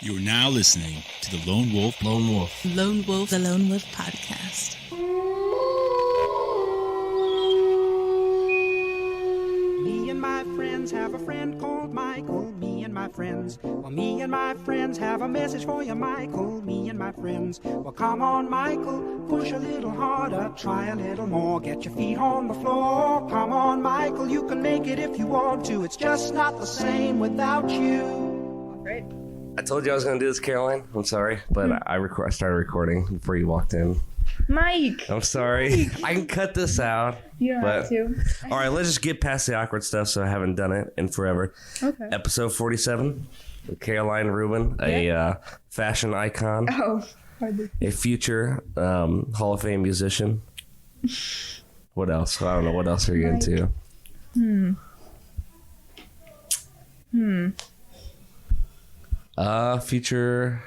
You're now listening to the Lone Wolf the Lone Wolf podcast. Me and my friends have a friend called Michael. Me and my friends. Well, me and my friends have a message for you, Michael. Me and my friends. Well, come on, Michael. Push a little harder. Try a little more. Get your feet on the floor. Come on, Michael. You can make it if you want to. It's just not the same without you. Great. I told you I was going to do this, Caroline. I'm sorry, but I started recording before you walked in. Mike! I'm sorry. Mike. I can cut this out. You don't have to. All right, let's just get past the awkward stuff so I haven't done it in forever. Okay. Episode 47 with Caroline Rubin, a fashion icon, a future Hall of Fame musician. What else? I don't know. What else are you into? Future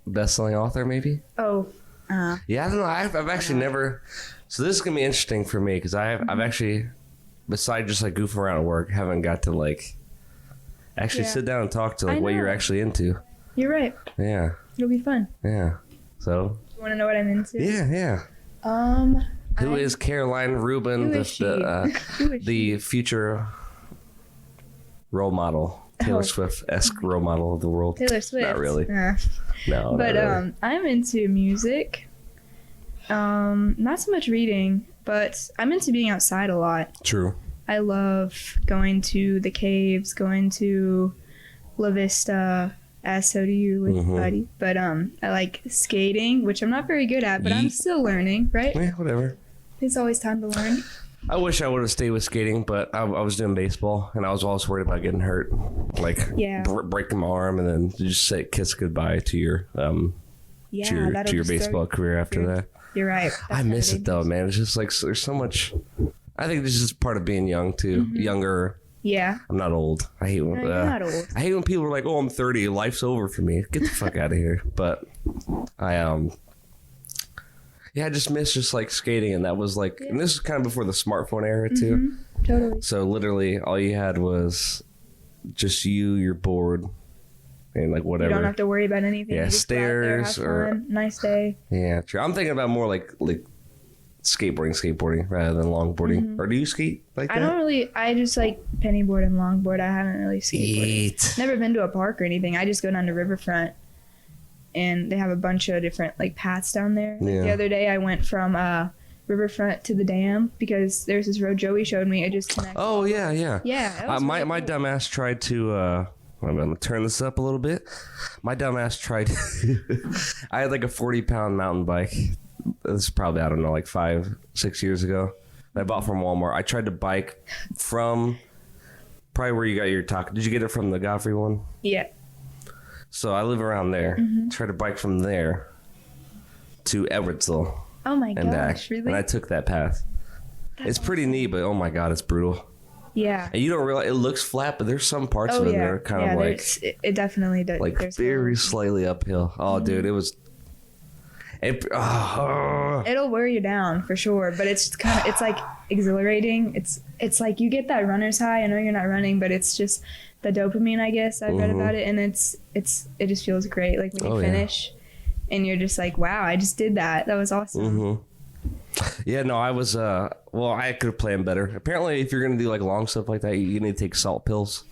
best-selling author, maybe? Yeah, I don't know. I've actually never... So this is going to be interesting for me because I've actually, besides just like goofing around at work, haven't got to like actually sit down and talk to like what you're actually into. You're right. Yeah. It'll be fun. Yeah. So... You want to know what I'm into? Yeah. Who is Caroline Rubin, Who is she? the future role model? Taylor Swift-esque role model of the world. Taylor Swift. Not really. No, but not really. I'm into music. Not so much reading, but I'm into being outside a lot. True. I love going to the caves, going to La Vista, as so do you with Buddy. But I like skating, which I'm not very good at, but I'm still learning, right? Yeah, whatever. It's always time to learn. I wish I would have stayed with skating, but I was doing baseball, and I was always worried about getting hurt, like breaking my arm, and then just kiss goodbye to your baseball career after that. You're right. I miss it though, man. It's just like there's so much. I think this is part of being young too. Younger. Yeah. I'm not old. I hate when you're not old. I hate when people are like, "Oh, I'm 30. Life's over for me." Get the fuck out of here. But I just miss just like skating, and that was like, and this is kind of before the smartphone era too. Totally. So literally, all you had was just you, your board, and like whatever. You don't have to worry about anything. Yeah, you just stairs go out there, have fun, nice day. Yeah, true. I'm thinking about more like skateboarding rather than longboarding. Or do you skate like that? I don't really. I just like pennyboard and longboard. I haven't really skateboarded. Never been to a park or anything. I just go down to Riverfront. And they have a bunch of different like paths down there. Like, the other day I went from Riverfront to the dam because there's this road Joey showed me. It just connects. Oh yeah. Yeah. My dumbass tried to. I'm gonna turn this up a little bit. My dumbass tried. I had like a 40-pound mountain bike. This is probably, I don't know, like 5-6 years ago. I bought from Walmart. I tried to bike from probably where you got your taco. Did you get it from the Godfrey one? Yeah. So I live around there. Tried to bike from there to Edwardsville. Oh my and gosh, really? And I took that path. It's pretty neat, but oh my god, it's brutal. Yeah. And you don't realize it looks flat, but there's some parts of it that are kind of like it definitely does. Like very slightly uphill. Oh, dude, it was. It'll wear you down for sure, but it's like exhilarating. It's like you get that runner's high. I know you're not running, but it's just the dopamine, I guess. I've read about it, and it just feels great. Like when you finish, and you're just like, wow, I just did that. That was awesome. Yeah, no, I was. I could have planned better. Apparently, if you're gonna do like long stuff like that, you need to take salt pills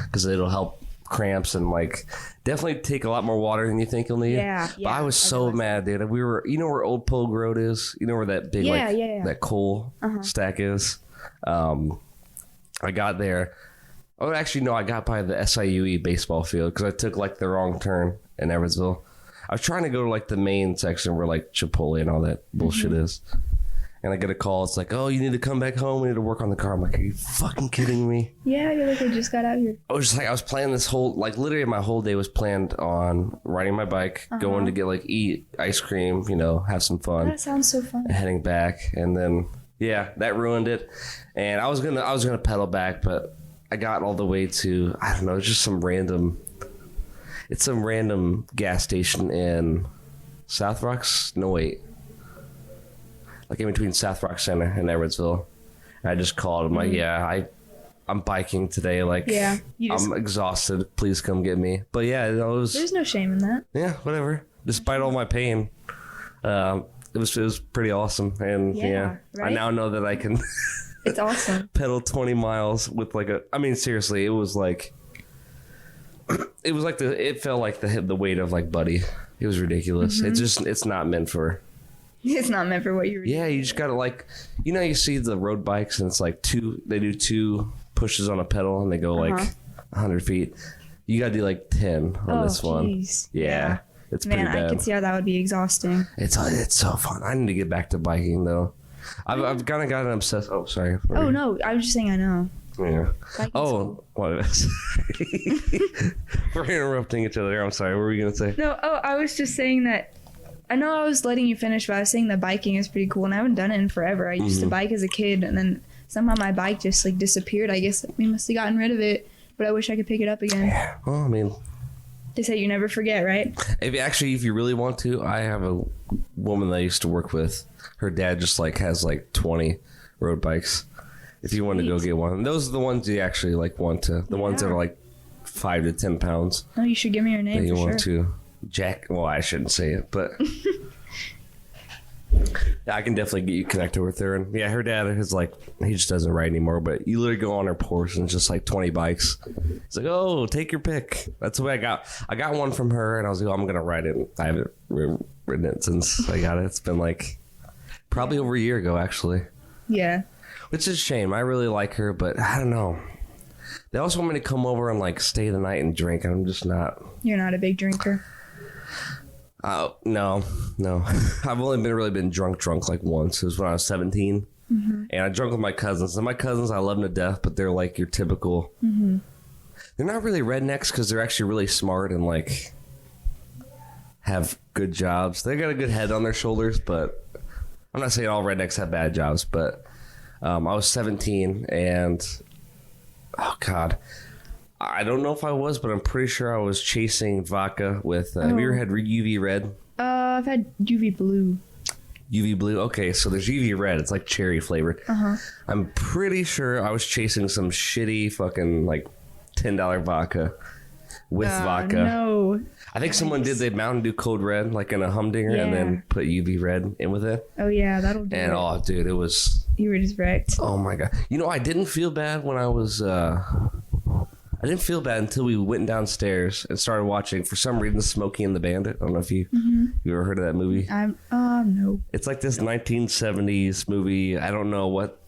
because it'll help cramps and like definitely take a lot more water than you think you'll need. Yeah. But I was so mad, dude. We were, you know where Old Pogue Road is? You know where that big that coal stack is? I got there. Oh, actually, no, I got by the SIUE baseball field because I took like the wrong turn in Evansville. I was trying to go to like the main section where like Chipotle and all that bullshit is. And I get a call. It's like, oh, you need to come back home. We need to work on the car. I'm like, are you fucking kidding me? Yeah, you're like, I just got out here. I was planning this whole, like literally my whole day was planned on riding my bike, going to get like eat ice cream, you know, have some fun. That sounds so fun. And heading back. And then, that ruined it. And I was gonna pedal back, but I got all the way to, I don't know, it's just some random gas station in South Rocks. No, wait. Like in between South Rock Center and Edwardsville. And I just called him like, I'm biking today. Like, yeah, I'm exhausted. Please come get me. But yeah, it was. There's no shame in that. Yeah, whatever. Despite all my pain, it was pretty awesome. And yeah, right? I now know that I can. It's awesome. Pedal 20 miles with like a. I mean, seriously, it was like. It was like it felt like the weight of like Buddy. It was ridiculous. It's not meant for. It's not meant for what you're. Yeah, you just gotta like, you see the road bikes and it's like they do 2 pushes on a pedal and they go like 100 feet. You gotta do like 10 on this one. Yeah, it's pretty bad. I can see how that would be exhausting. It's so fun. I need to get back to biking though. I've kind of gotten obsessed. Oh, sorry. Oh no, I was just saying I know. Yeah. Oh, what is? We're interrupting each other. I'm sorry. What were you gonna say? No. Oh, I was just saying that. I know I was letting you finish, but I was saying that biking is pretty cool, and I haven't done it in forever. I used to bike as a kid, and then somehow my bike just like disappeared. I guess we must have gotten rid of it, but I wish I could pick it up again. Yeah. Well, I mean, they say you never forget, right? If you really want to, I have a woman that I used to work with. Her dad just like has like 20 road bikes. If you want to go get one, and those are the ones you actually like want to. The ones that are like 5 to 10 pounds. Oh, you should give me your name. That you for want sure. to. Jack. Well, I shouldn't say it, but yeah, I can definitely get you connected with her. And yeah, her dad is like, he just doesn't ride anymore. But you literally go on her porch and it's just like 20 bikes. It's like, oh, take your pick. That's the way I got. I got one from her, and I was like, oh, I'm gonna ride it. I haven't ridden it since I got it. It's been like probably over a year ago, actually. Yeah. Which is a shame. I really like her, but I don't know. They also want me to come over and like stay the night and drink, and I'm just not. You're not a big drinker. No. I've only really been drunk like once. It was when I was 17, and I drank with my cousins. And my cousins, I love them to death, but they're like your typical. They're not really rednecks because they're actually really smart and like have good jobs. They got a good head on their shoulders, but I'm not saying all rednecks have bad jobs. But I was 17, and oh god. I don't know if I was, but I'm pretty sure I was chasing vodka with... Have you ever had UV red? I've had UV blue. UV blue? Okay, so there's UV red. It's like cherry flavored. I'm pretty sure I was chasing some shitty fucking like $10 vodka with vodka. No. I think someone did the Mountain Dew Code Red like in a humdinger and then put UV red in with it. Oh, yeah, that'll do and, it. oh, dude, it was... You were just wrecked. Oh, my God. I didn't feel bad when I was... I didn't feel bad until we went downstairs and started watching, for some reason, Smokey and the Bandit. I don't know if you ever heard of that movie. No. It's like this 1970s movie. I don't know what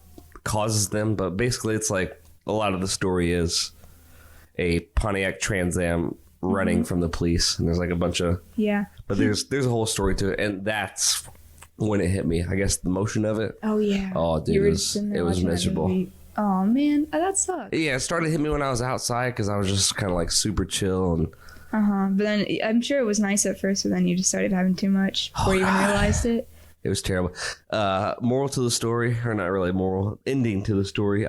causes them, but basically it's like a lot of the story is a Pontiac Trans Am running from the police, and there's like a bunch of... Yeah. But there's a whole story to it, and that's when it hit me. I guess the motion of it. Oh, yeah. Oh, dude, it was miserable. Oh, man. That sucks. Yeah, it started to hit me when I was outside because I was just kind of like super chill. And But then I'm sure it was nice at first, but then you just started having too much before you even realized it. It was terrible. Moral to the story, or not really moral, ending to the story, if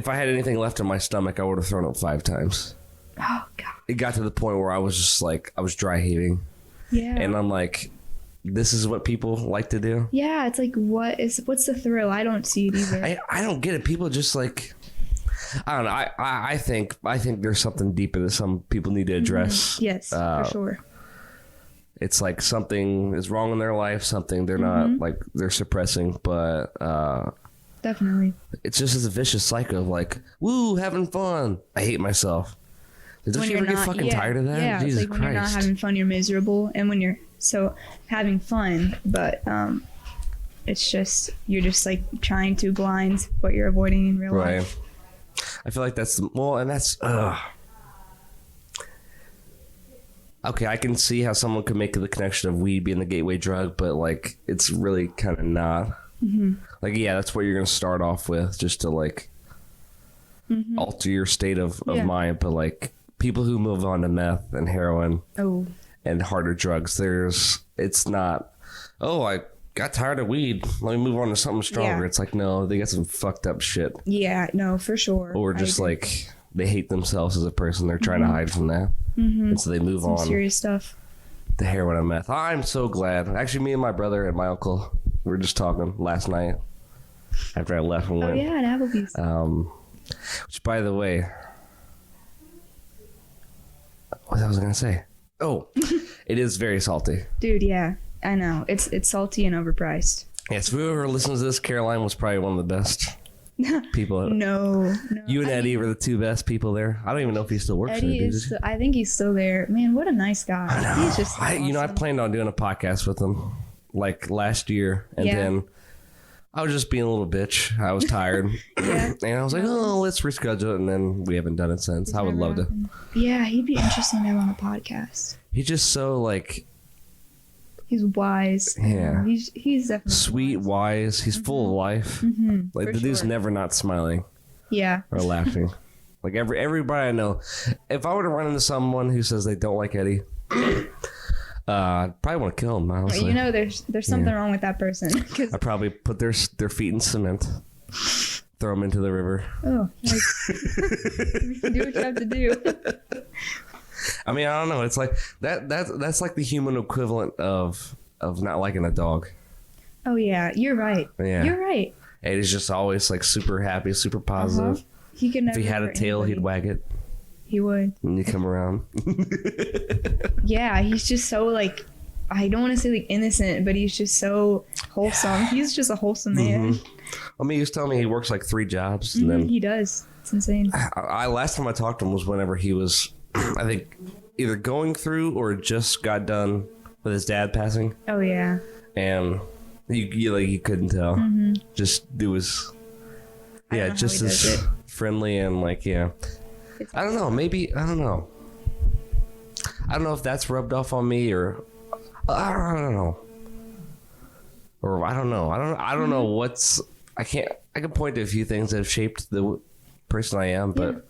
I had anything left in my stomach, I would have thrown up 5 times. Oh, God. It got to the point where I was just like, I was dry heaving. Yeah. And I'm like... This is what people like to do. Yeah, it's like what's the thrill? I don't see it either. I don't get it. People just like, I don't know. I think there's something deeper that some people need to address. Yes, for sure. It's like something is wrong in their life, something they're not like they're suppressing, but definitely. It's just as a vicious cycle of like, woo, having fun. I hate myself. Don't you ever get fucking tired of that? Yeah, Jesus it's like Christ. when you're not having fun, you're miserable, and when you're having fun, but it's just you're just like trying to blind what you're avoiding in real life. I feel like that's okay, I can see how someone could make the connection of weed being the gateway drug, but like it's really kind of not. Like, yeah, that's what you're gonna start off with, just to like alter your state of mind, but like people who move on to meth and heroin and harder drugs, it's not, oh, I got tired of weed, let me move on to something stronger. It's like, no, they got some fucked up shit. Yeah, no, for sure. Or just like they hate themselves as a person, they're trying to hide from that, and so they move on. Serious stuff. The heroin and meth. I'm so glad. Actually, me and my brother and my uncle, we were just talking last night. after I left and went. Oh yeah, at Applebee's. Which, by the way, what was I gonna say? Oh, it is very salty. Dude, yeah, I know. It's salty and overpriced. Yes, whoever listens to this, Caroline was probably one of the best people. No. You and Eddie were the two best people there. I don't even know if he still works Eddie there. is. I think he's still there. Man, what a nice guy. I know. He's just. Awesome. I planned on doing a podcast with him like last year, and then I was just being a little bitch. I was tired, and I was like, "Oh, let's reschedule it," and then we haven't done it since. I would love to. Yeah, he'd be interesting to have on the podcast. He's just so like. He's wise. Yeah. He's definitely sweet, wise. He's full of life. Like the dude's never not smiling. Yeah. Or laughing. Like everybody I know. If I were to run into someone who says they don't like Eddie, I'd probably want to kill him, honestly. You know, there's something wrong with that person. I'd probably put their feet in cement, throw them into the river. Oh, like, do what you have to do. I mean, I don't know. It's like that's like the human equivalent of not liking a dog. Oh yeah, you're right. Yeah, you're right. And he's just always like super happy, super positive. He could never. If he had a tail, he'd wag it. He would. When you come around. Yeah, he's just so like, I don't want to say like innocent, but he's just so wholesome. He's just a wholesome man. I mean, he was telling me he works like 3 jobs. And then he does. It's insane. Last time I talked to him was whenever he was, I think, either going through or just got done with his dad passing. Oh yeah. And you couldn't tell. Just do his, just as friendly and like I don't know. Maybe I don't know. I don't know if that's rubbed off on me or I don't know. Or I don't know. I don't know what's. I can point to a few things that have shaped the person I am, but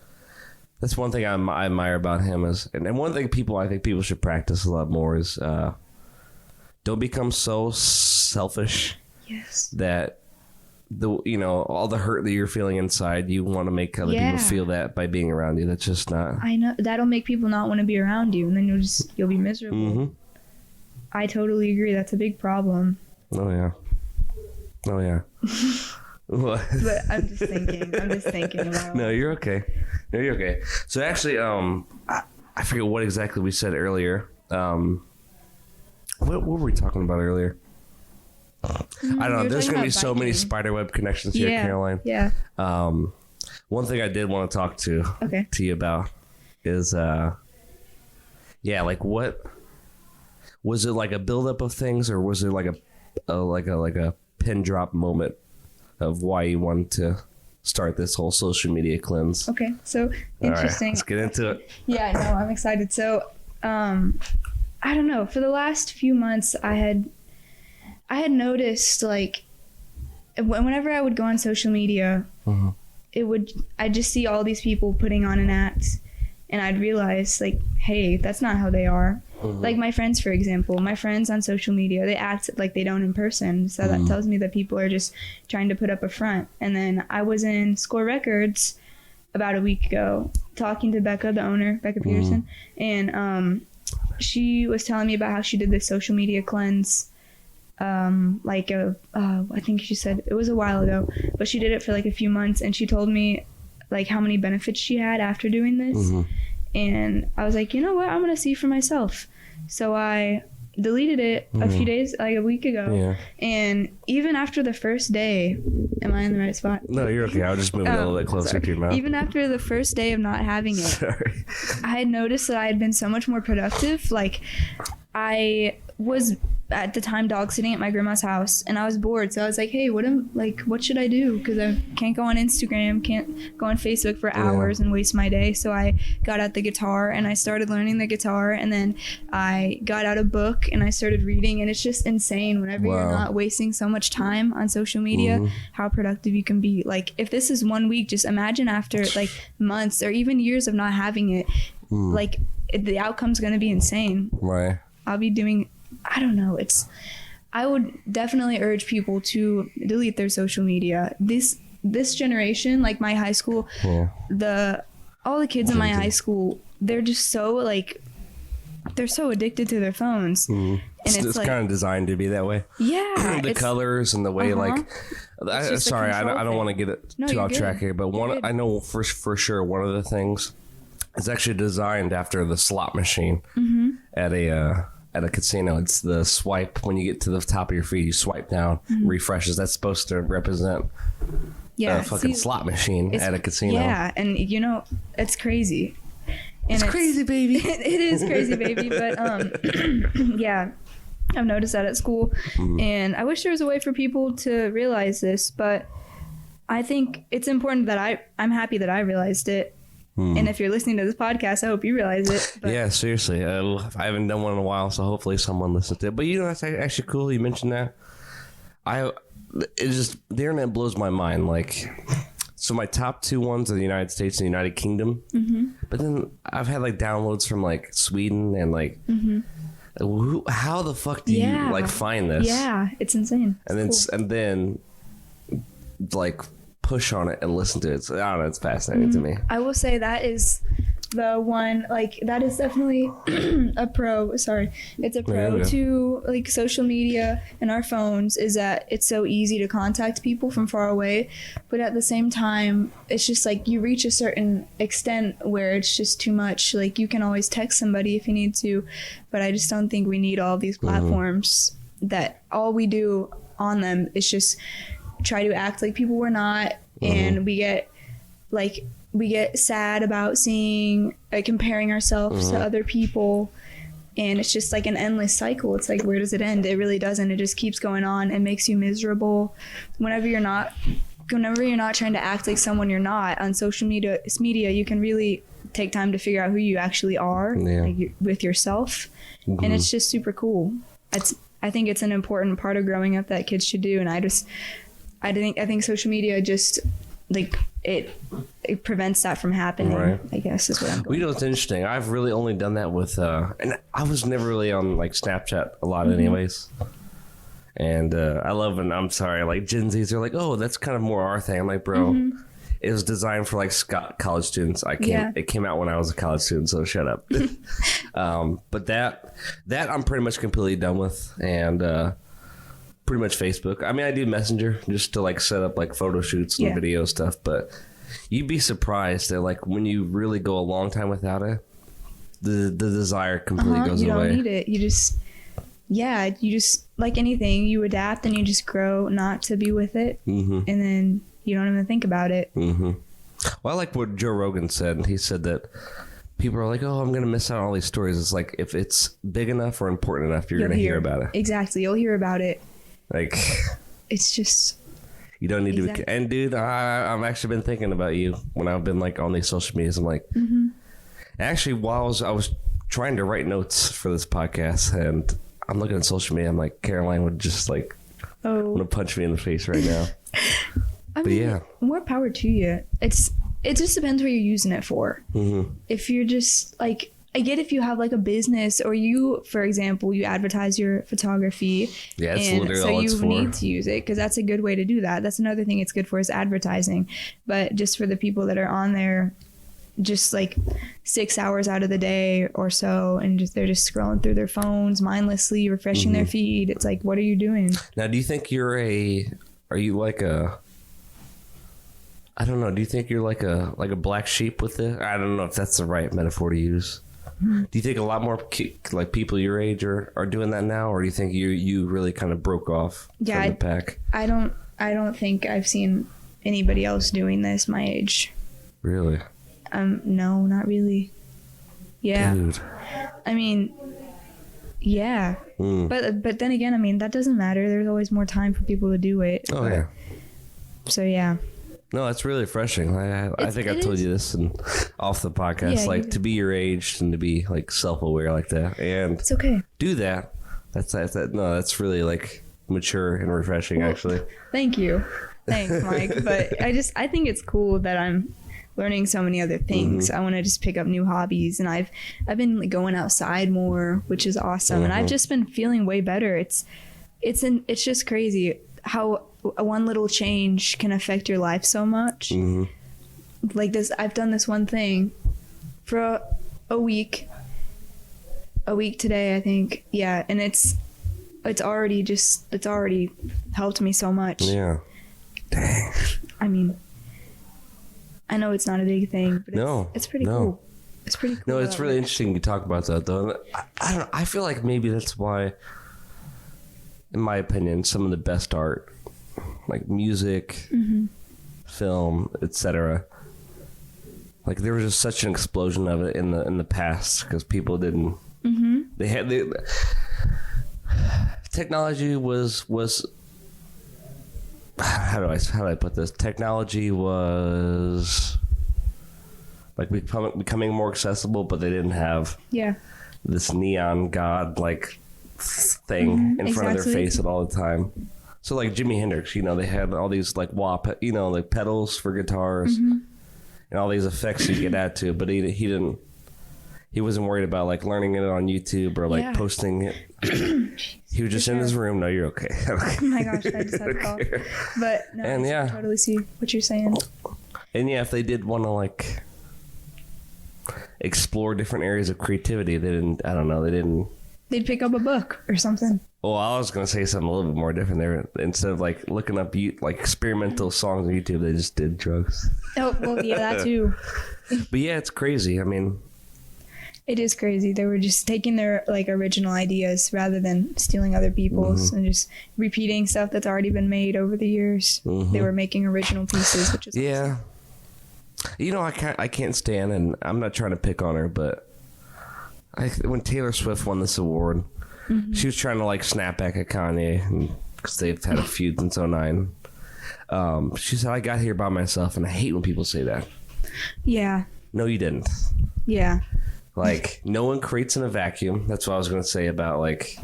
that's one thing I admire about him is, and one thing I think people should practice a lot more is don't become so selfish. Yes. That all the hurt that you're feeling inside, you want to make other people feel that by being around you. That's just not. I know that'll make people not want to be around you, and then you'll be miserable. I totally agree. That's a big problem. Oh yeah. But I'm just thinking about. No, you're okay. So actually, I forget what exactly we said earlier. What were we talking about earlier? I don't know. There's going to be so many spiderweb connections here, Caroline. Yeah. One thing I did want to talk to you about is, like what was it, like a buildup of things, or was it like a pin drop moment of why you wanted to start this whole social media cleanse? Okay, so interesting. All right, let's get into it. Yeah, no, I'm excited. So, I don't know. For the last few months, I had noticed, like, whenever I would go on social media, I'd just see all these people putting on an act, and I'd realize, like, hey, that's not how they are. Like my friends, for example, my friends on social media, they act like they don't in person. So that tells me that people are just trying to put up a front. And then I was in Score Records about a week ago talking to Becca, the owner, Becca Peterson, and she was telling me about how she did this social media cleanse. I think she said it was a while ago, but she did it for like a few months, and she told me like how many benefits she had after doing this. And I was like, you know what? I'm going to see for myself. So I deleted it a few days, like a week ago. Yeah. And even after the first day, am I in the right spot? No, you're okay. I'll just move a little bit closer to your mouth. Even after the first day of not having it, I had noticed that I had been so much more productive. Like I was at the time dog sitting at my grandma's house, and I was bored, so I was like, hey, what should I do? Because I can't go on Instagram, can't go on Facebook for hours and waste my day. So I got out the guitar and I started learning the guitar, and then I got out a book and I started reading, and it's just insane whenever you're not wasting so much time on social media, how productive you can be. Like if this is 1 week, just imagine after like months or even years of not having it, like the outcome's going to be insane. Right. I'll be doing, I don't know. I would definitely urge people to delete their social media. This generation, like my high school, all the kids in my high school, they're just so like they're so addicted to their phones. And it's like, kind of designed to be that way. Yeah. The colors and the way, like, sorry, I don't want to get it too off track here, but I know for sure one of the things is actually designed after the slot machine at a casino. It's the swipe. When you get to the top of your feet, you swipe down, refreshes. That's supposed to represent a fucking slot machine at a casino. Yeah, and you know, it's crazy. And it's crazy, baby. It is crazy, baby. But yeah, I've noticed that at school, and I wish there was a way for people to realize this. But I think it's important that I'm happy that I realized it. And if you're listening to this podcast, I hope you realize it. But yeah, seriously. I haven't done one in a while, so hopefully someone listens to it. But you know, that's actually cool. You mentioned that. The internet blows my mind. Like, so my top 2 ones are the United States and the United Kingdom. But then I've had like downloads from like Sweden and like, how the fuck do you like find this? Yeah, it's insane. And then like push on it and listen to it. So I don't know, it's fascinating to me. I will say that is the one, like, that is definitely a pro. Sorry, it's a pro to like social media and our phones, is that it's so easy to contact people from far away, but at the same time it's just like you reach a certain extent where it's just too much. Like, you can always text somebody if you need to, but I just don't think we need all these platforms that all we do on them is just try to act like people we're not, and we get sad about seeing, like, comparing ourselves to other people, and it's just like an endless cycle. It's like, where does it end? It really doesn't. It just keeps going on and makes you miserable. Whenever you're not trying to act like someone you're not on social media, you can really take time to figure out who you actually are, like, with yourself, and it's just super cool. I think it's an important part of growing up that kids should do, and I think social media just, like, it prevents that from happening. Right. I guess is what I'm going. You know, it's interesting. I've really only done that with, and I was never really on like Snapchat a lot, anyways. And I love, and I'm sorry, like Gen Zs are like, oh, that's kind of more our thing. I'm like, bro, it was designed for like college students. It came out when I was a college student, so shut up. But that I'm pretty much completely done with, and pretty much Facebook. I mean, I do Messenger just to like set up like photo shoots and video stuff, but you'd be surprised that like when you really go a long time without it, the desire completely goes away. You don't need it. You just like anything, you adapt and you just grow not to be with it, and then you don't even think about it. Well, I like what Joe Rogan said. He said that people are like, oh, I'm going to miss out on all these stories. It's like, if it's big enough or important enough, you're going to hear about it. Exactly. You'll hear about it. Like, it's just, you don't need to. And dude, I've actually been thinking about you when I've been like on these social medias. I'm like, actually, while I was trying to write notes for this podcast, and I'm looking at social media, I'm like, Caroline would just like want to punch me in the face right now. But yeah, more power to you. It just depends what you're using it for. If you're just like, I get if you have like a business, or you, for example, you advertise your photography. Yeah, that's literally all it's for. So you need to use it, because that's a good way to do that. That's another thing it's good for, is advertising. But just for the people that are on there just like 6 hours out of the day or so, and they're just scrolling through their phones mindlessly, refreshing their feed. It's like, what are you doing? Now, do you think are you like a, I don't know, do you think you're like a black sheep with it? I don't know if that's the right metaphor to use. Do you think a lot more like people your age are doing that now, or do you think you really kind of broke off from the pack? I don't think I've seen anybody else doing this my age. Really? No, not really. Yeah. Dude. I mean, yeah. But then again, I mean, that doesn't matter. There's always more time for people to do it. Oh, yeah. So, yeah. No, that's really refreshing. I think I've told you this off the podcast. Yeah, to be your age and to be like self-aware like that, and it's okay. Do that. That's really like mature and refreshing, actually. Thank you. Thanks, Mike. But I think it's cool that I'm learning so many other things. I want to just pick up new hobbies, and I've been like going outside more, which is awesome. And I've just been feeling way better. It's just crazy how one little change can affect your life so much. Like this, I've done this one thing for a week, a week today, I think. Yeah, and it's already helped me so much. Yeah. Dang. I mean, I know it's not a big thing, but it's pretty cool. It's pretty cool. No, it's really interesting you talk about that though. I feel like maybe that's why, in my opinion, some of the best art, like music, film, etc. Like there was just such an explosion of it in the past because people didn't. Technology was how do I put this? Technology was like becoming more accessible, but they didn't have this neon god like thing in front of their face at all the time. So like Jimi Hendrix, they had all these like like pedals for guitars and all these effects you could add to it, but he wasn't worried about like learning it on YouTube or like posting it. He was just in his room. No, you're okay. Oh my gosh, I just had a call. But no, I totally see what you're saying. And if they did want to like explore different areas of creativity, they'd pick up a book or something. Well, I was going to say something a little bit more different there. Instead of like looking up like experimental songs on YouTube, they just did drugs. Oh, well, yeah, that too. But yeah, it's crazy. I mean, it is crazy. They were just taking their like original ideas rather than stealing other people's and just repeating stuff that's already been made over the years. They were making original pieces, which is awesome. I can't stand, and I'm not trying to pick on her, but when Taylor Swift won this award, she was trying to like snap back at Kanye because they've had a feud since 2009. She said, "I got here by myself," and I hate when people say that. Yeah. No, you didn't. Yeah. Like, no one creates in a vacuum. That's what I was going to say about, like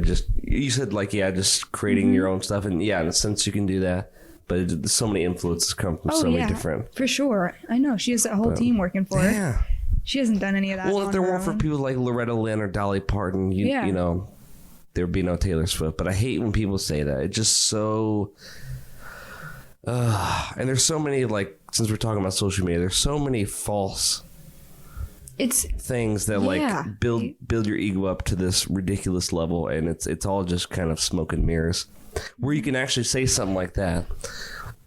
just, you said, like, just creating your own stuff. And, in a sense, you can do that. But so many influences come from so many different. For sure. I know. She has a whole team working for her. Yeah. She hasn't done any of that. Well, if there weren't for people like Loretta Lynn or Dolly Parton, there'd be no Taylor Swift. But I hate when people say that. It's just so... and there's so many, like, since we're talking about social media, there's so many false... things that like build your ego up to this ridiculous level, and it's all just kind of smoke and mirrors. Where you can actually say something like that,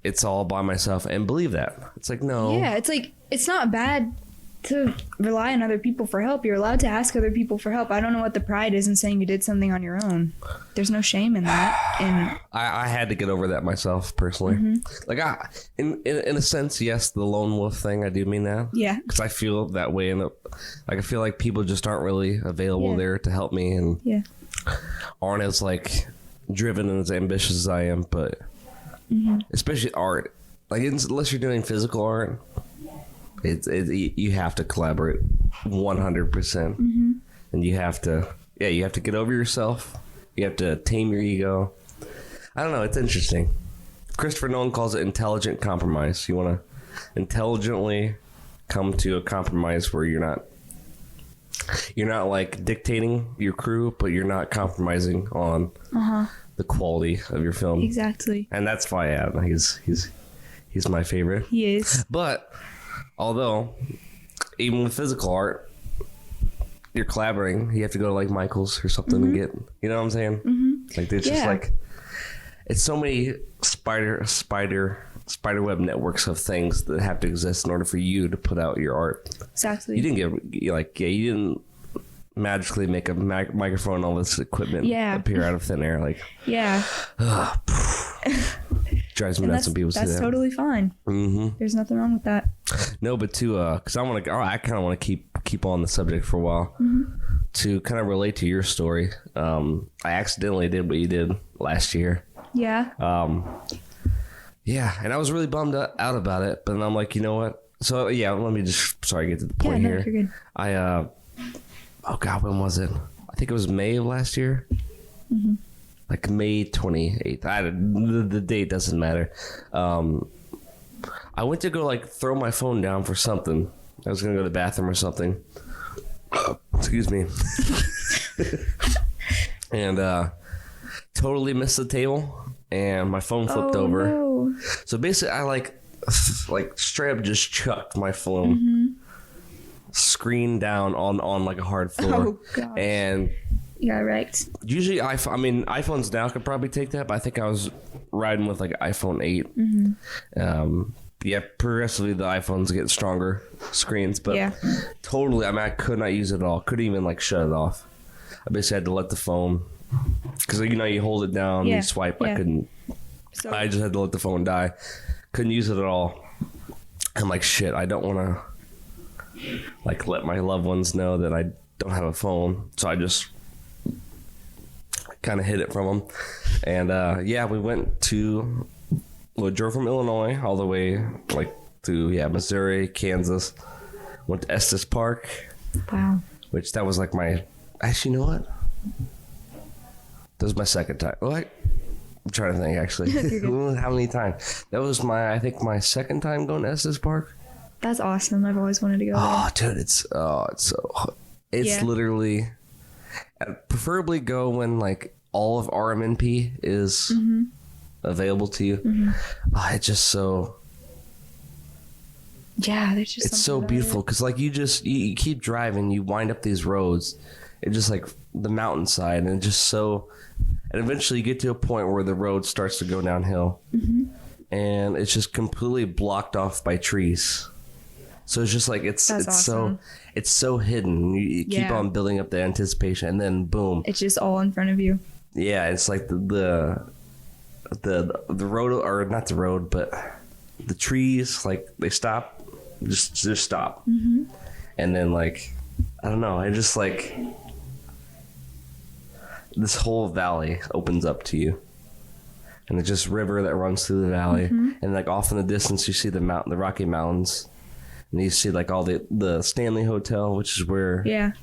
it's all by myself, and believe that. It's like, no. Yeah, it's like, it's not bad to rely on other people for help. You're allowed to ask other people for help. I don't know what the pride is in saying you did something on your own. There's no shame in that. And I had to get over that myself personally. Like in a sense, yes, the lone wolf thing, I do mean that. Yeah. Because I feel that way, and I feel like people just aren't really available there to help me, and aren't as like driven and as ambitious as I am. But especially art, like unless you're doing physical art. You have to collaborate 100%, and you have to get over yourself. You have to tame your ego. I don't know. It's interesting. Christopher Nolan calls it intelligent compromise. You want to intelligently come to a compromise where you're not like dictating your crew, but you're not compromising on the quality of your film. Exactly. And that's Fayad. He's my favorite. He is. But although, even with physical art, you're collaborating. You have to go to like Michael's or something and get, you know what I'm saying? Like there's just like, it's so many spider web networks of things that have to exist in order for you to put out your art. Exactly. You didn't you didn't magically make a microphone and all this equipment appear out of thin air. Like, drives me nuts when people say that. That's totally fine. There's nothing wrong with that. No, but because I kind of want to keep on the subject for a while. To kind of relate to your story. I accidentally did what you did last year. Yeah. And I was really bummed out about it, but then I'm like, you know what? So let me just get to the point here. You're good. Oh God, when was it? I think it was May of last year. Like May 28th. The date doesn't matter. I went to go like throw my phone down for something. I was gonna go to the bathroom or something. Excuse me. And totally missed the table, and my phone flipped over. No. So basically, I like straight up just chucked my phone screen down on like a hard floor. Oh, gosh. And yeah, wrecked. usually iPhones now could probably take that, but I think I was riding with like iPhone 8. Yeah, progressively the iPhones get stronger screens, but totally, I could not use it at all. Couldn't even like shut it off. I basically had to let the phone, because you hold it down, you swipe. I couldn't. So, I just had to let the phone die. Couldn't use it at all. I'm like, shit, I don't want to like let my loved ones know that I don't have a phone. So I just kind of hid it from them. And we drove from Illinois all the way like to Missouri, Kansas. Went to Estes Park. Wow. Which that was like actually, you know what? That was my second time. I'm trying to think, actually. How many times? That was I think my second time going to Estes Park. That's awesome. I've always wanted to go there. Oh, dude, it's literally, I'd preferably go when like all of RMNP is available to you. It's just so... Yeah, there's just it's so beautiful because like you keep driving, you wind up these roads, it's just like the mountainside, and and eventually you get to a point where the road starts to go downhill, and it's just completely blocked off by trees. So it's just like it's awesome. so hidden. You keep on building up the anticipation, and then boom, it's just all in front of you. Yeah, it's like the road, or not the road, but the trees, like they stop. Just stop. And then like I don't know, I just like this whole valley opens up to you, and it's just river that runs through the valley, and like off in the distance you see the Rocky Mountains, and you see like all the Stanley Hotel, which is where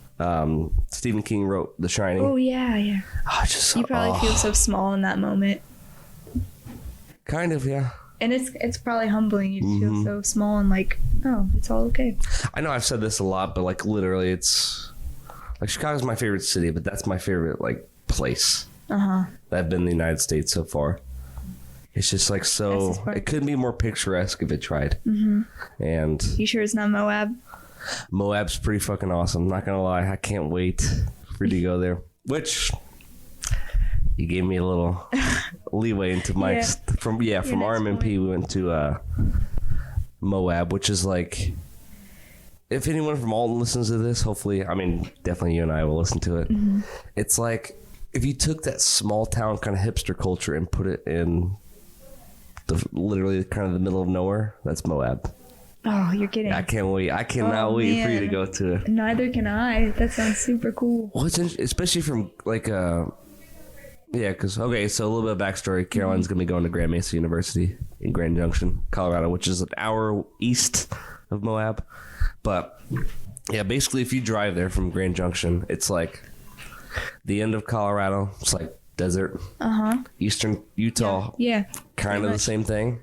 Stephen King wrote The Shining. Oh yeah. You probably feel so small in that moment. Kind of, yeah. And it's probably humbling. You feel so small and like, oh, it's all okay. I know I've said this a lot, but like literally it's like Chicago's my favorite city, but that's my favorite like place that I've been in the United States so far. It's just like so, it couldn't be more picturesque if it tried. And you sure it's not Moab? Moab's pretty fucking awesome. Not gonna lie, I can't wait for you to go there. Which you gave me a little leeway into my from RMNP we went to Moab, which is like, if anyone from Alton listens to this, hopefully, definitely you and I will listen to it. It's like if you took that small town kind of hipster culture and put it in literally kind of the middle of nowhere, that's Moab. Oh, you're kidding. I can't wait. I cannot wait for you to go to it. Neither can I. That sounds super cool. Well, especially from like because so a little bit of backstory. Caroline's gonna be going to Grand Mesa University in Grand Junction, Colorado, which is an hour east of Moab. But yeah, basically, if you drive there from Grand Junction, it's like the end of Colorado. It's like desert. Eastern Utah. Yeah. Kind of the same thing.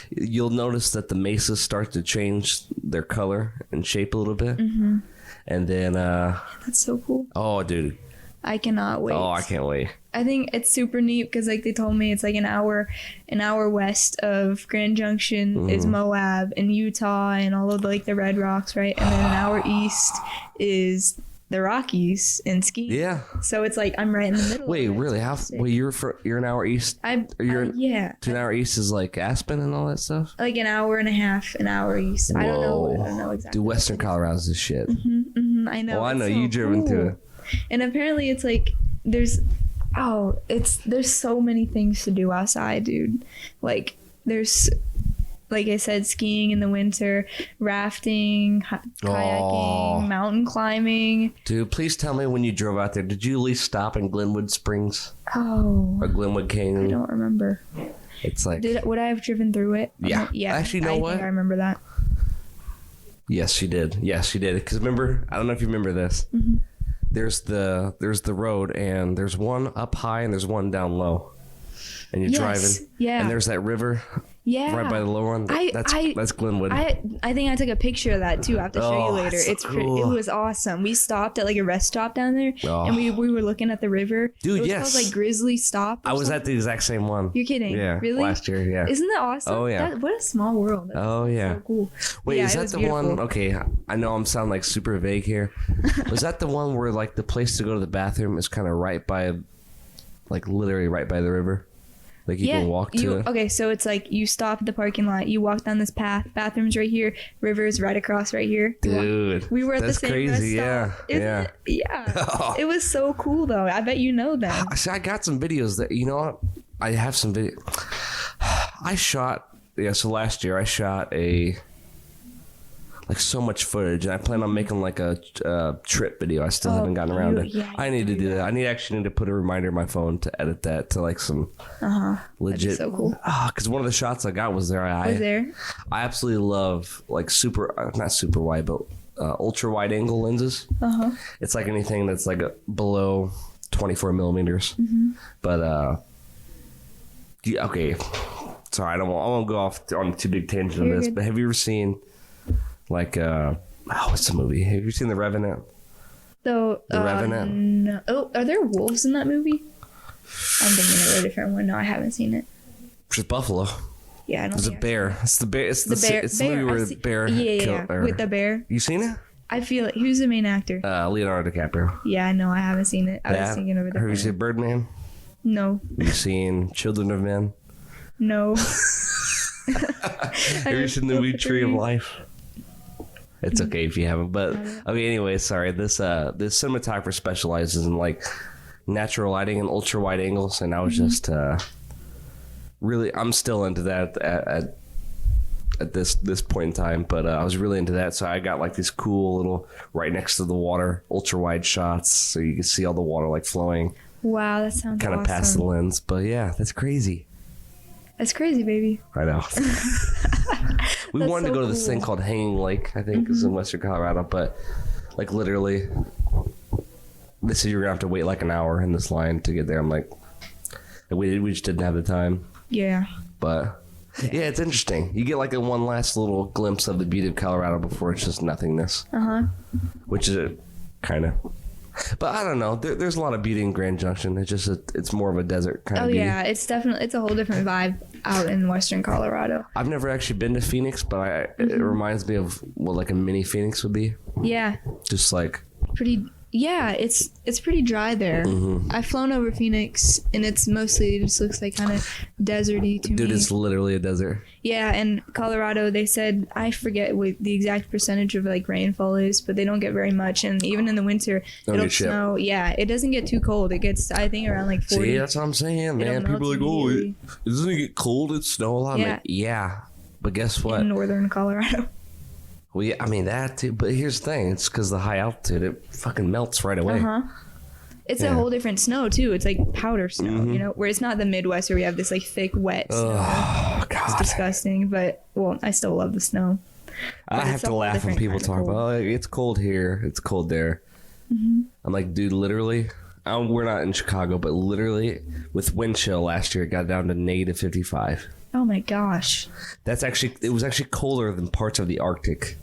You'll notice that the mesas start to change their color and shape a little bit. And then that's so cool. Oh, dude. I cannot wait. Oh, I can't wait. I think it's super neat because like they told me it's like an hour west of Grand Junction is Moab and Utah and all of the Red Rocks, right? And then an hour east is the Rockies and skiing. Yeah. So it's like I'm right in the middle. Wait, really? You're an hour east? Yeah. 2 hour east is like Aspen and all that stuff? Like an hour and a half, an hour east. Whoa. I don't know exactly. Dude, Western Colorado's this shit. I know. Well, I know you've driven through it. And apparently it's like there's so many things to do outside, dude. Like there's, like I said, skiing in the winter, rafting, kayaking, mountain climbing. Dude, please tell me when you drove out there, did you at least stop in Glenwood Springs? Oh. Or Glenwood Canyon? I don't remember. It's like... Would I have driven through it? Yeah. Yeah. Actually, you know what? I think I remember that. Yes, you did. Because remember, I don't know if you remember this. There's the road, and there's one up high and there's one down low. And you're driving. Yeah. And there's that river Yeah. Right by the lower one. That's Glenwood. I think I took a picture of that too. I have to show you later. It's so cool. It was awesome. We stopped at like a rest stop down there, and we were looking at the river. Dude, it was yes. called like Grizzly Stop. I was at the exact same one. You're kidding? Yeah. Really? Last year, yeah. Isn't that awesome? Oh, yeah. What a small world. That's so cool. Wait, yeah, is that the beautiful. one? Okay, I know I'm sounding like super vague here. Was that the one where like the place to go to the bathroom is kind of right by, like literally right by the river? Like you can walk to it? Okay, so it's like you stop at the parking lot, you walk down this path, bathroom's right here, river's right across right here. Dude, we were at the same crazy, rest stop. Yeah. It was so cool though. I bet you know them. See, I got some videos that, you know what? I have some video. I shot, so last year I shot so much footage, and I plan on making like a trip video. I still haven't gotten around to it. Yeah, I need to do that. I need to put a reminder in my phone to edit that to like some legit. That'd be so cool. Because one of the shots I got was there. I absolutely love like not super wide, but ultra wide angle lenses. It's like anything that's like below 24 millimeters. But okay. Sorry, I won't go off on too big tangent on this. But have you ever seen like what's the movie? Have you seen The Revenant? The Revenant? No. Oh, are there wolves in that movie? I'm thinking of a different one. No, I haven't seen it. Just Buffalo. Yeah, I don't There's a bear. It's the bear. It's the movie where the bear. With the bear. You seen it? I feel it. Who's the main actor? Leonardo DiCaprio. Yeah, no, I haven't seen it. I was thinking of a different Have you seen Birdman? No. Have you seen Children of Men? No. Have you seen the movie Tree of Life? It's okay if you haven't, but okay. Anyway, sorry. This cinematographer specializes in like natural lighting and ultra wide angles, and I was just really, I'm still into that at this point in time. But I was really into that, so I got like these cool little right next to the water ultra wide shots, so you can see all the water like flowing. Wow, that sounds kind of awesome. past the lens, but yeah, that's crazy. That's crazy, baby. I know. We wanted to go to this thing called Hanging Lake, I think, is in Western Colorado, but like literally, they said you're gonna have to wait like an hour in this line to get there. I'm like, we just didn't have the time. Yeah. But yeah, it's interesting. You get like a one last little glimpse of the beauty of Colorado before it's just nothingness. Which is kind of. But I don't know. There's a lot of beauty in Grand Junction. It's just it's more of a desert kind of beauty. Yeah, it's a whole different vibe out in Western Colorado. I've never actually been to Phoenix, but it reminds me of what like a mini Phoenix would be. Yeah. Just like pretty. Yeah, it's pretty dry there. I've flown over Phoenix, and it just looks like kind of deserty to me. Dude, it's literally a desert. Yeah, and Colorado, they said, I forget what the exact percentage of like rainfall is, but they don't get very much, and even in the winter, it'll snow. Yeah, it doesn't get too cold. It gets, I think, around like 40. See, that's what I'm saying, man. People are like, oh, doesn't it get cold? It snow a lot. Yeah. Like, yeah, but guess what? In northern Colorado. Well, yeah, I mean that too, but here's the thing: it's because the high altitude, it fucking melts right away. It's a whole different snow too. It's like powder snow, you know, where it's not the Midwest where we have this like thick, wet snow. Oh God, it's disgusting. But well, I still love the snow. I have to laugh when people talk about, oh, it's cold here, it's cold there. I'm like, dude, literally, we're not in Chicago, but literally, with wind chill last year, it got down to negative 55. Oh my gosh. It was actually colder than parts of the Arctic.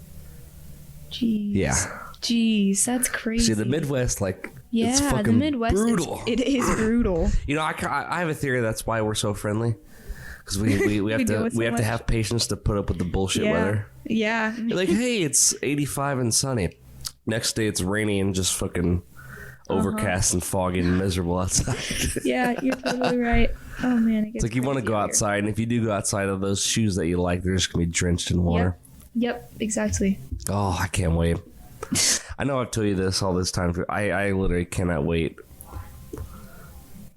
Jeez. Yeah. Jeez, that's crazy. See, the Midwest, like, yeah, it's fucking the Midwest, brutal. It is brutal. You know, I have a theory that's why we're so friendly. Because we have to have patience to put up with the bullshit weather. Yeah. You're like, hey, it's 85 and sunny. Next day it's rainy and just fucking overcast and foggy and miserable outside. Yeah, you're totally right. Oh man, it's like you want to go outside, and if you do go outside of those shoes that you like, they're just gonna be drenched in water. Yep, exactly. Oh, I can't wait. I know I've told you this all this time. I literally cannot wait.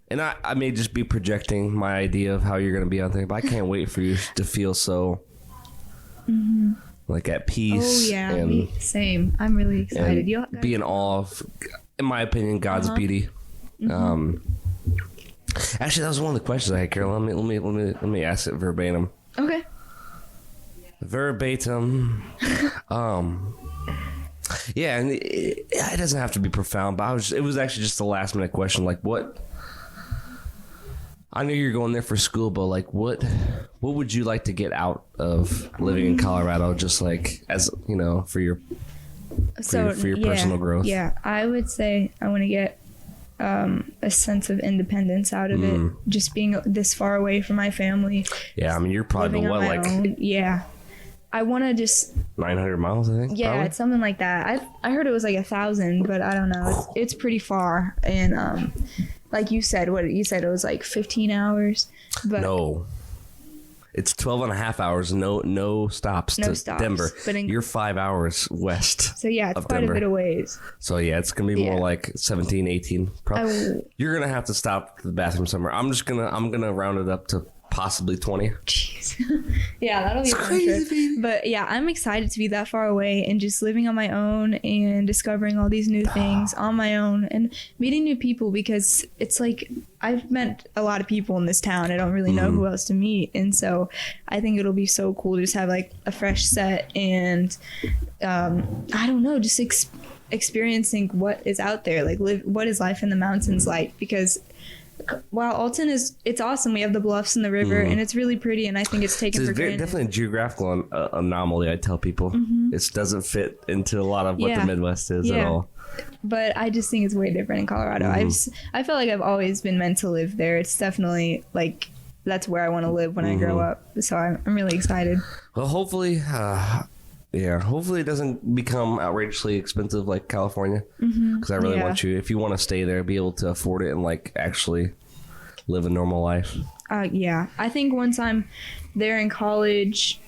And I may just be projecting my idea of how you're going to be out there, but I can't wait for you to feel so like at peace. Oh yeah, same. I'm really excited. You'll be in awe of, in my opinion, God's beauty. Actually, that was one of the questions I had, Caroline. Let me ask it verbatim. Okay. Verbatim. Yeah, and it doesn't have to be profound, but it was actually just a last minute question. Like, what? I know you're going there for school, but like, what would you like to get out of living in Colorado? Just like, as you know, for your personal growth. Yeah, I would say I want to get a sense of independence out of it. Just being this far away from my family. Yeah, I mean, you're probably own. Yeah. I want to just 900 miles, I think. Yeah, probably? it's something like that. I heard it was like 1,000, but I don't know. It's pretty far, and like you said, it was like 15 hours. But no, it's 12 and a half hours. No stops to Denver. But you're 5 hours west. So yeah, it's quite Denver. A bit of ways. So yeah, it's gonna be more like 17, 18. Probably. You're gonna have to stop at the bathroom somewhere. I'm gonna round it up to possibly 20. Jeez. Yeah, that'll be a fun trip. But yeah, I'm excited to be that far away and just living on my own and discovering all these new things on my own and meeting new people, because it's like I've met a lot of people in this town. I don't really know who else to meet, and so I think it'll be so cool to just have like a fresh set and I don't know, just experiencing what is out there, like what is life in the mountains like, because while Alton it's awesome. We have the bluffs and the river, and it's really pretty, and I think it's taken for granted. Definitely a geographical anomaly, I tell people. It doesn't fit into a lot of what the Midwest is at all. But I just think it's way different in Colorado. I feel like I've always been meant to live there. It's definitely like that's where I want to live when I grow up. So I'm really excited. Well, hopefully it doesn't become outrageously expensive like California, because I really want you, if you want to stay there, be able to afford it and like actually live a normal life. Yeah, I think once I'm there in college,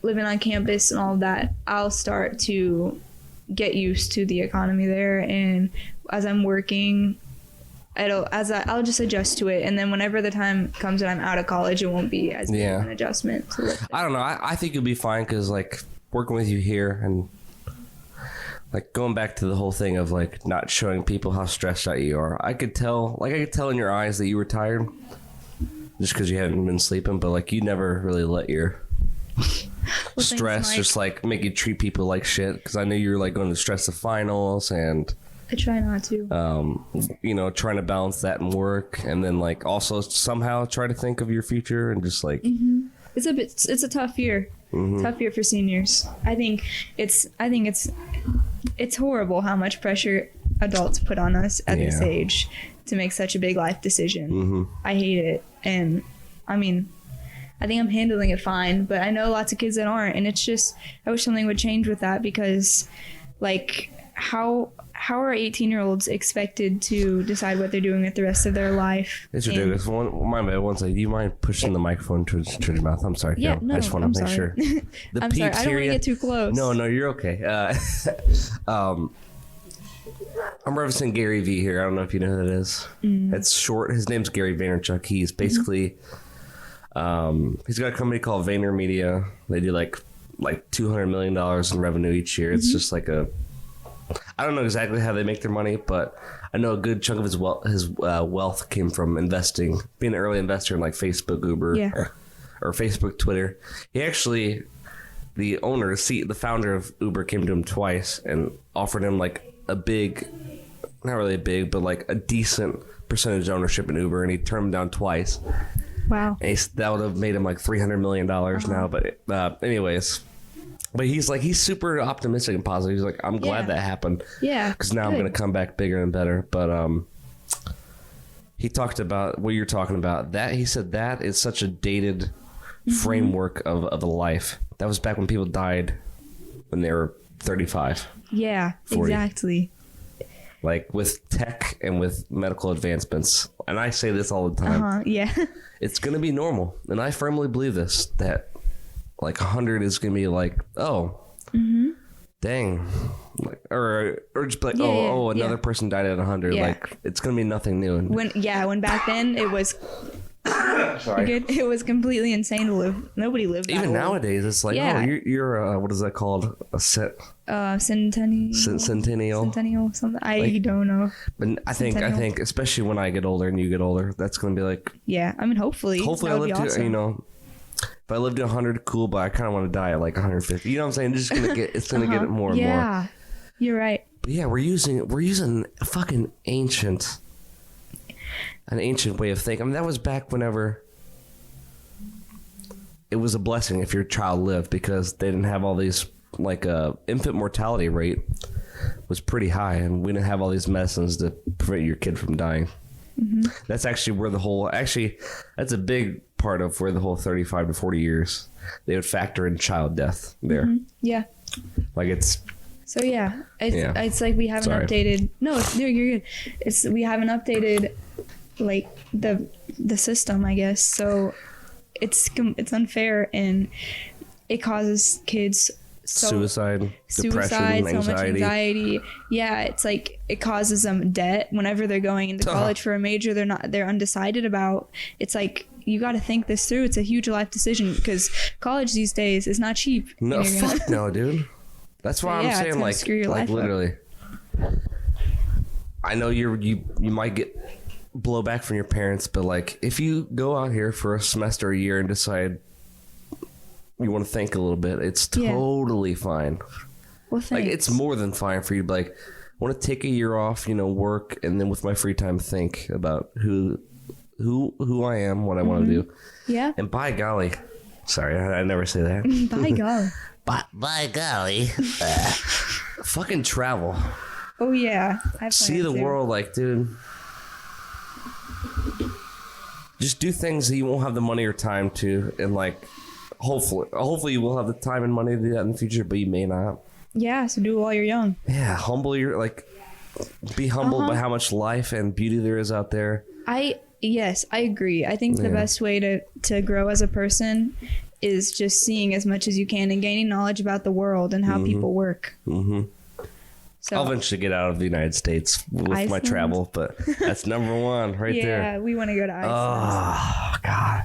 living on campus and all of that, I'll start to get used to the economy there, and as I'm working, I'll just adjust to it, and then whenever the time comes that I'm out of college, it won't be as big of an adjustment. I don't know. I think you'll be fine, because like working with you here and like going back to the whole thing of like not showing people how stressed out you are. I could tell in your eyes that you were tired just because you hadn't been sleeping, but like you never really let your stress just like make you treat people like shit, because I knew you were like going to stress the finals, and I try not to. Trying to balance that and work, and then like also somehow try to think of your future, and just like it's a tough year. Tough year for seniors. I think it's horrible how much pressure adults put on us at this age to make such a big life decision. I hate it, and I mean, I think I'm handling it fine, but I know lots of kids that aren't, and it's just, I wish something would change with that, because like how are 18-year-olds expected to decide what they're doing with the rest of their life? It's ridiculous. One second, do you mind pushing the microphone towards your mouth? I'm sorry. Yeah, no, I just want to make sure. I'm sorry. I don't want to get too close. No, you're okay. I'm referencing Gary V here. I don't know if you know who that is. It's short. His name's Gary Vaynerchuk. He's basically, he's got a company called Vayner Media. They do like $200 million in revenue each year. It's just like I don't know exactly how they make their money, but I know a good chunk of his wealth came from investing, being an early investor in like Facebook, Uber, or Facebook, Twitter. He actually, the founder of Uber came to him twice and offered him like a big, not really a big, but like a decent percentage ownership in Uber, and he turned him down twice. Wow. And that would have made him like $300 million now. But anyways. But he's super optimistic and positive. He's like, I'm glad that happened. Yeah. Because now I'm going to come back bigger and better. But he talked about what you're talking about. That he said that is such a dated framework of a life. That was back when people died when they were 35. Yeah, 40. Exactly. Like with tech and with medical advancements. And I say this all the time. Yeah. It's going to be normal. And I firmly believe this, that like 100 is gonna be like, oh, dang, like, or just like, another person died at 100. Like it's gonna be nothing new. When back then it was, it was completely insane to live. Nobody lived that even old. Nowadays. It's like, you're what is that called? A centennial, something. I don't know. But I think especially when I get older and you get older, that's gonna be like, I mean, hopefully I live to If I lived to 100, cool, but I kind of want to die at like 150. You know what I'm saying? It's gonna get more and more. Yeah, you're right. But yeah, we're using fucking ancient an ancient way of thinking. I mean, that was back whenever it was a blessing if your child lived, because they didn't have all these, like, infant mortality rate was pretty high, and we didn't have all these medicines to prevent your kid from dying. Mm-hmm. That's actually where that's a big part of where the whole 35 to 40 years, they would factor in child death there. Mm-hmm. Yeah. Like it's... So yeah, it's like we haven't updated. No, you're good. We haven't updated like the system, I guess. So it's unfair, and it causes kids suicide, depression, so much anxiety. Yeah, it's like it causes them debt whenever they're going into college for a major they're undecided about. It's like, you got to think this through. It's a huge life decision, because college these days is not cheap. No, fuck no, dude. That's why I'm saying, like literally. I know you might get blowback from your parents, but like, if you go out here for a semester, a year, and decide you want to think a little bit, it's totally fine. Well, thanks. Like, it's more than fine for you to be like, I want to take a year off, work, and then with my free time think about who I am, what I want to do. Yeah. And by golly, sorry, I never say that. By golly. By golly, fucking travel. Oh yeah, see the world, like, dude. Just do things that you won't have the money or time to, and like, hopefully you will have the time and money to do that in the future, but you may not. Yeah, so do it while you're young. Yeah, be humbled by how much life and beauty there is out there. Yes, I agree. I think the best way to grow as a person is just seeing as much as you can and gaining knowledge about the world and how people work. Mm-hmm. So I'll eventually get out of the United States with Iceland. My travel, but that's number one there. Yeah, we want to go to Iceland. Oh, God.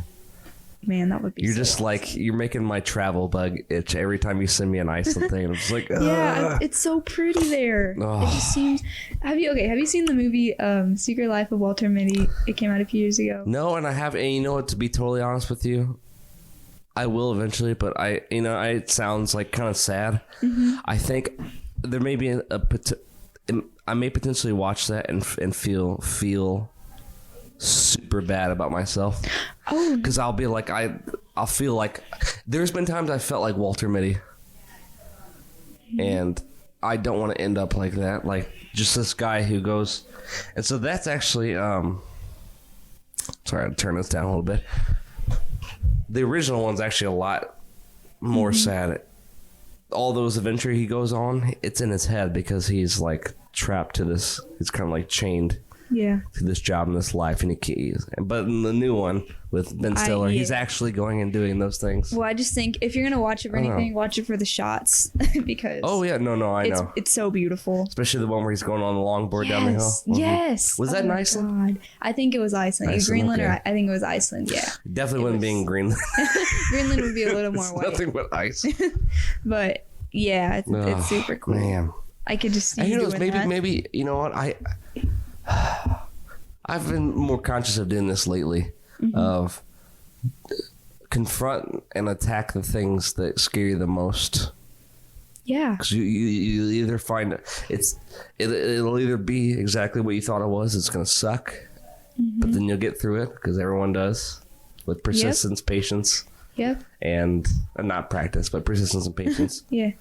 Man, that would be You're so just awesome. like, you're making my travel bug itch every time you send me an Iceland thing. I'm just like, yeah, it's so pretty there. Oh. It just seems... Have you seen the movie Secret Life of Walter Mitty? It came out a few years ago. No, and I have, and you know what, to be totally honest with you, I will eventually, but it sounds like kind of sad. Mm-hmm. I think there may be I may potentially watch that and feel super bad about myself. Oh, because I'll be like, I'll feel like there's been times I felt like Walter Mitty, and I don't want to end up like that, like just this guy who goes. And so that's actually sorry, I'll turn this down a little bit. The original one's actually a lot more sad. All those adventures he goes on, it's in his head, because he's like trapped to this. He's kind of like chained to this job and this life, and but in the new one with Ben Stiller, he's actually going and doing those things. Well, I just think if you're gonna watch it for anything, watch it for the shots, because I know it's so beautiful, especially the one where he's going on the longboard down the hill. Mm-hmm. Yes, was that in Iceland? God. I think it was Iceland. Greenland, okay. Or I think it was Iceland. Yeah, definitely wouldn't be in Greenland. Greenland would be a little more white. Nothing but ice. But yeah, it's super cool. Man, I could just see you doing that. Maybe you know what, I've been more conscious of doing this lately, of confront and attack the things that scare you the most. Yeah, because you either find it'll either be exactly what you thought it was. It's gonna suck, but then you'll get through it, because everyone does, with persistence, patience. Yep. And not practice, but persistence and patience. Yeah.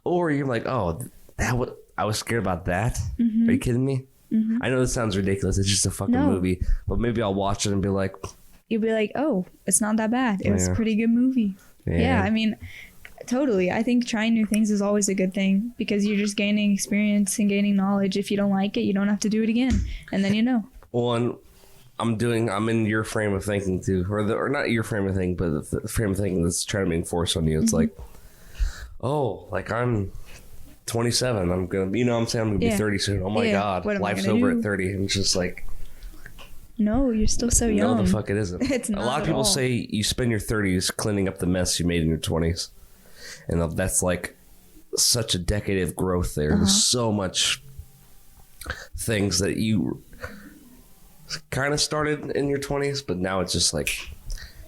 Or you're like, oh, I was scared about that. Are you kidding me? I know this sounds ridiculous. It's just a fucking movie, but maybe I'll watch it and be like, you'll be like, oh, it's not that bad. It was a pretty good movie. Yeah. I mean, totally. I think trying new things is always a good thing, because you're just gaining experience and gaining knowledge. If you don't like it, you don't have to do it again. And then you know. Well, and I'm in your frame of thinking too, or not your frame of thinking, but the frame of thinking that's trying to be enforced on you. It's like, oh, like I'm 27. I'm gonna, I'm saying I'm gonna be 30 soon. Oh my God, life's over at 30. And it's just like, no, you're still so young. No, the fuck it isn't. It's not. A lot of people say you spend your 30s cleaning up the mess you made in your 20s, and that's like such a decade of growth there. There's so much things that you kind of started in your 20s, but now it's just like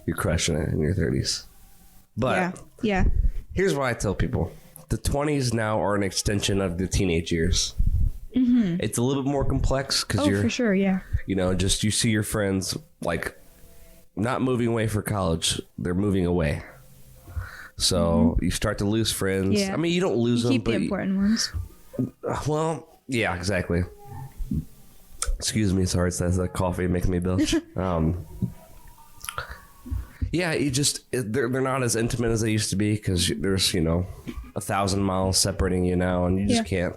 you're crushing it in your 30s. But here's what I tell people: the 20s now are an extension of the teenage years. It's a little bit more complex, because for sure, just you see your friends like not moving away for college, they're moving away. So you start to lose friends. Yeah. I mean, you don't lose them, Keep but the important ones. well, yeah, exactly. Excuse me, sorry, it's that coffee making me belch. Yeah, they're not as intimate as they used to be because there's 1,000 miles separating you now, and you just can't.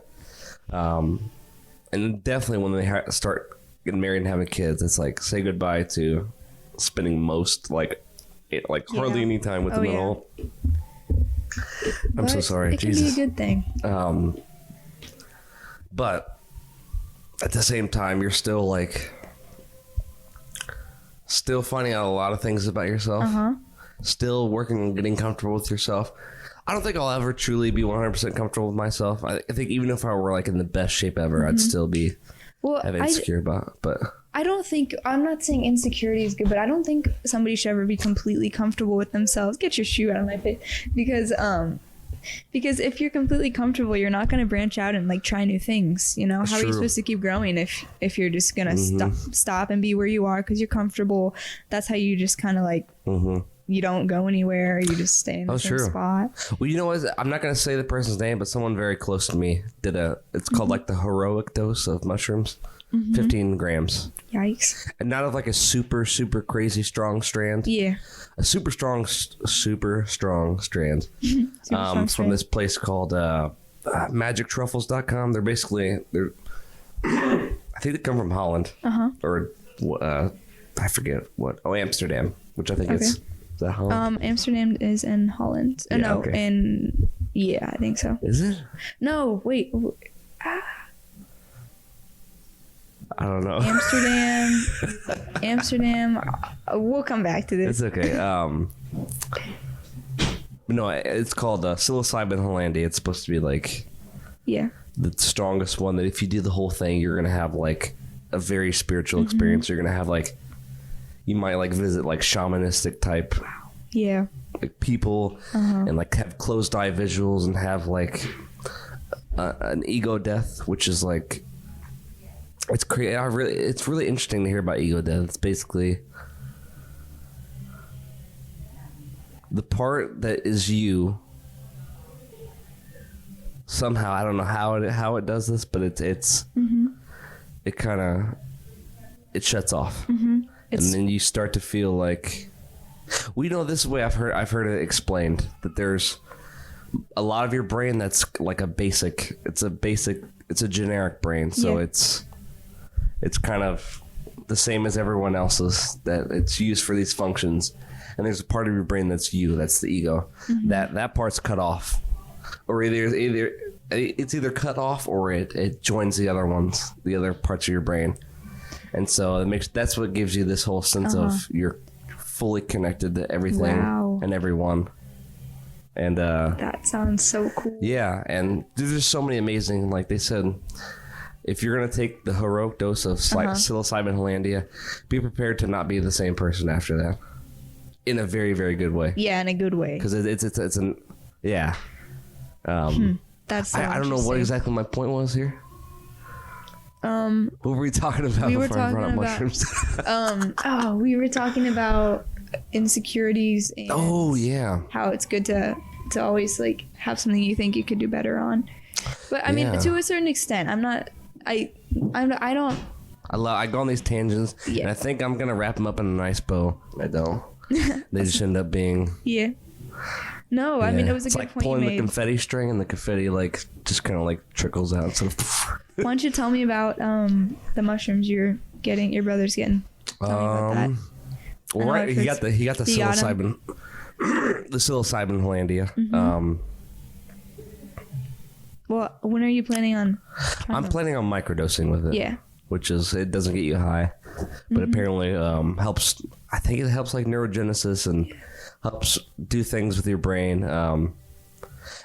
And definitely when they start getting married and having kids, it's like say goodbye to spending most hardly any time with them at all. I'm so sorry. It can be a good thing. But at the same time, you're still finding out a lot of things about yourself. Still working on getting comfortable with yourself. I don't think I'll ever truly be 100% comfortable with myself. I think even if I were in the best shape ever, I'd still be insecure about it. But I'm not saying insecurity is good, but I don't think somebody should ever be completely comfortable with themselves. Get your shoe out of my face. Because if you're completely comfortable, you're not going to branch out and try new things. How are you supposed to keep growing if you're just going to stop and be where you are because you're comfortable? That's how you just kind of you don't go anywhere. You just stay in the same spot. Well, you know what? I'm not going to say the person's name, but someone very close to me did it's called the heroic dose of mushrooms. 15 grams. Yikes. And not of a super, super crazy strong strand. Yeah. A super strong strand. From this place called magictruffles.com. I think they come from Holland. Or I forget what. Oh, Amsterdam, which I think is that Holland? Amsterdam is in Holland. I think so. Is it? No, wait. I don't know. Amsterdam. We'll come back to this. It's okay. No, it's called psilocybin Hollandia. It's supposed to be the strongest one that if you do the whole thing, you're going to have a very spiritual experience. You're going to have you might visit shamanistic type people and have closed eye visuals and have an ego death, which is it's crazy. It's really interesting to hear about ego death. It's basically the part that is you. Somehow, I don't know how it does this, but it kind of shuts off, and then you start to feel this way. I've heard it explained that there's a lot of your brain that's it's a generic brain, so it's kind of the same as everyone else's, that it's used for these functions. And there's a part of your brain that's you, that's the ego. That part's cut off. Or it's either cut off or it joins the other ones, the other parts of your brain. And so that's what gives you this whole sense of you're fully connected to everything and everyone. And that sounds so cool. Yeah, and there's just so many amazing, they said, if you're going to take the heroic dose of psilocybin Hollandia, be prepared to not be the same person after that. In a very, very good way. Yeah, in a good way. Because it's an... Yeah. That's so I don't know what exactly my point was here. What were we talking about before I brought up mushrooms? We were talking about insecurities and how it's good to always have something you think you could do better on. But I mean, to a certain extent, I go on these tangents, and I think I'm gonna wrap them up in a nice bow. I don't. They just end up being. Yeah. No, I mean it was a good point you made. It's like pulling the confetti string, and the confetti just kind of trickles out. So. Why don't you tell me about the mushrooms your brother's getting? Tell me about that. Well, right, he got the psilocybin, the psilocybin Hollandia. Well, when are you planning on? I'm planning on microdosing with it. Yeah. Which is, it doesn't get you high, but apparently helps. I think it helps neurogenesis and helps do things with your brain.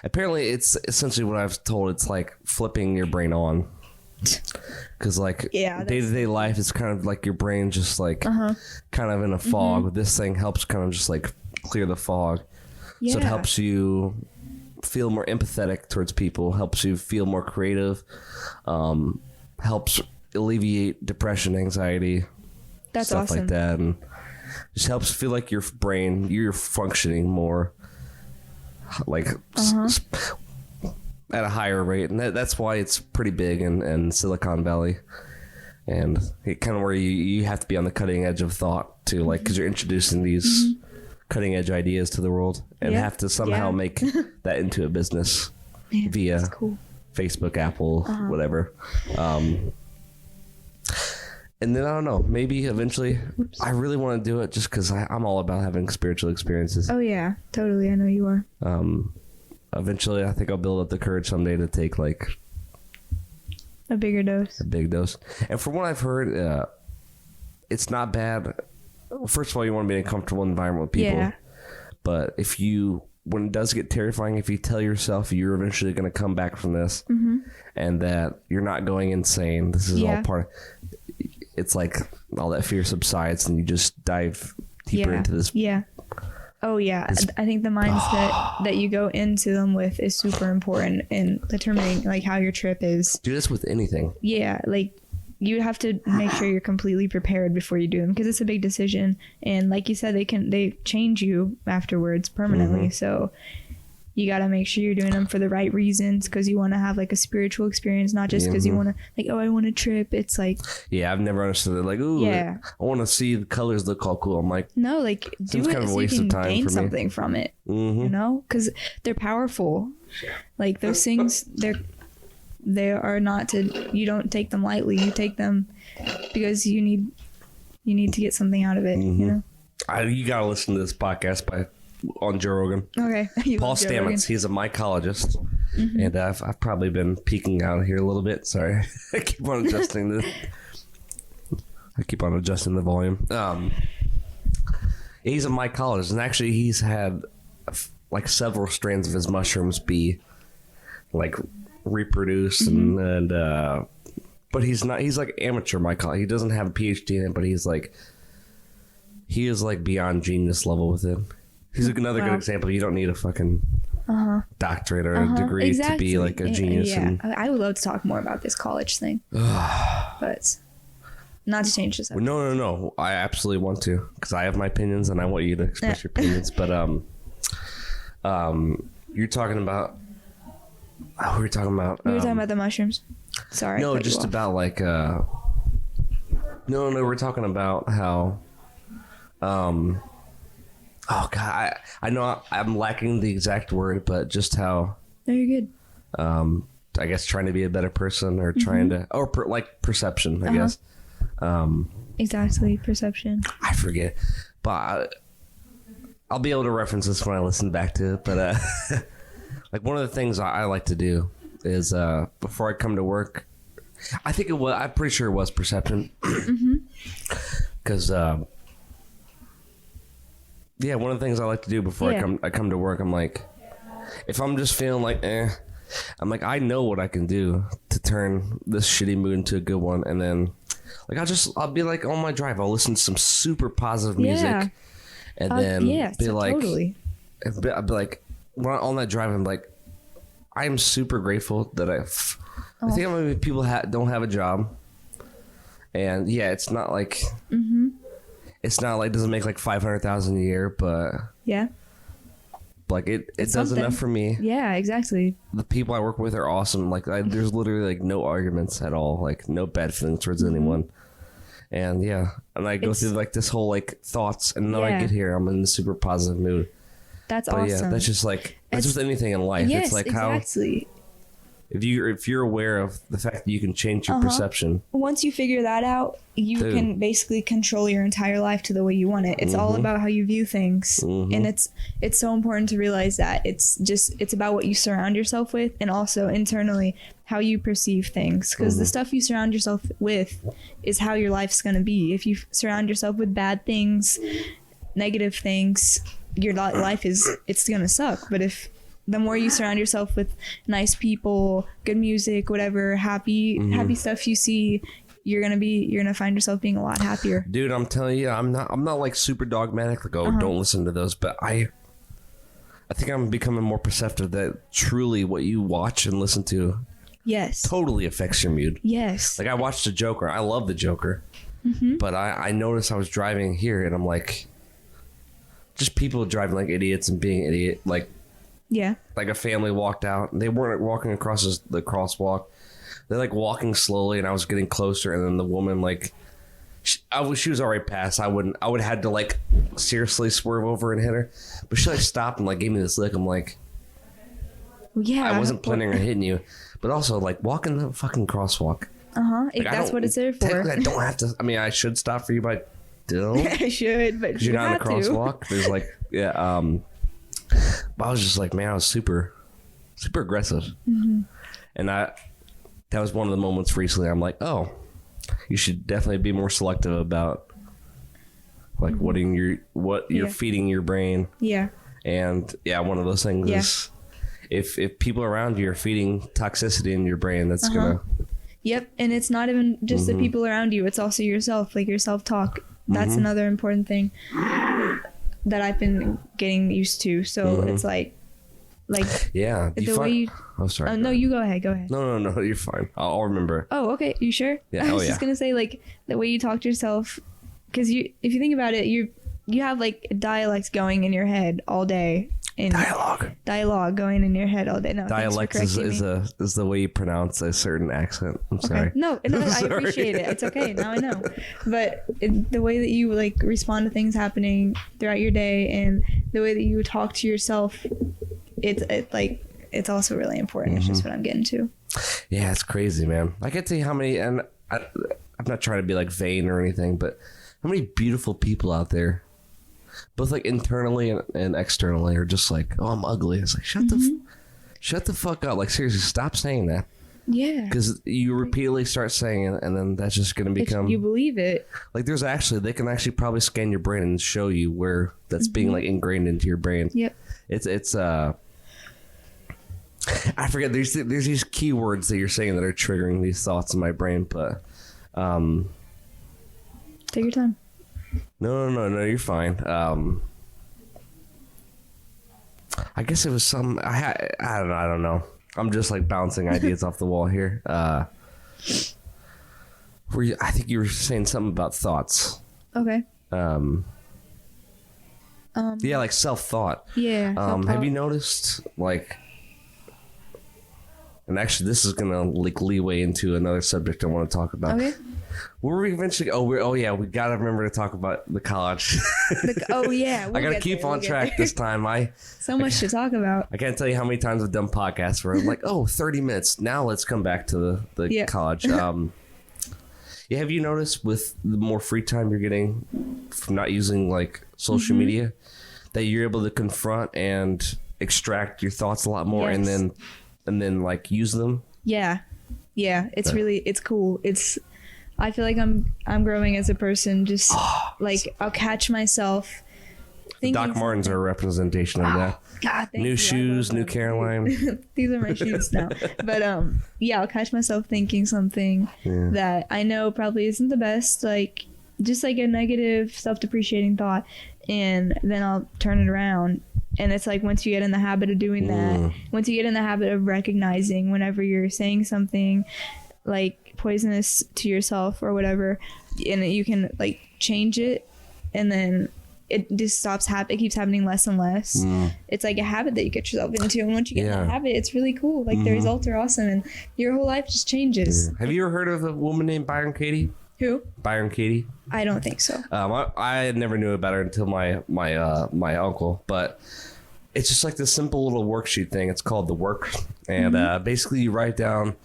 Apparently, it's essentially what I've told. It's like flipping your brain on. Because day-to-day life is kind of your brain just kind of in a fog. This thing helps kind of just clear the fog. So it helps you feel more empathetic towards people, helps you feel more creative, helps alleviate depression, anxiety, That's stuff awesome. like that, and just helps feel like your brain, you're functioning more like at a higher rate, and that's why it's pretty big in Silicon Valley, and it kind of where you have to be on the cutting edge of thought too, like because you're introducing these cutting edge ideas to the world, and have to somehow make that into a business via Facebook, Apple, whatever. And then I don't know, maybe eventually I really want to do it just because I'm all about having spiritual experiences. Oh yeah, totally. I know you are. Eventually I think I'll build up the courage someday to take like a bigger dose. A big dose. And from what I've heard, it's not bad. First of all, you want to be in a comfortable environment with people. Yeah. But when it does get terrifying, if you tell yourself you're eventually going to come back from this and that you're not going insane, this is all part of, it's like all that fear subsides and you just dive deeper into this. Yeah. Oh yeah. I think the mindset that you go into them with is super important in determining like how your trip is. Do this with anything. Yeah. Like you have to make sure you're completely prepared before you do them because it's a big decision. And like you said, they change you afterwards permanently. So you got to make sure you're doing them for the right reasons because you want to have like a spiritual experience, not just because you want to like, oh, I want to trip. It's like, yeah, I've never understood it. Like, ooh, I want to see the colors look all cool. I'm like, no, like do it kind of so you can gain something from it, you know, because they're powerful. Like those things, they are not to, you don't take them lightly. You take them because you need to get something out of it, you know? You got to listen to this podcast on Joe Rogan. Okay. Paul Stamets, he's a mycologist. And I've probably been peeking out here a little bit. Sorry. I keep on adjusting the volume. He's a mycologist, and actually he's had like several strands of his mushrooms be like reproduce and but he's like amateur mycologist. He doesn't have a PhD in it, but he is like beyond genius level with it. He's another good example. You don't need a fucking doctorate or a degree to be like a genius. Yeah, I would love to talk more about this college thing, but not to change this. No. I absolutely want to because I have my opinions and I want you to express your opinions. But you're talking about. What were we talking about? We were talking about the mushrooms. Sorry. No, just about like. No. We're talking about how. Oh God, I know I'm lacking the exact word, but just how. No, you're good. I guess trying to be a better person or trying to, or like perception, I guess. Exactly, perception. I forget, but I'll be able to reference this when I listen back to it. But like one of the things I like to do is before I come to work, I'm pretty sure it was perception, because. Yeah, one of the things I like to do before I come to work, I'm like, if I'm just feeling like, I'm like, I know what I can do to turn this shitty mood into a good one, and then, like, I'll be like on my drive, I'll listen to some super positive music, and then be like, totally. I'll be like, on that drive, I'm like, I am super grateful that I think maybe people don't have a job, and it's not like. It's not like doesn't make like $500,000 a year, but like it does enough for me. Yeah, exactly. The people I work with are awesome. Like there's literally like no arguments at all, like no bad feelings towards anyone. And and I go through like this whole like thoughts, and then I get here, I'm in a super positive mood. That's awesome. Yeah, that's just like that's with anything in life. Yes, it's like exactly. If you're aware of the fact that you can change your perception. Once you figure that out, you can basically control your entire life to the way you want it. It's all about how you view things. And it's so important to realize that it's about what you surround yourself with, and also internally how you perceive things, because the stuff you surround yourself with is how your life's going to be. If you surround yourself with bad things, negative things, your life it's going to suck. But if the more you surround yourself with nice people, good music, whatever, happy stuff you see, you're gonna find yourself being a lot happier. Dude, I'm telling you, I'm not like super dogmatic, like don't listen to those, but I think I'm becoming more perceptive that truly what you watch and listen to Yes. Totally affects your mood. Yes. Like I watched The Joker. I love The Joker. But I noticed I was driving here and I'm like, just people driving like idiots and being idiot. Like a family walked out. They weren't walking across the crosswalk. They're like walking slowly and I was getting closer. And then the woman like, she was already past. I would have had to like seriously swerve over and hit her. But she like stopped and like gave me this look. I'm like, I wasn't planning on hitting you. But also like walk in the fucking crosswalk. Like, that's what it's there for. I don't have to. I mean, I should stop for you, but I don't. I should, but you're not in the crosswalk. There's like, but I was just like, man, I was super aggressive. And that was one of the moments recently. I'm like, oh, you should definitely be more selective about like what you're feeding your brain. Yeah. And one of those things is if people around you are feeding toxicity in your brain, that's gonna. Yep, and it's not even just the people around you; it's also yourself, like your self-talk. That's another important thing that I've been getting used to. So it's like yeah. Oh, sorry. No, you go ahead. Go ahead. No, you're fine. I'll remember. Oh, okay. You sure? Yeah. I was just gonna say like the way you talk to yourself, because if you think about it, you have like dialects going in your head all day. Dialogue going in your head all day. No, dialect is the way you pronounce a certain accent. I'm sorry. No, I appreciate it. It's okay. Now I know. But the way that you like respond to things happening throughout your day and the way that you talk to yourself, it's also really important. It's just what I'm getting to. Yeah, it's crazy, man. I can't tell you how many, and I'm not trying to be like vain or anything, but how many beautiful people out there, both like internally and externally, are just like, oh, I'm ugly. It's like, shut the fuck up. Like, seriously, stop saying that. Yeah. Because you repeatedly start saying it, and then that's just going to become... You believe it. Like, they can actually probably scan your brain and show you where that's being, like, ingrained into your brain. Yep. It's I forget, there's these keywords that you're saying that are triggering these thoughts in my brain, but... Take your time. No, you're fine. I guess it was some. I don't know. I'm just like bouncing ideas off the wall here. I think you were saying something about thoughts. Okay. Yeah, like self-thought. Yeah. Have you noticed like? And actually, this is gonna like leeway into another subject I want to talk about. Okay. Were we eventually? We gotta remember to talk about the college. I gotta keep on track this time. So much to talk about. I can't tell you how many times I've done podcasts where I'm like, 30 minutes. Now let's come back to the college. Have you noticed with the more free time you're getting from not using like social media, that you're able to confront and extract your thoughts a lot more, and then like use them? Yeah. It's cool. I feel like I'm growing as a person. Just like I'll catch myself. Doc Martens are a representation of that. God, new shoes, new Caroline. These are my shoes now. But I'll catch myself thinking something that I know probably isn't the best, like just like a negative, self-depreciating thought, and then I'll turn it around. And it's like once you get in the habit of doing that, once you get in the habit of recognizing whenever you're saying something like poisonous to yourself or whatever, and you can like change it, and then it just stops it keeps happening less and less. It's like a habit that you get yourself into, and once you get in that habit, it's really cool. Like the results are awesome, and your whole life just changes. Have you ever heard of a woman named Byron Katie? Who? Byron Katie. I don't think so. I never knew about her until my uncle, but it's just like this simple little worksheet thing. It's called The Work, and basically you write down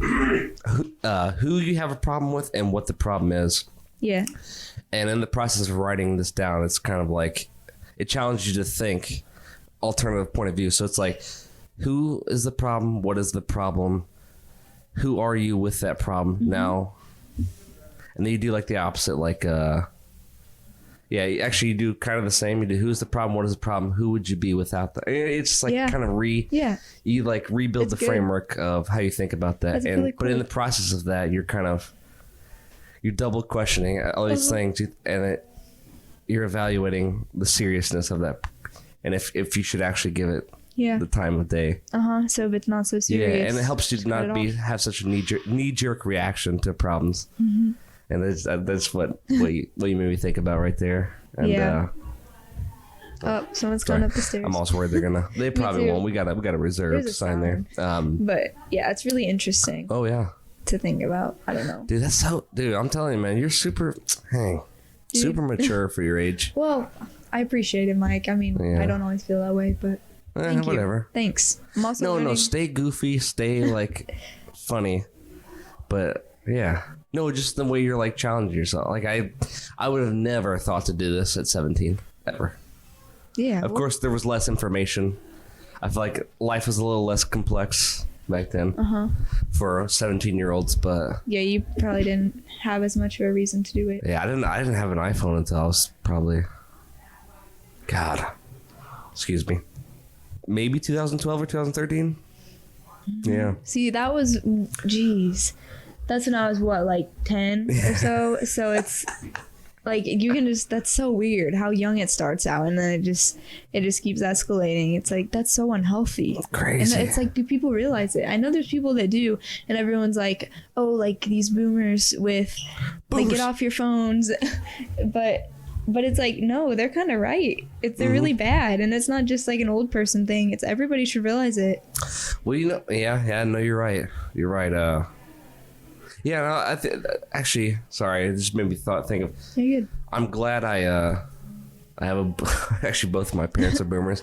who you have a problem with and what the problem is. Yeah. And in the process of writing this down, it's kind of like it challenges you to think alternative point of view. So it's like, who is the problem? What is the problem? Who are you with that problem now? And then you do like the opposite, like actually you do kind of the same. You do who's the problem, what is the problem, who would you be without that? It's just like kind of you like rebuild the framework of how you think about that. That's really cool. But in the process of that, you're double questioning all these things, and you're evaluating the seriousness of that, and if you should actually give it the time of day. So if it's not so serious. Yeah, and it helps you not have such a knee-jerk reaction to problems. And that's what you made me think about right there. And, someone's going up the stairs. I'm also worried they probably won't. We got a reserved sign there. But yeah, it's really interesting. Oh yeah. To think about. I don't know. Dude, I'm telling you, man, you're super mature for your age. Well, I appreciate it, Mike. I mean, I don't always feel that way, but thank you. Whatever. Thanks. I'm also no, stay goofy, stay like funny. But yeah. No, just the way you're like challenging yourself. Like I would have never thought to do this at 17 ever. Yeah. Of course, there was less information. I feel like life was a little less complex back then for 17-year-olds, but yeah, you probably didn't have as much of a reason to do it. Yeah, I didn't have an iPhone until I was probably maybe 2012 or 2013. Yeah. See, that was that's when I was like 10 or so. So it's like you can that's so weird how young it starts out, and then it just keeps escalating. It's like that's so unhealthy. Crazy. And it's like, do people realize it? I know there's people that do, and everyone's like, oh, like these boomers with like get off your phones, but it's like, no, they're kind of right. They're really bad, and it's not just like an old person thing. It's everybody should realize it. Well, no, you're right. You're right. Yeah, no, actually, sorry, it just made me think of. You're good. I'm glad I have actually both of my parents are boomers.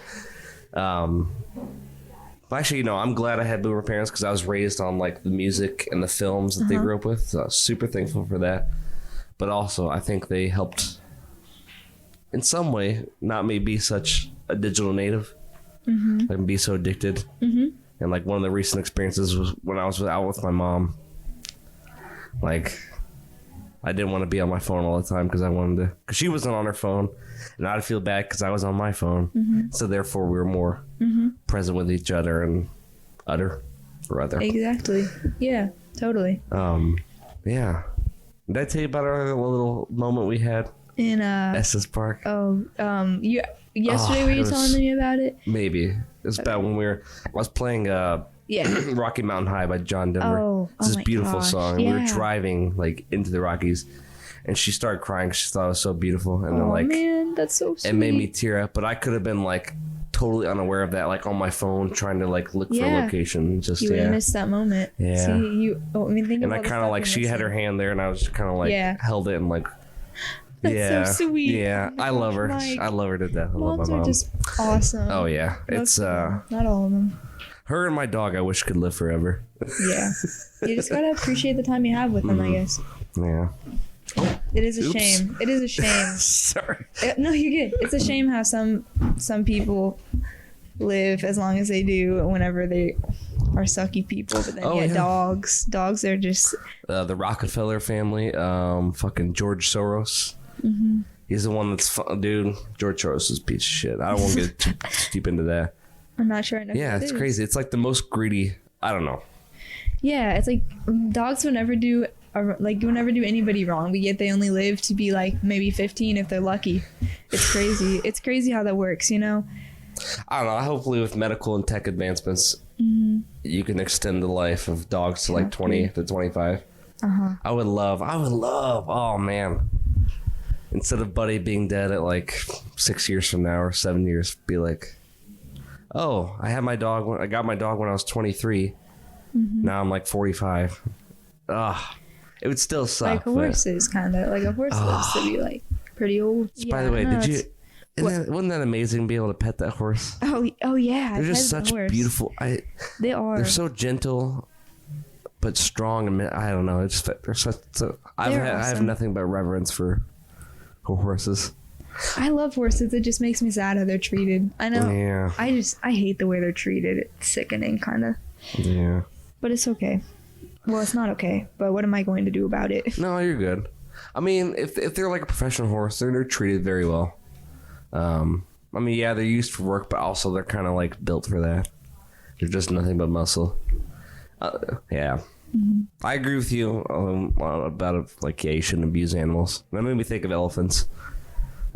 Actually, I'm glad I had boomer parents because I was raised on like the music and the films that they grew up with. So I was super thankful for that. But also, I think they helped in some way not me be such a digital native, like be so addicted. And like one of the recent experiences was when I was out with my mom. Like, I didn't want to be on my phone all the time because because she wasn't on her phone, and I'd feel bad because I was on my phone. So therefore, we were more present with each other and other. Exactly. Yeah. Totally. Yeah. Did I tell you about our little moment we had in Estes Park? Yesterday were you telling me about it? Maybe. It was about when I was playing Rocky Mountain High by John Denver. It's this beautiful song. And we were driving like into the Rockies, and she started crying. She thought it was so beautiful, and then man, that's so sweet. It made me tear up. But I could have been like totally unaware of that, like on my phone trying to like look for a location. Just you would have missed that moment. Yeah. See, and I kind of like she had her hand there, and I was kind of like held it and like. That's so sweet. Yeah, I love her. I love her to death. I love my mom. Are just awesome. Oh yeah, it's not all of them. Her and my dog, I wish could live forever. Yeah, you just gotta appreciate the time you have with them, I guess. Yeah. It is a shame. It is a shame. Sorry. No, you're good. It's a shame how some people live as long as they do whenever they are sucky people, but then dogs are just the Rockefeller family. Fucking George Soros. He's the one that's dude. George Soros is a piece of shit. I don't want to get too deep into that. I'm not sure I know. Yeah, it's crazy. It's like the most greedy. I don't know. Yeah, it's like dogs will never do anybody wrong, but yet they only live to be like maybe 15 if they're lucky. It's crazy. It's crazy how that works, I don't know. Hopefully, with medical and tech advancements, you can extend the life of dogs to like 20 to 25. I would love. Oh man. Instead of Buddy being dead at like 6 years from now or 7 years, be like, oh, I got my dog when I was 23. Now I'm like 45. It would still suck. Like horses, kind of. Like a horse lives to be like pretty old. By the way, wasn't that amazing to be able to pet that horse? Oh yeah. They're just such beautiful. They are. They're so gentle, but strong. And I don't know. They're such. I have nothing but reverence for horses. I love horses. It just makes me sad how they're treated. I know. Yeah. I hate the way they're treated. It's sickening, kind of. Yeah. But it's okay. Well, it's not okay. But what am I going to do about it? No, you're good. I mean, if they're like a professional horse, they're treated very well. I mean, yeah, they're used for work, but also they're kind of like built for that. They're just nothing but muscle. Yeah. I agree with you about you shouldn't abuse animals. That made me think of elephants.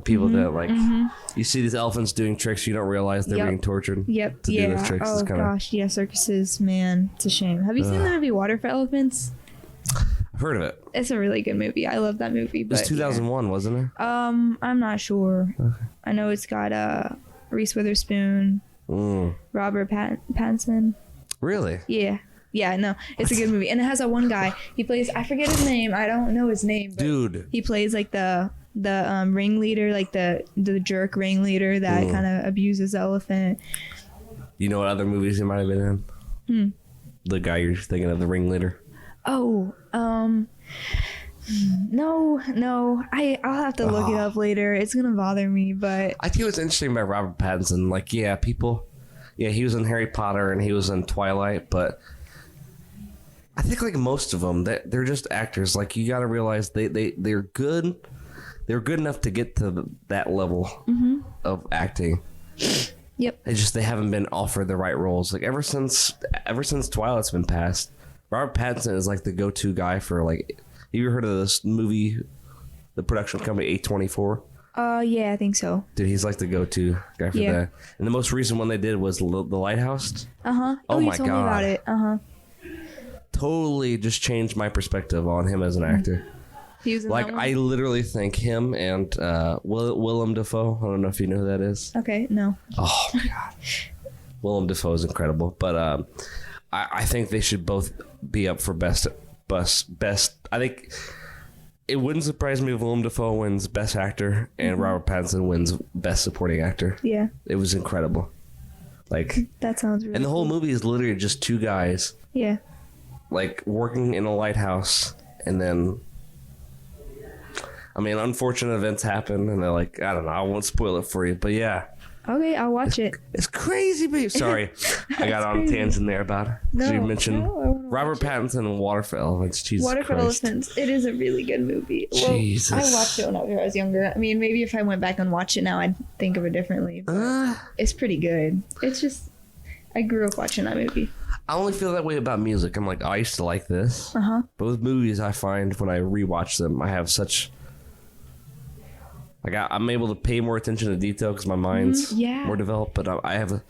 People that like you see these elephants doing tricks, you don't realize they're being tortured. Yep. To do those tricks. Oh gosh, yeah, circuses, man, it's a shame. Have you seen the movie Water for Elephants? I've heard of it. It's a really good movie. I love that movie. It was 2001, wasn't it? I'm not sure. Okay. I know it's got Reese Witherspoon, Robert Pattinson. Really? Yeah. Yeah, no, it's a good movie. And it has that one guy. He plays, I forget his name. I don't know his name. But dude. He plays like the ringleader, like the jerk ringleader that kind of abuses the elephant. You know what other movies he might have been in? The guy you're thinking of, the ringleader. Oh, no, I'll have to look it up later. It's gonna bother me, but I think what's interesting about Robert Pattinson, like, he was in Harry Potter and he was in Twilight, but I think like most of them, they're just actors. Like, you got to realize they're good. They're good enough to get to that level of acting. Yep. They haven't been offered the right roles. Like ever since Twilight's been passed, Robert Pattinson is like the go-to guy for like. Have you ever heard of this movie, the production company A24? Yeah, I think so. Dude, he's like the go-to guy for that. And the most recent one they did was The Lighthouse. Oh my you told me about it. Totally just changed my perspective on him as an actor. He was in like, that one? I literally think him and Willem Dafoe. I don't know if you know who that is. Okay, no. Oh my god, Willem Dafoe is incredible. But I think they should both be up for best. I think it wouldn't surprise me if Willem Dafoe wins Best Actor and Robert Pattinson wins Best Supporting Actor. Yeah, it was incredible. Like, that sounds really. And the whole cool. movie is literally just two guys. Yeah. Like working in a lighthouse, and then, I mean, unfortunate events happen, and they're like, I don't know, I won't spoil it for you, but yeah. Okay, I'll watch it. It's crazy, babe. Sorry, I got on a tangent there about it. No, you mentioned Robert watch Pattinson and Water for Elephants. Jesus Water for Christ. Elephants. It is a really good movie. Jesus. Well, I watched it when I was younger. I mean, maybe if I went back and watched it now, I'd think of it differently. It's pretty good. It's just, I grew up watching that movie. I only feel that way about music. I'm like, oh, I used to like this. But with movies, I find when I rewatch them, I have such... Like, I'm able to pay more attention to detail because my mind's more developed. But I have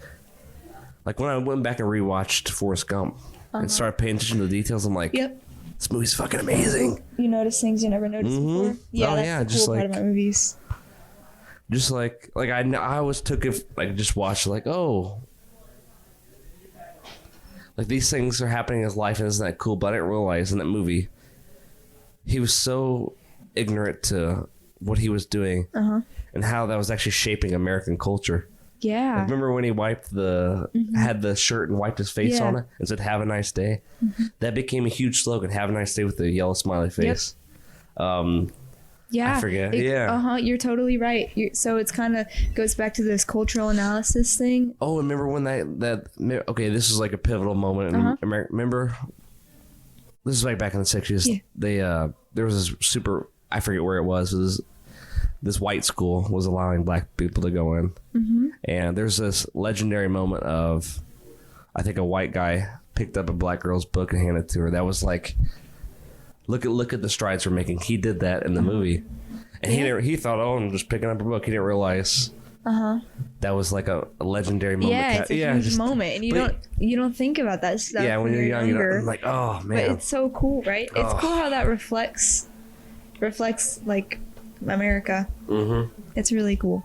like, when I went back and rewatched Forrest Gump and started paying attention to the details, I'm like, this movie's fucking amazing. You notice things you never noticed before? Yeah, that's the cool part about movies. Just like I always took it, like, just watched, like, oh... Like, these things are happening in his life, and isn't that cool? But I didn't realize in that movie, he was so ignorant to what he was doing and how that was actually shaping American culture. Yeah. Like, remember when he wiped had the shirt and wiped his face on it and said, "Have a nice day"? That became a huge slogan, "Have a nice day," with the yellow smiley face. Yeah. I forget. You're totally right. So it's kind of goes back to this cultural analysis thing. Oh, remember when okay, this is like a pivotal moment in America. Remember, this is like back in the 60s. Yeah. There was this super, I forget where it was. This white school was allowing black people to go in. And there's this legendary moment of, I think a white guy picked up a black girl's book and handed it to her. That was like, look at the strides we're making. He did that in the movie. And he thought, oh, I'm just picking up a book. He didn't realize that was like a legendary moment. Yeah, it's a huge moment. And you don't think about that stuff. Yeah, when you're young, you're like, oh, man. But it's so cool, right? It's cool how that reflects like America. It's really cool.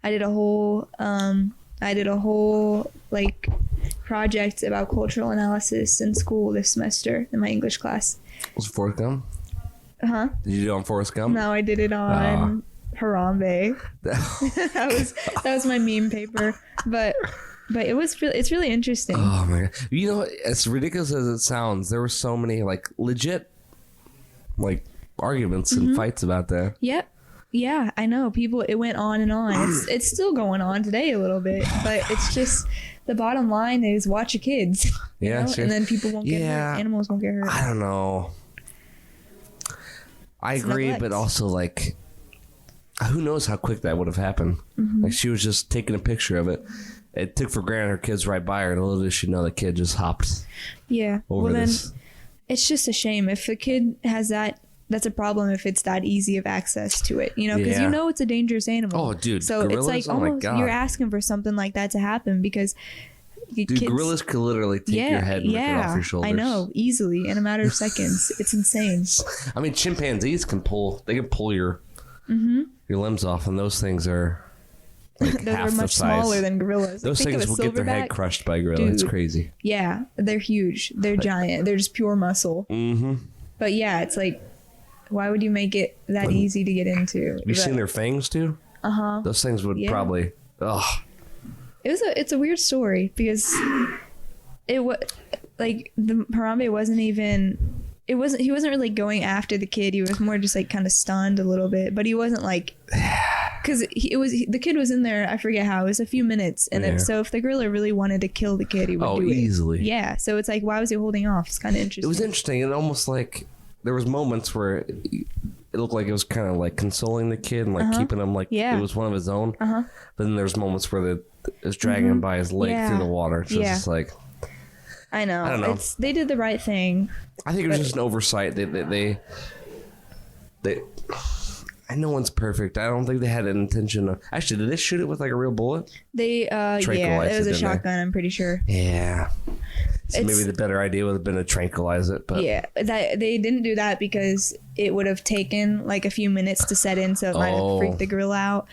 I did a whole like project about cultural analysis in school this semester in my English class. Was it Forrest Gump? Did you do it on Forrest Gump? No, I did it on Harambe. that was my meme paper, but it's really interesting. Oh my god! You know, as ridiculous as it sounds, there were so many like legit like arguments and fights about that. Yep. Yeah, I know. It went on and on. It's still going on today a little bit, but it's just the bottom line is watch your kids. You know? And then people won't get hurt. Animals won't get hurt. I don't know. I agree, but also like, who knows how quick that would have happened? Like, she was just taking a picture of it. It took for granted her kid's right by her, and little did she know the kid just hopped. Yeah. Over this. Then it's just a shame if a kid has that that's a problem if it's that easy of access to it, because it's a dangerous animal. Oh, dude. So gorillas? it's like almost you're asking for something like that to happen because gorillas could literally take your head and rip it off your shoulders. I know, easily in a matter of seconds. It's insane. I mean, chimpanzees can pull your limbs off, and those things are like those are much smaller than gorillas. Those things will get their head crushed by a gorilla. It's crazy. Yeah, they're huge. They're giant. They're just pure muscle. Mm-hmm. But yeah, it's like, why would you make it that easy to get into? Have you seen their fangs too? Those things would probably. Ugh. It's a weird story because it was like the Harambe wasn't even. He wasn't really going after the kid. He was more just like kind of stunned a little bit, but he wasn't like, because the kid was in there. I forget how. It was a few minutes, and so if the gorilla really wanted to kill the kid, he would do it easily. Yeah, so it's like, why was he holding off? It's kind of interesting. It was interesting, and almost like there was moments where it looked like it was kind of like consoling the kid and like keeping him like it was one of his own. But then there's moments where it was dragging him by his leg through the water. So it's just like. I know. I don't know. They did the right thing. I think it was just an oversight. They no one's perfect. I don't think they had an intention of. Actually, did they shoot it with like a real bullet? It was a shotgun. I'm pretty sure. Yeah. So maybe the better idea would have been to tranquilize it, but they didn't do that because it would have taken like a few minutes to set in, so it might have freaked the gorilla out.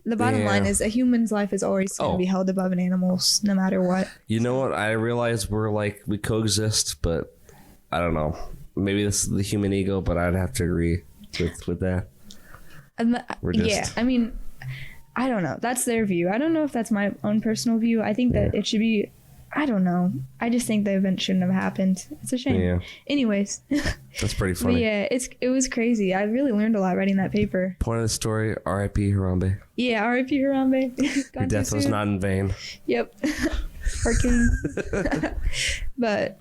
The bottom line is a human's life is always going to be held above an animal's, no matter what. You know what? I realize we coexist, but I don't know. Maybe this is the human ego, but I'd have to agree with that. I mean, I don't know. That's their view. I don't know if that's my own personal view. I think that it should be. I don't know. I just think the event shouldn't have happened. It's a shame. Yeah. Anyways. That's pretty funny. But yeah, it was crazy. I really learned a lot writing that paper. Point of the story, R.I.P. Harambe. Yeah, R.I.p. Harambe. Your death was not in vain. Yep. Our king. But,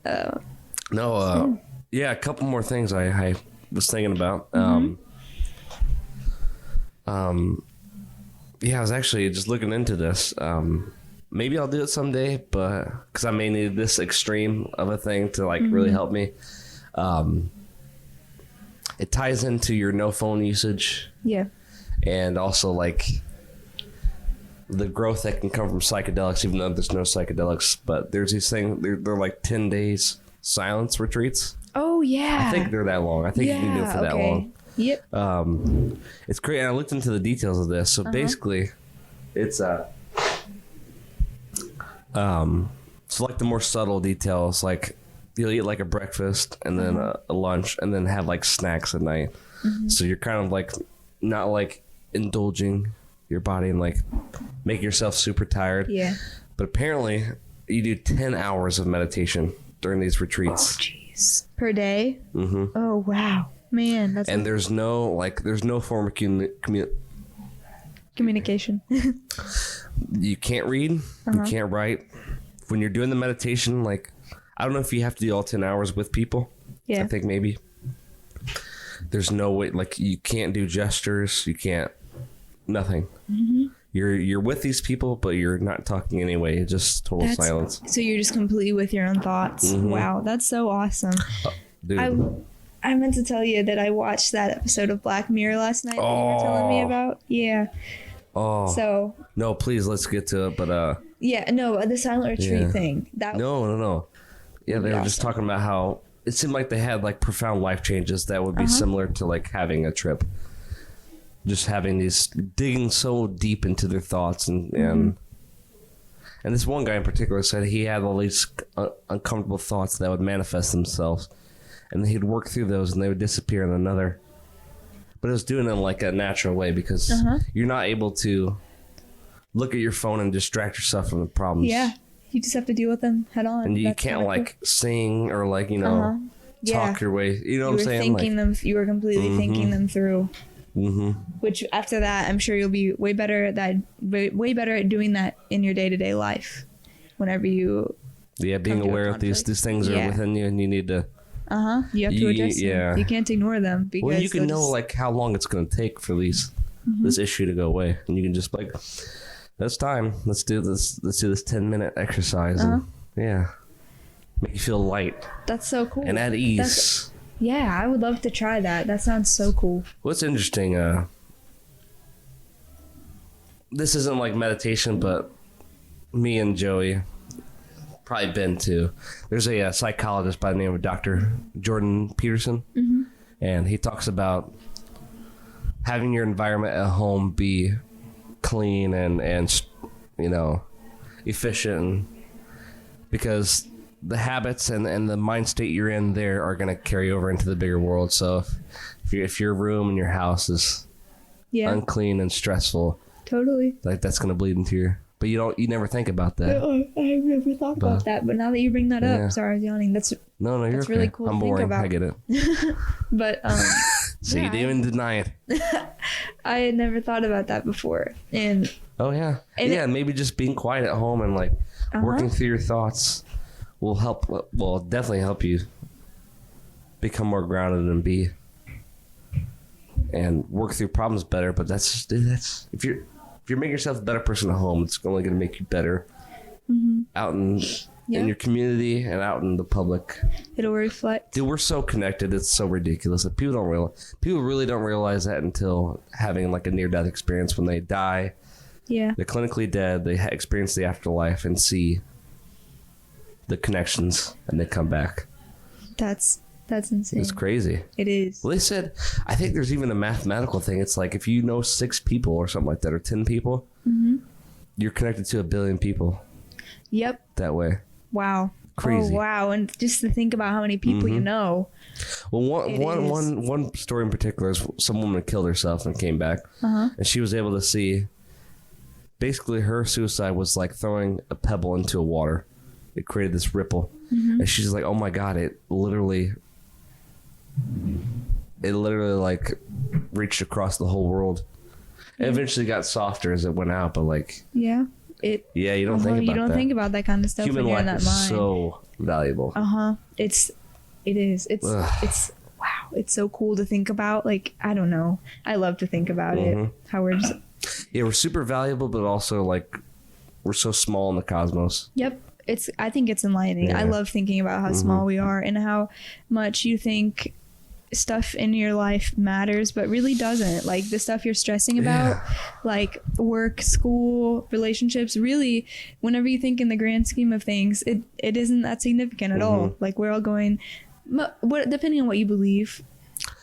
yeah, a couple more things I was thinking about. Yeah, I was actually just looking into this. Maybe I'll do it someday, but because I may need this extreme of a thing to like really help me. It ties into your no phone usage. Yeah. And also like the growth that can come from psychedelics, even though there's no psychedelics. But there's these things, they're like 10 days silence retreats. Oh, yeah. I think they're that long. I think you can do it for that long. Yep. It's great. And I looked into the details of this. So basically, it's so like the more subtle details, like you'll eat like a breakfast and then a lunch and then have like snacks at night. So you're kind of like not like indulging your body and like making yourself super tired. Yeah. But apparently you do 10 hours of meditation during these retreats. Oh, jeez. Per day? Oh, wow. Man, that's... And there's no form of communication. You can't read. You can't write. When you're doing the meditation, like, I don't know if you have to do all 10 hours with people. Yeah. I think maybe. There's no way, like, you can't do gestures. You can't, nothing. You're with these people, but you're not talking anyway. It's just total silence. So you're just completely with your own thoughts. Wow, that's so awesome. Dude. I meant to tell you that I watched that episode of Black Mirror last night that you were telling me about. Yeah. Oh. So. No, please, let's get to it, but yeah, no, the silent retreat thing. No. Yeah, they were just talking about how it seemed like they had like profound life changes that would be similar to like having a trip. Just having these, digging so deep into their thoughts and this one guy in particular said he had all these uncomfortable thoughts that would manifest themselves, and he'd work through those and they would disappear in another. But it was doing it in like a natural way because you're not able to look at your phone and distract yourself from the problems. Yeah, you just have to deal with them head on. And you can't like sing or like, talk your way. You know what I'm saying? You were completely thinking them through. Which after that, I'm sure you'll be way better at doing that in your day-to-day life. Whenever you being aware of these things are within you, and you need to you have to adjust them. You can't ignore them because you can know like how long it's going to take for this issue to go away, and you can just like, that's time. Let's do this 10-minute exercise and make you feel light. That's so cool. And at ease. Yeah, I would love to try that. That sounds so cool. What's interesting, this isn't like meditation, but me and Joey, probably Ben too, there's a psychologist by the name of Dr. Jordan Peterson, and he talks about having your environment at home be clean and you know, efficient, because the habits and the mind state you're in there are going to carry over into the bigger world. So if your room and your house is unclean and stressful, totally, like that's going to bleed into your, but you never think about that. I've never thought about that, but now that you bring that up, sorry, I was yawning. That's you're okay. Really cool. I'm to boring. Think about. I get it. But so you didn't even deny it. I had never thought about that before, and maybe just being quiet at home and like working through your thoughts will definitely help you become more grounded and work through problems better. But that's if you're making yourself a better person at home, it's only going to make you better out in your community and out in the public. It'll reflect. Dude, we're so connected. It's so ridiculous. Like, people really don't realize that until having like a near-death experience. When they die, they're clinically dead. They experience the afterlife and see the connections, and they come back. That's insane. It's crazy. It is. Well, they said, I think there's even a mathematical thing. It's like if you know 6 people or something like that, or 10 people, you're connected to 1 billion people. Yep. That way. Wow. Crazy. Oh, wow. And just to think about how many people you know. Well, one story in particular is some woman killed herself and came back. And she was able to see, basically her suicide was like throwing a pebble into a water. It created this ripple. And she's like, oh my God, it literally like reached across the whole world. It eventually got softer as it went out, but like, you don't think about that kind of stuff. Human when you're life in that is mind. so valuable. It's wow. It's so cool to think about. Like, I don't know. I love to think about it. How we're just we're super valuable, but also like we're so small in the cosmos. Yep. I think it's enlightening. I love thinking about how small we are and how much you think stuff in your life matters, but really doesn't. Like the stuff you're stressing about, like work, school, relationships, really, whenever you think in the grand scheme of things, it isn't that significant at all. Like we're all going, depending on what you believe.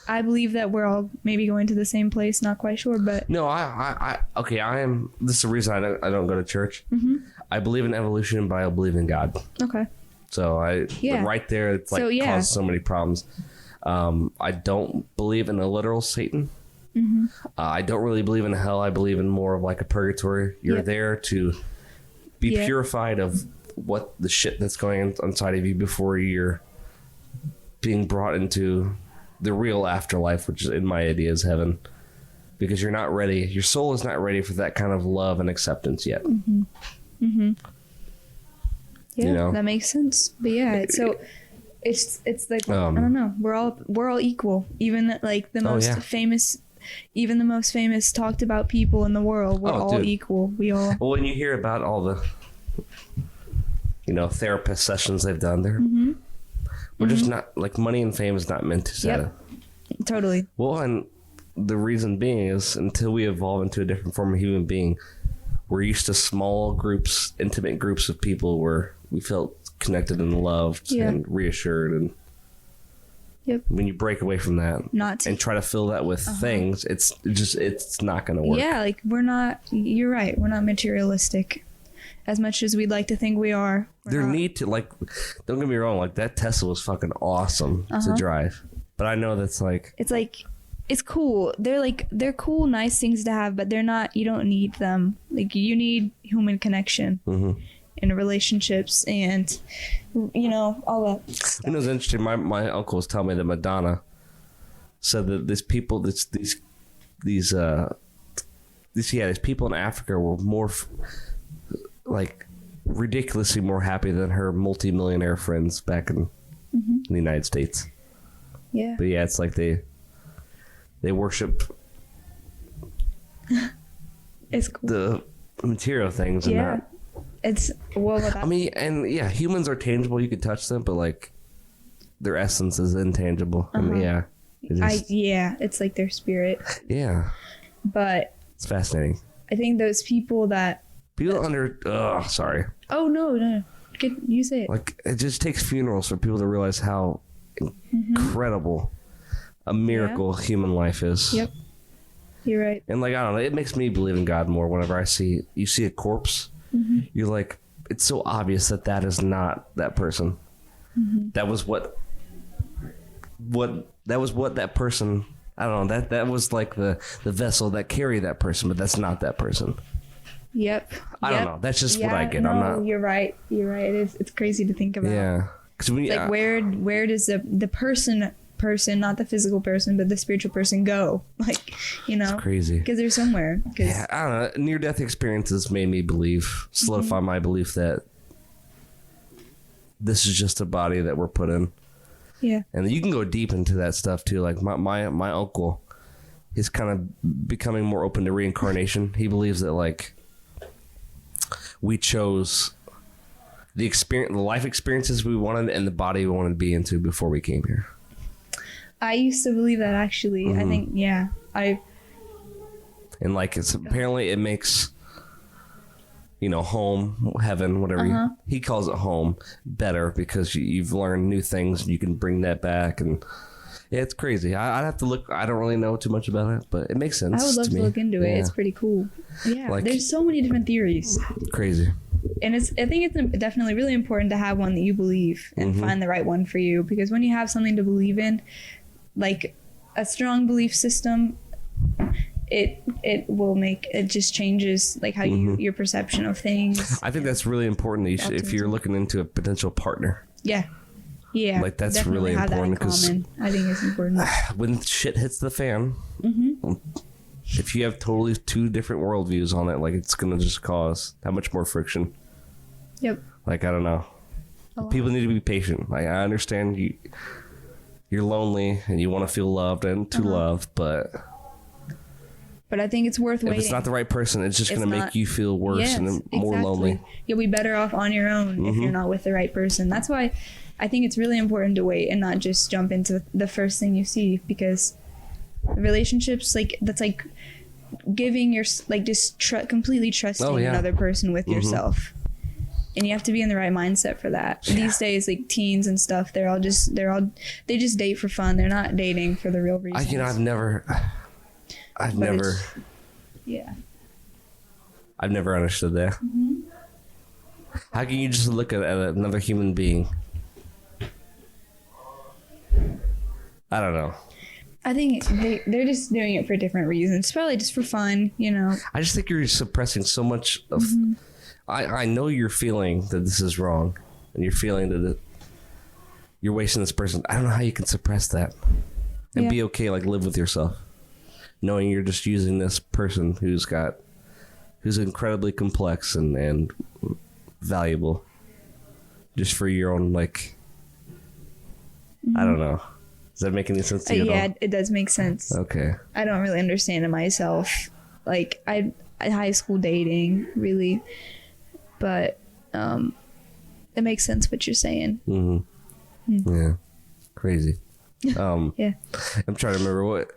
I believe that we're all maybe going to the same place, not quite sure, but no, I am. This is the reason I don't go to church. I believe in evolution, but I believe in God. Okay. So right there, it's like caused so many problems. I don't believe in a literal Satan. I don't really believe in hell. I believe in more of like a purgatory. You're there to be purified of what the shit that's going inside of you before you're being brought into the real afterlife, which is, in my idea, is heaven, because you're not ready. Your soul is not ready for that kind of love and acceptance yet. Yeah, that makes sense. But it's like I don't know. We're all equal. Even like the most famous, even the most famous talked about people in the world. We're all equal. We all. Well, when you hear about all the, therapist sessions they've done, we're just not like money and fame is not meant to set it. Totally. Well, and the reason being is until we evolve into a different form of human being, we're used to small groups, intimate groups of people where we felt connected and loved and reassured. And when you break away from that and try to fill that with things, it's not going to work. Yeah, like you're right. We're not materialistic as much as we'd like to think we are. Don't get me wrong, like that Tesla was fucking awesome to drive. But I know that's like... It's cool. They're cool, nice things to have, but they're not, you don't need them. Like you need human connection in relationships and, all that stuff. It was interesting. My uncle was telling me that Madonna said that these people in Africa were more ridiculously more happy than her multi-millionaire friends back in the United States. Yeah. But it's like they worship it's cool. The material things and not. It's humans are tangible. You can touch them, but like their essence is intangible. I mean, yeah. It's like their spirit. Yeah. But it's fascinating. I think those people that sorry. Oh no. You say it. Like, it just takes funerals for people to realize how incredible a miracle human life is. Yep. You're right. And like, I don't know, it makes me believe in God more whenever you see a corpse. You're like, it's so obvious that is not that person. That was what that person, I don't know, that was like the vessel that carried that person, but that's not that person. Yep. I don't know. That's just what I get. I'm not. You're right. It's crazy to think about. Yeah. Like where does the person, not the physical person, but the spiritual person go? Like, it's crazy. Because they're somewhere. Yeah, I don't know. Near-death experiences made me solidify my belief that this is just a body that we're put in. Yeah. And you can go deep into that stuff too. Like my uncle is kind of becoming more open to reincarnation. He believes that like we chose the life experiences we wanted and the body we wanted to be into before we came here. I used to believe that actually. I think, yeah. And like, apparently it makes, home, heaven, whatever he calls it home, better because you've learned new things and you can bring that back. And yeah, it's crazy. I'd have to look. I don't really know too much about it, but it makes sense. I would love to look into it. It's pretty cool. Yeah, like, there's so many different theories. Crazy. And I think it's definitely really important to have one that you believe and find the right one for you. Because when you have something to believe in, like a strong belief system, it will make it just changes like how your perception of things. I think that's really important if you're looking into a potential partner. Yeah. Like that's definitely really important because I think it's important. When shit hits the fan, if you have totally two different worldviews on it, like it's gonna just cause that much more friction. Yep. Like, I don't know. People need to be patient. Like, I understand you're lonely and you want to feel loved and to love, but I think it's worth waiting. If it's not the right person, it's just going to make you feel worse and more lonely. You'll be better off on your own if you're not with the right person. That's why I think it's really important to wait and not just jump into the first thing you see, because relationships, like, that's like giving your, like, just completely trusting another person with yourself. And you have to be in the right mindset for that. Yeah. These days, like teens and stuff, they just date for fun. They're not dating for the real reason. I've never understood that. How can you just look at another human being? I don't know. I think they're just doing it for different reasons. Probably just for fun, I just think you're suppressing so much of... I know you're feeling that this is wrong, and you're feeling that you're wasting this person. I don't know how you can suppress that and be okay, like live with yourself, knowing you're just using this person who's incredibly complex and valuable, just for your own, like, I don't know. Does that make any sense to you? Yeah, it does make sense. Okay. I don't really understand it myself. Like, I high school dating, really. But it makes sense what you're saying. Yeah. Crazy. Yeah. I'm trying to remember what.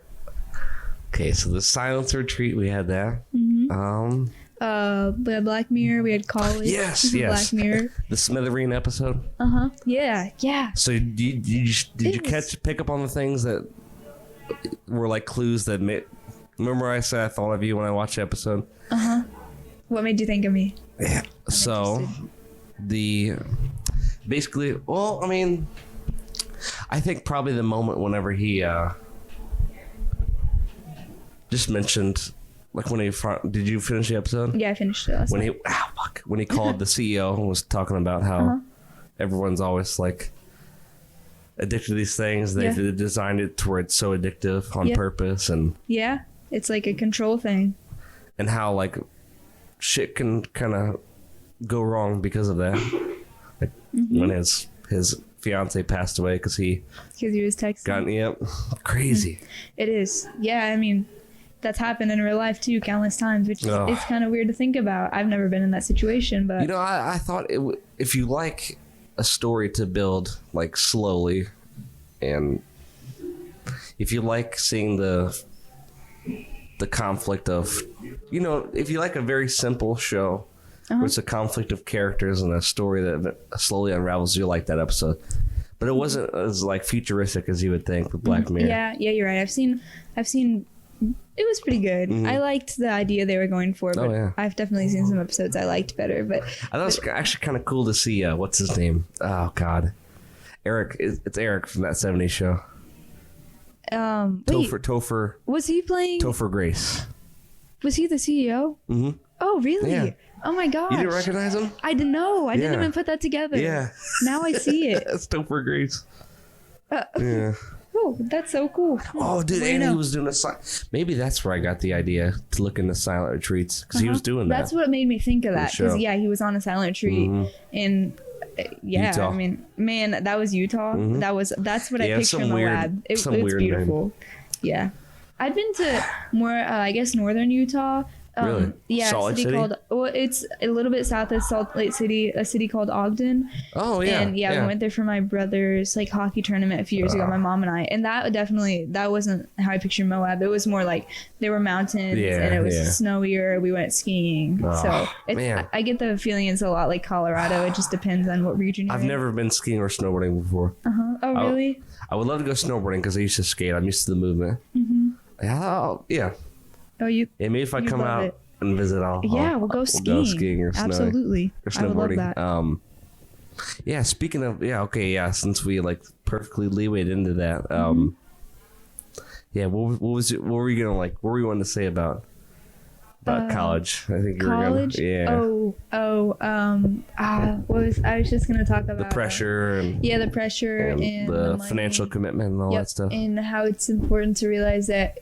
Okay, so the silence retreat, we had that. We had Black Mirror, we had college. Yes. Black Mirror. The Smithereen episode. Yeah. So did you pick up on the things that were like clues that made... Remember I said I thought of you when I watched the episode? What made you think of me? Yeah. So, basically, well, I mean, I think probably the moment whenever he just mentioned, like when did you finish the episode? Yeah, I finished it last night. When he called the CEO and was talking about how everyone's always like addicted to these things. They designed it to where it's so addictive on purpose, and it's like a control thing. And how like shit can kind of go wrong because of that. Like when his fiance passed away because he was texting. Crazy. It is. Yeah, I mean, that's happened in real life too, countless times, which it's kind of weird to think about. I've never been in that situation, but I thought if you like a story to build like slowly And if you like seeing the conflict of, if you like a very simple show where it's a conflict of characters and a story that slowly unravels, you like that episode. But it wasn't as like futuristic as you would think with Black Mirror. Yeah, you're right. I've seen. It was pretty good. I liked the idea they were going for, but I've definitely seen some episodes I liked better. But I thought it was actually kind of cool to see. What's his name? Oh God, Eric. It's Eric from that '70s show. Topher. Was he playing? Topher Grace. Was he the CEO? Mm-hmm. Oh, really? Yeah. Oh my gosh. You didn't recognize him? I didn't know. I didn't even put that together. Yeah. Now I see it. That's Topher Grace. Yeah. Oh, that's so cool. Oh, dude, and he was doing maybe that's where I got the idea to look into silent retreats, because he was doing that. That's what made me think of that, because he was on a silent retreat in Utah. I mean, man, that was Utah. That's what I picture in the lab. It's beautiful. Name. Yeah, I've been to more I guess northern Utah. Really? Yeah, Salt Lake City? It's a little bit south of Salt Lake City, a city called Ogden. Oh yeah. And we went there for my brother's like hockey tournament a few years ago, my mom and I. And that wasn't how I pictured Moab. It was more like there were mountains and it was snowier. We went skiing. So I get the feeling it's a lot like Colorado. It just depends on what region you're in. I've never been skiing or snowboarding before. Oh really? I would love to go snowboarding because I used to skate. I'm used to the movement. Yeah. Oh, you? Yeah, maybe if I come out and visit, we'll go skiing. We'll go skiing or absolutely, or snowboarding. I would love that. Speaking of, since we like perfectly leewayed into that, what were you gonna like? What were you wanting to say about college? I think college. You were gonna, I was just gonna talk about the pressure and the pressure and the financial commitment and all that stuff, and how it's important to realize that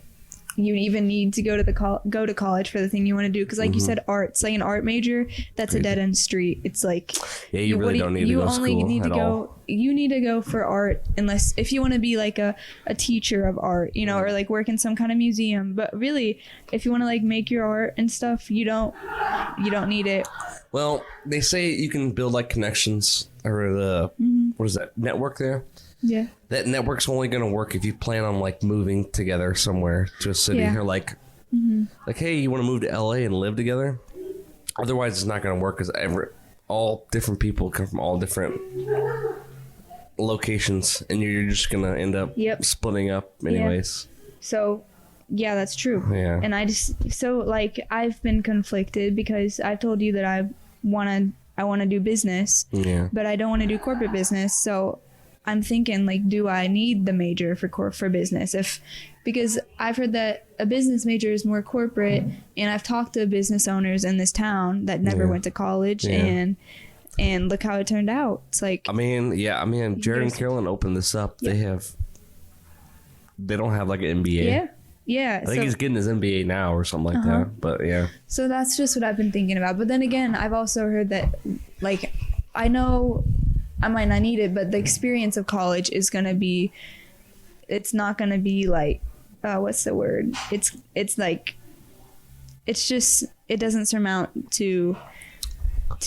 you even need to go to college for the thing you want to do, because like you said, arts, like an art major, that's a dead end street. It's like you really don't need to go to school at all. You need to go for art unless if you want to be like a teacher of art, or like work in some kind of museum. But really, if you want to like make your art and stuff, you don't need it. Well, they say you can build like connections or the what is that network there? Yeah. That network's only going to work if you plan on like moving together somewhere to a city or like hey, you want to move to LA and live together? Otherwise, it's not going to work, because all different people come from all different locations, and you're just going to end up splitting up anyways. So, yeah, that's true. Yeah. And I've been conflicted because I've told you that I want to do business, but I don't want to do corporate business. So I'm thinking, like, do I need the major for business? Because I've heard that a business major is more corporate, and I've talked to business owners in this town that never went to college, and look how it turned out. It's like, Jared and Caroline opened this up. They don't have like an MBA. Yeah. I think he's getting his MBA now or something like that. But yeah. So that's just what I've been thinking about. But then again, I've also heard that, like, I know I might not need it, but the experience of college is going to be, it's not going to be like, what's the word? It's like, it's just, it doesn't surmount to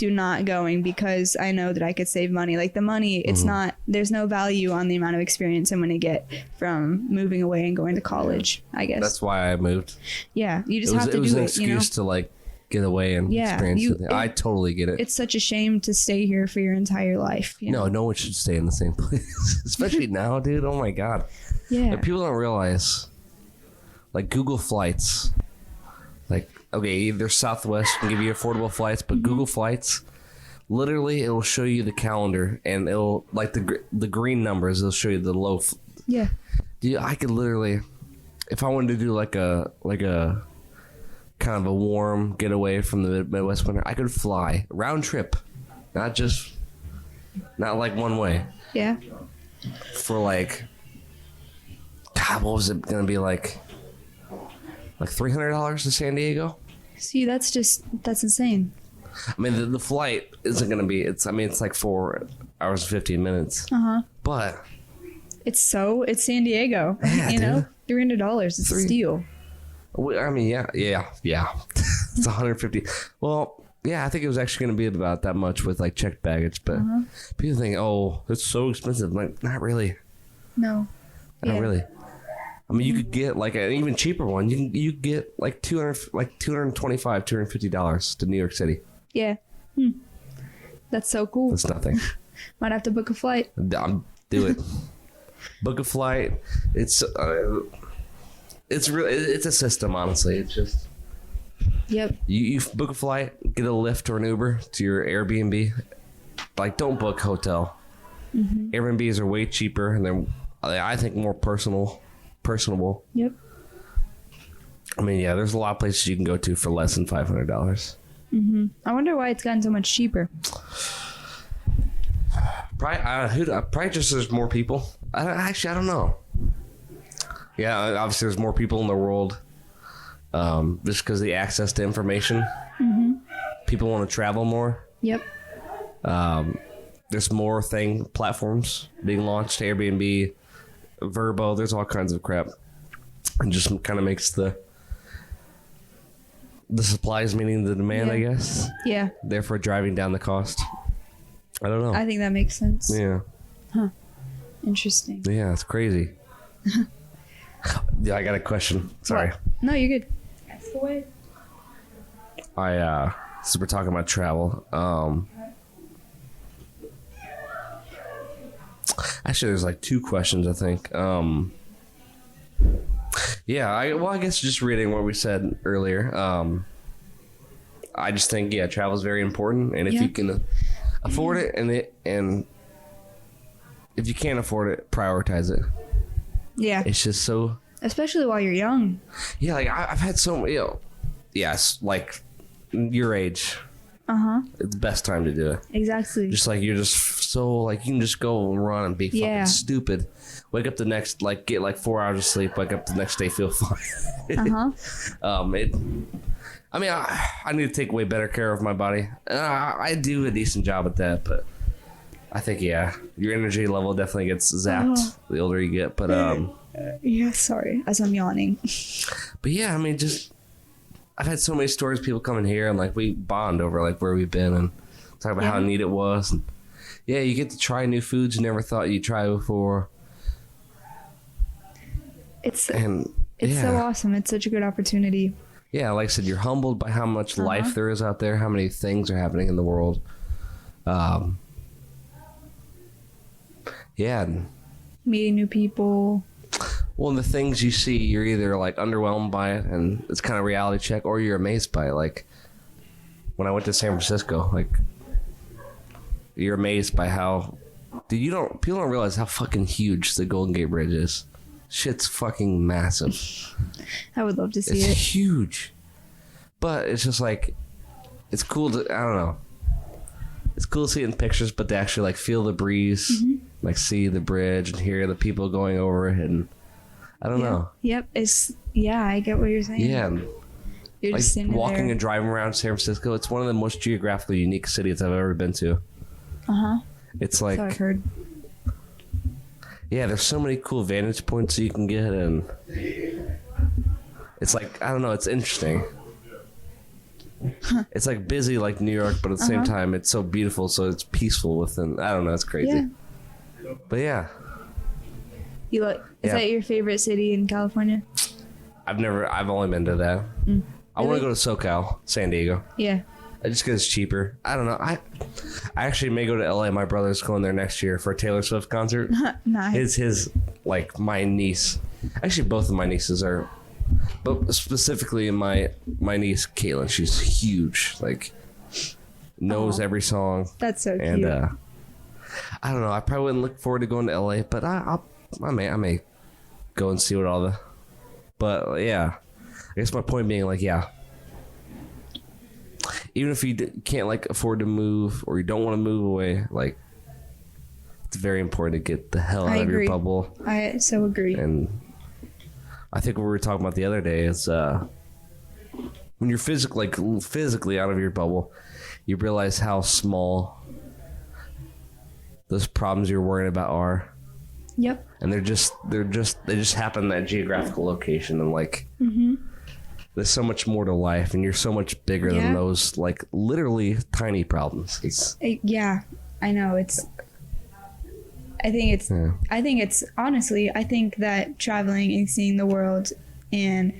not going, because I know that I could save money. Like the money, it's not, there's no value on the amount of experience I'm going to get from moving away and going to college, I guess. That's why I moved. Yeah. You just have to do it. It was an excuse to like get away and experience it. I totally get it. It's such a shame to stay here for your entire life. No one should stay in the same place, especially now, dude. Oh my God. Yeah. Like, people don't realize, like, Google Flights, like, okay, there's Southwest can give you affordable flights, but Google Flights, literally, it will show you the calendar, and it'll, like, the green numbers, it'll show you the low. Dude, I could literally, if I wanted to do like a kind of a warm getaway from the Midwest winter, I could fly round trip, not like one way. Yeah. For like, God, what was it gonna be like $300 to San Diego? See, that's insane. I mean, the flight isn't gonna be. It's like 4 hours and 15 minutes. But it's San Diego. Yeah, $300. It's a steal. I mean, yeah. It's 150. Well, yeah, I think it was actually going to be about that much with like checked baggage, but people think, oh, it's so expensive. Like, not really. No. Not Yeah. really. I mean, you could get like an even cheaper one. You could get like $225, $250 to New York City. Yeah. That's so cool. That's nothing. Might have to book a flight. Do it. Book a flight. It's really, it's a system, honestly. It's just Yep. you book a flight, get a Lyft or an Uber to your Airbnb. Like, don't book hotel. Airbnbs are way cheaper, and they're, I think, more personable. Yep. I mean, yeah, there's a lot of places you can go to for less than $500. I wonder why it's gotten so much cheaper. Probably just there's more people. I don't know. Yeah, obviously there's more people in the world. Just because of the access to information. People want to travel more. Yep. There's more platforms being launched. Airbnb, Vrbo. There's all kinds of crap. And just kind of makes the supplies meeting the demand, I guess. Yeah. Therefore driving down the cost. I don't know. I think that makes sense. Yeah. Interesting. Yeah, it's crazy. Yeah, I got a question. Sorry. What? No, you're good. Ask away. So we're talking about travel. Actually, there's like two questions, I think. Yeah, I guess just reading what we said earlier. I just think, travel is very important, and if you can afford it, and if you can't afford it, prioritize it. Yeah. It's just so. Especially while you're young. Yeah, like I've had so many. Yes, like your age. It's the best time to do it. Exactly. Just like you're just so like you can just go and run and be fucking stupid. Wake up the next get like 4 hours of sleep. Wake up the next day, feel fine. I mean, I need to take way better care of my body. I do a decent job at that, but I think your energy level definitely gets zapped the older you get. But yeah, sorry, as I'm yawning. But yeah, I mean, just I've had so many stories. People come in here and like we bond over like where we've been and talk about how neat it was. And, you get to try new foods you never thought you'd try before. It's so awesome. It's such a good opportunity. Yeah, like I said, you're humbled by how much life there is out there, how many things are happening in the world. Meeting new people. Well, and the things you see, you're either like underwhelmed by it and it's kind of reality check, or you're amazed by it. Like when I went to San Francisco, like you're amazed by how people don't realize how fucking huge the Golden Gate Bridge is. Shit's fucking massive. I would love to see it. It's huge. But it's just like, it's cool to, I don't know. It's cool to see it in pictures, but to actually like feel the breeze, like see the bridge and hear the people going over it, and I don't know. Yep. I get what you're saying. Yeah. You're like just sitting walking there. and driving around San Francisco. It's one of the most geographically unique cities I've ever been to. It's like, So I've heard. Yeah, there's so many cool vantage points you can get, and it's like, I don't know, it's interesting. It's like busy like New York, but at the same time it's so beautiful, so it's peaceful within. I don't know, it's crazy. Yeah. But yeah. Is that your favorite city in California? I've only been to that. I want to go to SoCal, San Diego. Yeah. Just because it's cheaper. I don't know. I actually may go to LA. My brother's going there next year for a Taylor Swift concert. Nice. His like my niece. Actually, both of my nieces are, but specifically my niece Caitlin. She's huge. Like knows every song. That's so and, cute. I don't know. I probably wouldn't look forward to going to LA, but I may go and see what all the. But yeah, I guess my point being like even if you can't like afford to move or you don't want to move away, like it's very important to get the hell out of your bubble. I so agree. And I think what we were talking about the other day is when you're physically out of your bubble, you realize how small those problems you're worrying about are. Yep. And they just happen in that geographical location, and like there's so much more to life, and you're so much bigger than those like literally tiny problems. Yeah, I know. I think it's honestly, I think that traveling and seeing the world and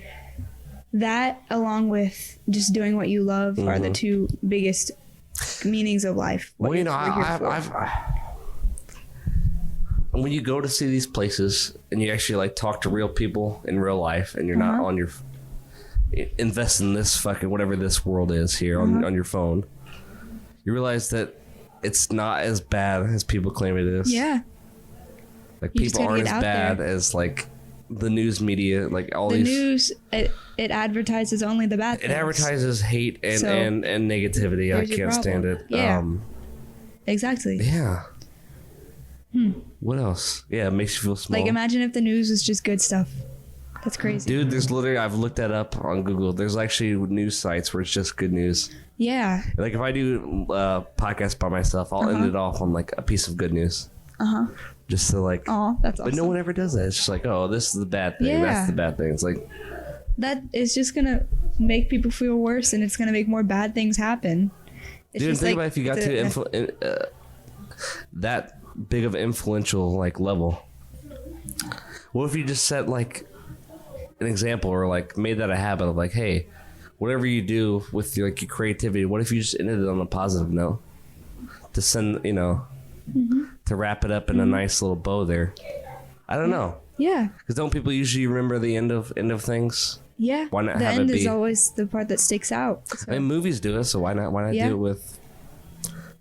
that along with just doing what you love are the two biggest meanings of life. Well, you know, when you go to see these places and you actually like talk to real people in real life and you're not on your invest in this fucking whatever this world is here on your phone, you realize that it's not as bad as people claim it is. Yeah. Like people aren't as bad as like the news media, like all these. The news, it advertises only the bad things. It advertises hate and negativity. I can't stand it. Yeah. Exactly. Yeah. What else? Yeah, it makes you feel small. Like imagine if the news was just good stuff. That's crazy. Dude, there's literally, I've looked that up on Google. There's actually news sites where it's just good news. Yeah. Like if I do a podcast by myself, I'll end it off on like a piece of good news. Just to like, that's awesome. But no one ever does that. It's just like, oh, this is the bad thing. Yeah. That's the bad thing. It's like, that is just gonna make people feel worse, and it's gonna make more bad things happen. It's dude, just think like, about if you got to that big of influential like level. What if you just set like an example or like made that a habit of like, hey, whatever you do with your, like your creativity, what if you just ended it on a positive note to send, you know, to wrap it up in a nice little bow there? I don't know. Yeah. Because don't people usually remember the end of things? Yeah. Why not the have end it be? is always the part that sticks out. So. I mean, movies do it, so why not do it with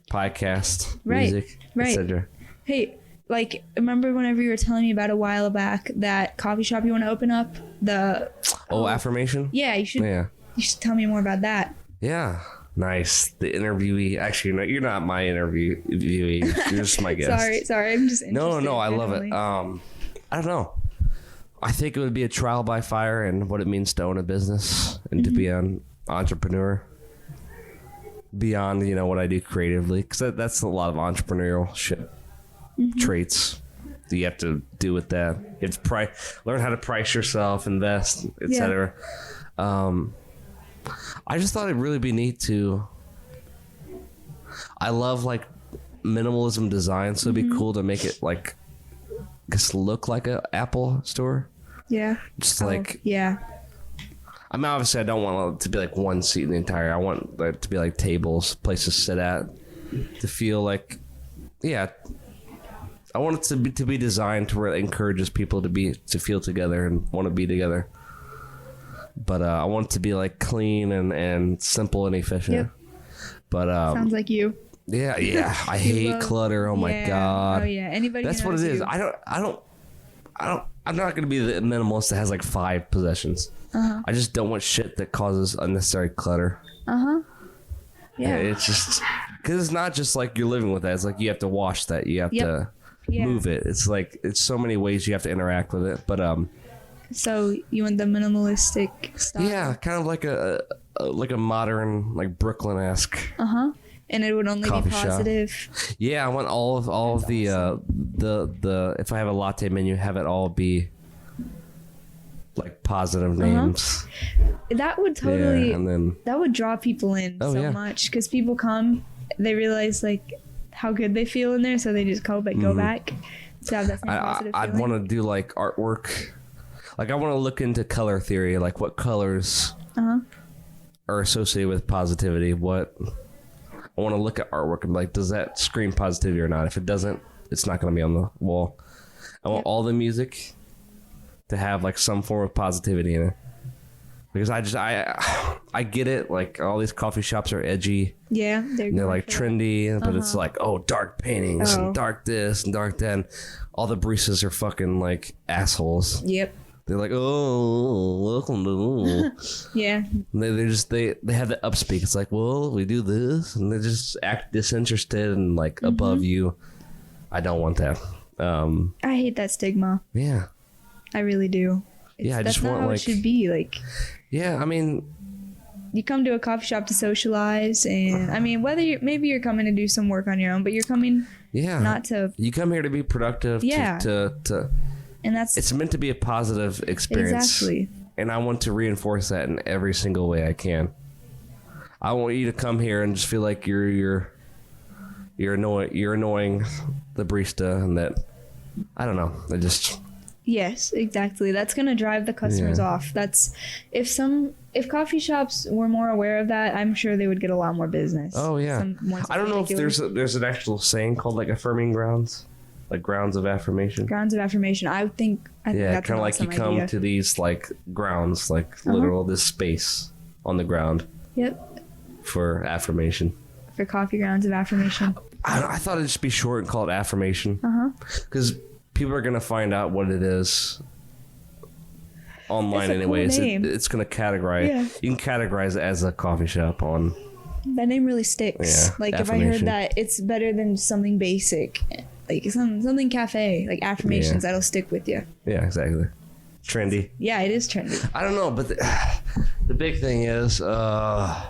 podcast, music, etc. Hey, like, remember whenever you were telling me about a while back that coffee shop you want to open up? Affirmation? Yeah, you should. Yeah. You should tell me more about that. Yeah. Nice. The interviewee. Actually, no, you're not my interviewee. You're just my guest. Sorry. I'm just interested. No, I love it. I don't know. I think it would be a trial by fire and what it means to own a business and to be an entrepreneur beyond, you know, what I do creatively. Because that's a lot of entrepreneurial shit traits that you have to do with that. You have to learn how to price yourself, invest, etc. I just thought it'd really be neat to. I love like minimalism design, so it'd be cool to make it like just look like a Apple store. Yeah. Just like yeah. I mean, obviously, I don't want it to be like one seat in the entire. I want it to be like tables, places to sit at, to feel like, yeah. I want it to be designed to where it encourages people to feel together and want to be together. But I want it to be like clean and simple and efficient. Yep. But sounds like you. Yeah. I hate clutter. Oh my god. Oh yeah. Anybody. That's what it is. I'm not gonna be the minimalist that has like 5 possessions. I just don't want shit that causes unnecessary clutter. Yeah. It's just because it's not just like you're living with that. It's like you have to wash that. You have to move it. It's like it's so many ways you have to interact with it. But So you want the minimalistic style? Yeah, kind of like a modern, like Brooklyn-esque. And it would only be positive. Shop. Yeah, I want all of the if I have a latte menu, have it all be like positive names. That would totally. That would draw people in much because people come, they realize like how good they feel in there, so they just go back to have that same positive feeling. I'd want to do like artwork. Like I want to look into color theory, like what colors are associated with positivity. I want to look at artwork and be like, does that scream positivity or not? If it doesn't, it's not going to be on the wall. I want all the music to have like some form of positivity in it. Because I get it. Like all these coffee shops are edgy. Yeah, they're like trendy, but it's like, dark paintings and dark this and dark that. And all the baristas are fucking like assholes. Yep. They're like, welcome to. Yeah. They have the upspeak. It's like, well, we do this, and they just act disinterested and like above you. I don't want that. I hate that stigma. Yeah. I really do. I just want how it should be. Like. Yeah, I mean. You come to a coffee shop to socialize, and I mean, maybe you're coming to do some work on your own, but you're coming. Yeah. Not to. You come here to be productive. Yeah. To and it's meant to be a positive experience. Exactly. And I want to reinforce that in every single way I can. I want you to come here and just feel like you're annoying the barista, and that I don't know. Yes, exactly. That's gonna drive the customers off. That's if coffee shops were more aware of that, I'm sure they would get a lot more business. Oh yeah. I don't know if there's an actual saying called like affirming grounds, like grounds of affirmation. Grounds of affirmation. I think that's kind of like you come to these like grounds, like literal this space on the ground. Yep. For affirmation. For coffee grounds of affirmation. I thought it'd just be short and call it affirmation. Because people are gonna find out what it is online anyways. Cool name. It's gonna categorize. Yeah. You can categorize it as a coffee shop on. That name really sticks. Yeah, like if I heard that, it's better than something basic, like something cafe, like affirmations that'll stick with you. Yeah, exactly. Trendy. Yeah, it is trendy. I don't know, but the big thing is, I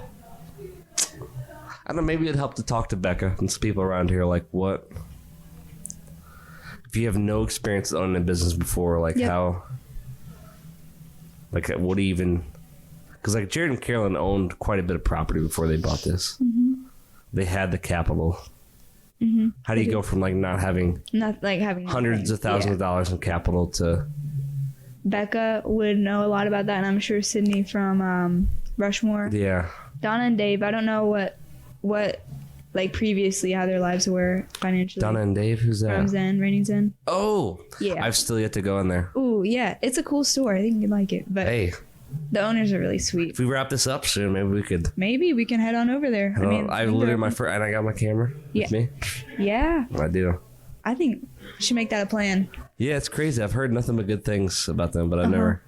don't know. Maybe it'd help to talk to Becca and some people around here. Like, what if you have no experience owning a business before? Like how? Like what do you even? Because like Jared and Caroline owned quite a bit of property before they bought this. They had the capital. How do you go from like not having hundreds of thousands of dollars in capital to? Becca would know a lot about that, and I'm sure Sydney from Rushmore. Yeah. Donna and Dave. I don't know what like previously how their lives were financially. Donna and Dave, who's that? From Zen, Raining Zen. Oh, yeah. I've still yet to go in there. Ooh, yeah, it's a cool store. I think you'd like it. But hey, the owners are really sweet. If we wrap this up soon, maybe we can head on over there. I literally and I got my camera with me. Yeah, I do. I think we should make that a plan. Yeah, it's crazy. I've heard nothing but good things about them, but I've never.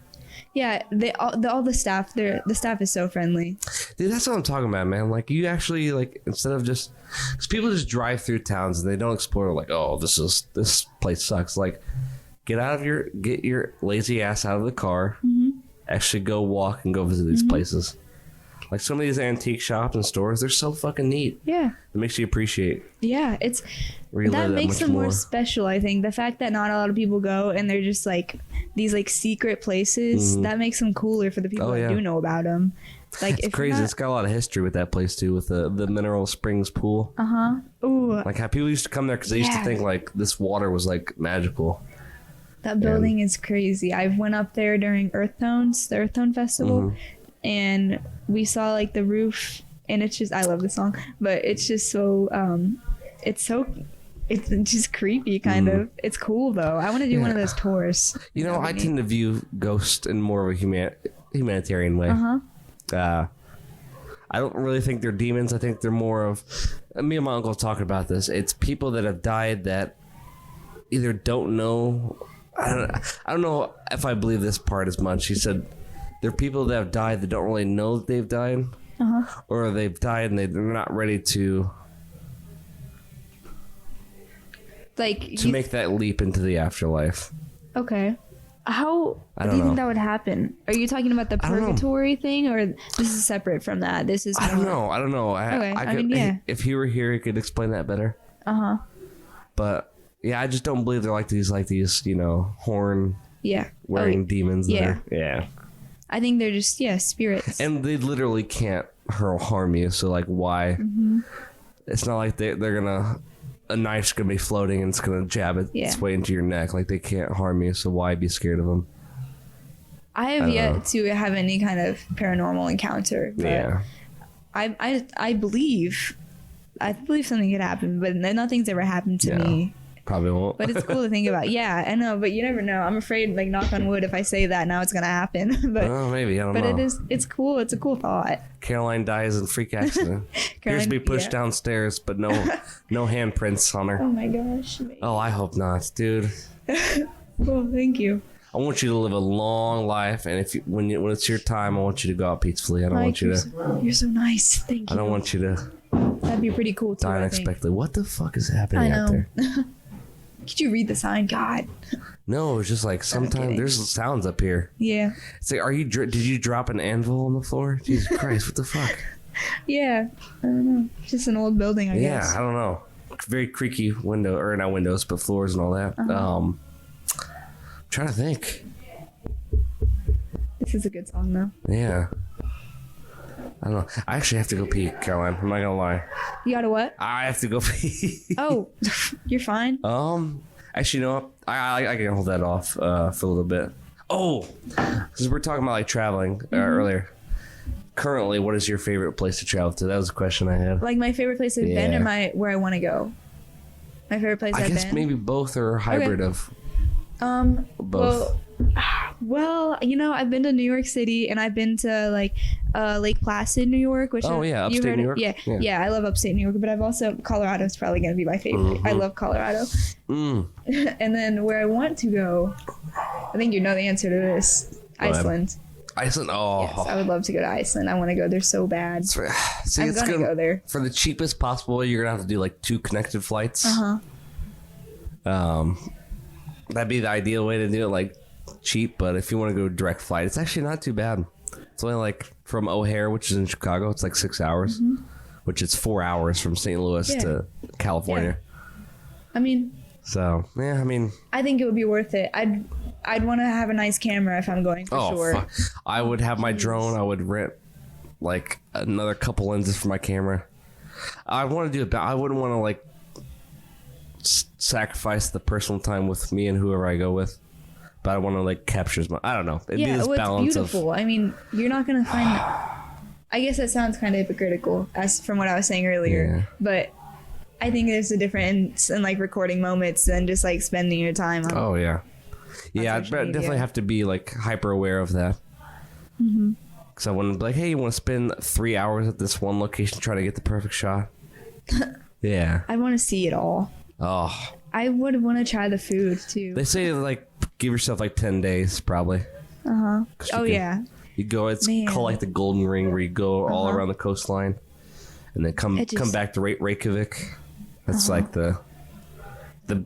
Yeah, all the staff. The staff is so friendly. Dude, that's what I'm talking about, man. Like you actually like instead of just because people just drive through towns and they don't explore. Like, oh, this place sucks. Like, get your lazy ass out of the car. Actually, go walk and go visit these places. Like some of these antique shops and stores, they're so fucking neat. Yeah, it makes you appreciate. Yeah, that makes them more special. I think the fact that not a lot of people go and they're just like these like secret places that makes them cooler for the people that do know about them. Like it's crazy. It's got a lot of history with that place too, with the Mineral Springs pool. Ooh. Like how people used to come there because they used to think like this water was like magical. That building is crazy. I went up there during the Earth Tone Festival, and we saw like the roof, and it's just I love the song, but it's just so it's just creepy kind of. It's cool though. I want to do one of those tours. You know, I tend to view Ghost in more of a humanitarian way. I don't really think they're demons. I think they're more of me and my uncle talking about this. It's people that have died that either don't know. I don't know if I believe this part as much. He said there are people that have died that don't really know that they've died, or they've died and they're not ready to make that leap into the afterlife. Okay. How do you think that would happen? Are you talking about the purgatory thing, or this is separate from that? This is I don't know. Okay. If he were here, he could explain that better. But yeah, I just don't believe they're like these, horn wearing demons. Yeah. I think they're just spirits, and they literally can't harm you. So like, why? It's not like they're gonna. A knife's gonna be floating and it's gonna jab its way into your neck. Like they can't harm you, so why be scared of them? I have yet to have any kind of paranormal encounter. But I believe something could happen, but nothing's ever happened to me. Probably won't. But it's cool to think about. Yeah, I know, but you never know. I'm afraid, like, knock on wood, if I say that now it's gonna happen. But maybe I don't know. But it's cool. It's a cool thought. Caroline dies in freak accident. Here's to be pushed downstairs, but no handprints on her. Oh my gosh. Maybe. Oh, I hope not, dude. Well, thank you. I want you to live a long life, and when it's your time, I want you to go out peacefully. I don't want you to. You're so nice. Thank you. I don't want you to. That'd be pretty cool too. Die unexpectedly. What the fuck is happening out there? Could you read the sign? God. No, it's just like sometimes there's sounds up here. Yeah. It's like, did you drop an anvil on the floor? Jesus Christ, what the fuck? Yeah, I don't know. Just an old building, I guess. Yeah, I don't know. Very creaky window, or not windows, but floors and all that. Trying to think. This is a good song, though. Yeah. I don't know. I actually have to go pee, Caroline. I'm not gonna lie. You gotta what? I have to go pee. Oh, you're fine. Actually, no, I can hold that off for a little bit. Oh, because we're talking about like traveling earlier. Currently, what is your favorite place to travel to? That was a question I had. Like my favorite place I've been, or where I want to go. My favorite place I've been. I guess maybe both or a hybrid of. Both. Well, you know, I've been to New York City and I've been to like Lake Placid, New York. Which upstate New York. Yeah, I love upstate New York, but I've also Colorado's probably gonna be my favorite. I love Colorado. And then where I want to go, I think you know the answer to this. Iceland. Iceland. Oh, yes, I would love to go to Iceland. I want to go there so bad. See, I'm gonna go there for the cheapest possible way. You're gonna have to do like 2 connected flights. That'd be the ideal way to do it, like cheap. But if you want to go direct flight, it's actually not too bad. It's only like from O'Hare, which is in Chicago, it's like 6 hours, which is 4 hours from St. Louis to California. I mean, so yeah, I think it would be worth it. I'd want to have a nice camera if I'm going for sure. Fuck. I would have my drone. I would rent like another couple lenses for my camera. I want to do it, but I wouldn't want to like sacrifice the personal time with me and whoever I go with, but I want to like capture my. I don't know. It'd be this balance beautiful. I mean, you're not gonna find. I guess that sounds kind of hypocritical, as from what I was saying earlier. But I think there's a difference in like recording moments than just like spending your time on. I'd definitely have to be like hyper aware of that. Because I wouldn't be like, hey, you want to spend 3 hours at this one location trying to get the perfect shot? Yeah. I want to see it all. Oh. I would want to try the food too. They say like give yourself like 10 days probably. You go. It's called like the Golden Ring, where you go all around the coastline, and then come back to Reykjavik. That's like the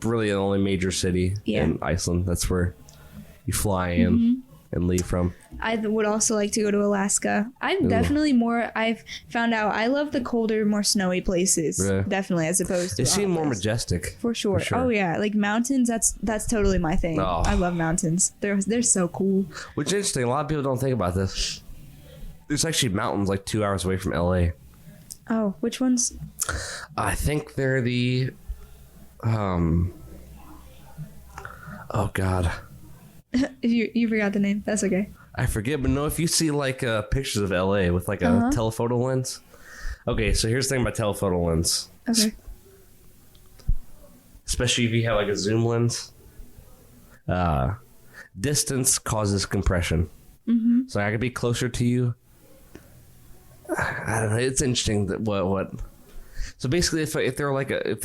really only major city in Iceland. That's where you fly in and leave from. I would also like to go to Alaska. I've found out I love the colder, more snowy places. Definitely, as opposed to they seem more majestic. For sure. Oh yeah, like mountains. That's totally my thing. I love mountains. They're so cool. Which is interesting. A lot of people don't think about this. There's actually mountains like 2 hours away from LA. Oh, which ones? I think they're the oh God. You forgot the name. That's okay. I forget, but no, if you see like pictures of LA with like a telephoto lens. Okay, so here's the thing about telephoto lens. Okay. Especially if you have like a zoom lens. Distance causes compression. So I could be closer to you. I don't know. It's interesting that what. So basically, if there were if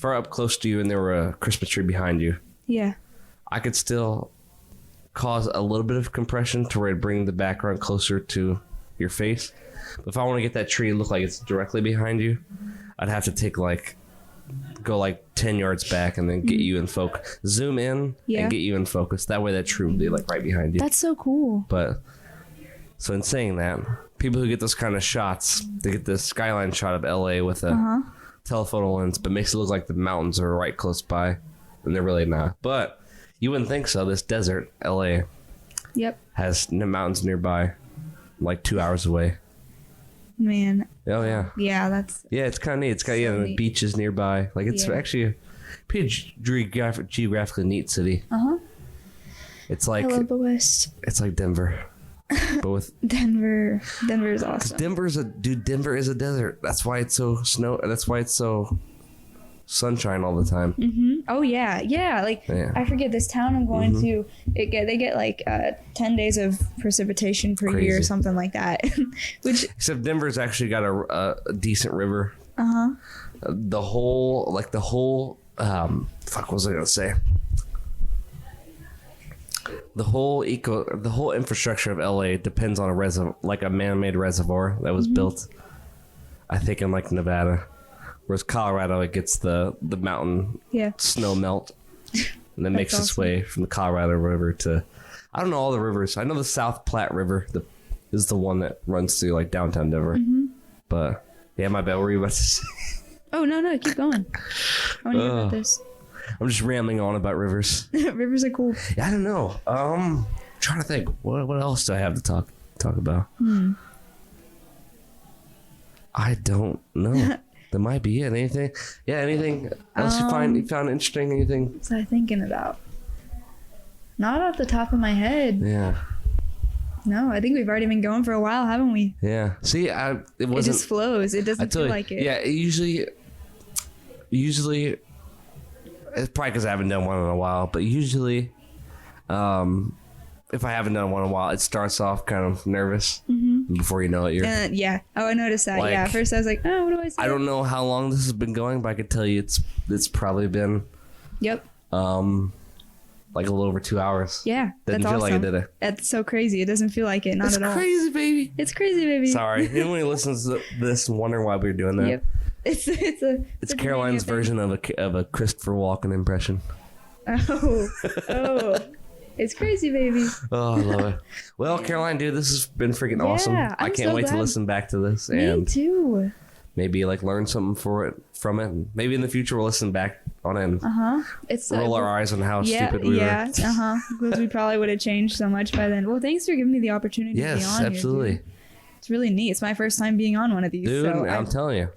we're up close to you and there were a Christmas tree behind you. Yeah. I could still cause a little bit of compression to where it bring the background closer to your face. But if I want to get that tree to look like it's directly behind you, I'd have to go 10 yards back and then get you in focus. Zoom in and get you in focus. That way that tree would be like right behind you. That's so cool. But so in saying that, people who get those kind of shots, they get this skyline shot of LA with a telephoto lens, but makes it look like the mountains are right close by, and they're really not. But you wouldn't think so. This desert, LA, has no mountains nearby, like 2 hours away. Man. Oh yeah. Yeah, that's. Yeah, it's kind of neat. It's got the beaches nearby. Like it's actually a pretty geographically neat city. It's like. I love the West. It's like Denver, but with Denver is awesome. Denver is a desert. That's why it's so That's why it's so sunshine all the time. Oh yeah. I forget this town I'm going to. They get like 10 days of precipitation per year or something like that. Which except Denver's actually got a decent river. The whole fuck, what was I gonna say? The whole infrastructure of LA depends on a man-made reservoir that was built, I think, in like Nevada. Whereas Colorado, it gets the mountain snow melt, and then makes its way from the Colorado River to, I don't know all the rivers. I know the South Platte River is the one that runs through like downtown Denver. But yeah, my bad. What were you about to say? Oh no, keep going. I want to hear about this. I'm just rambling on about rivers. Rivers are cool. Yeah, I don't know. Trying to think. What else do I have to talk about? I don't know. That might be it. Anything? Yeah, anything else you found interesting? Anything? What's I thinking about? Not off the top of my head. Yeah. No, I think we've already been going for a while, haven't we? Yeah. See, it wasn't. It just flows. It doesn't feel like it. Yeah, usually, it's probably because I haven't done one in a while. But usually, if I haven't done one in a while, it starts off kind of nervous. Before you know it, you're. Yeah. Oh, I noticed that. Yeah. At first, I was like, oh, what do I say? I don't know how long this has been going, but I could tell you it's probably been. Yep. Like a little over 2 hours. Yeah, Didn't feel like it, did it? That's so crazy. It doesn't feel like it. Not at all. It's crazy, baby. It's crazy, baby. Sorry. Anyone who listens to this and wondering why we were doing that. Yep. It's Caroline's version of a Christopher Walken impression. Oh. It's crazy, baby. Oh, I love it. Well, Caroline, dude, this has been freaking awesome. I can't wait to listen back to this. Me too. Maybe like learn something from it. Maybe in the future we'll listen back on it and roll our eyes on how stupid we were. Yeah, because we probably would have changed so much by then. Well, thanks for giving me the opportunity to be on Yes, here, absolutely. dude. It's really neat. It's my first time being on one of these. Dude, so I'm telling you.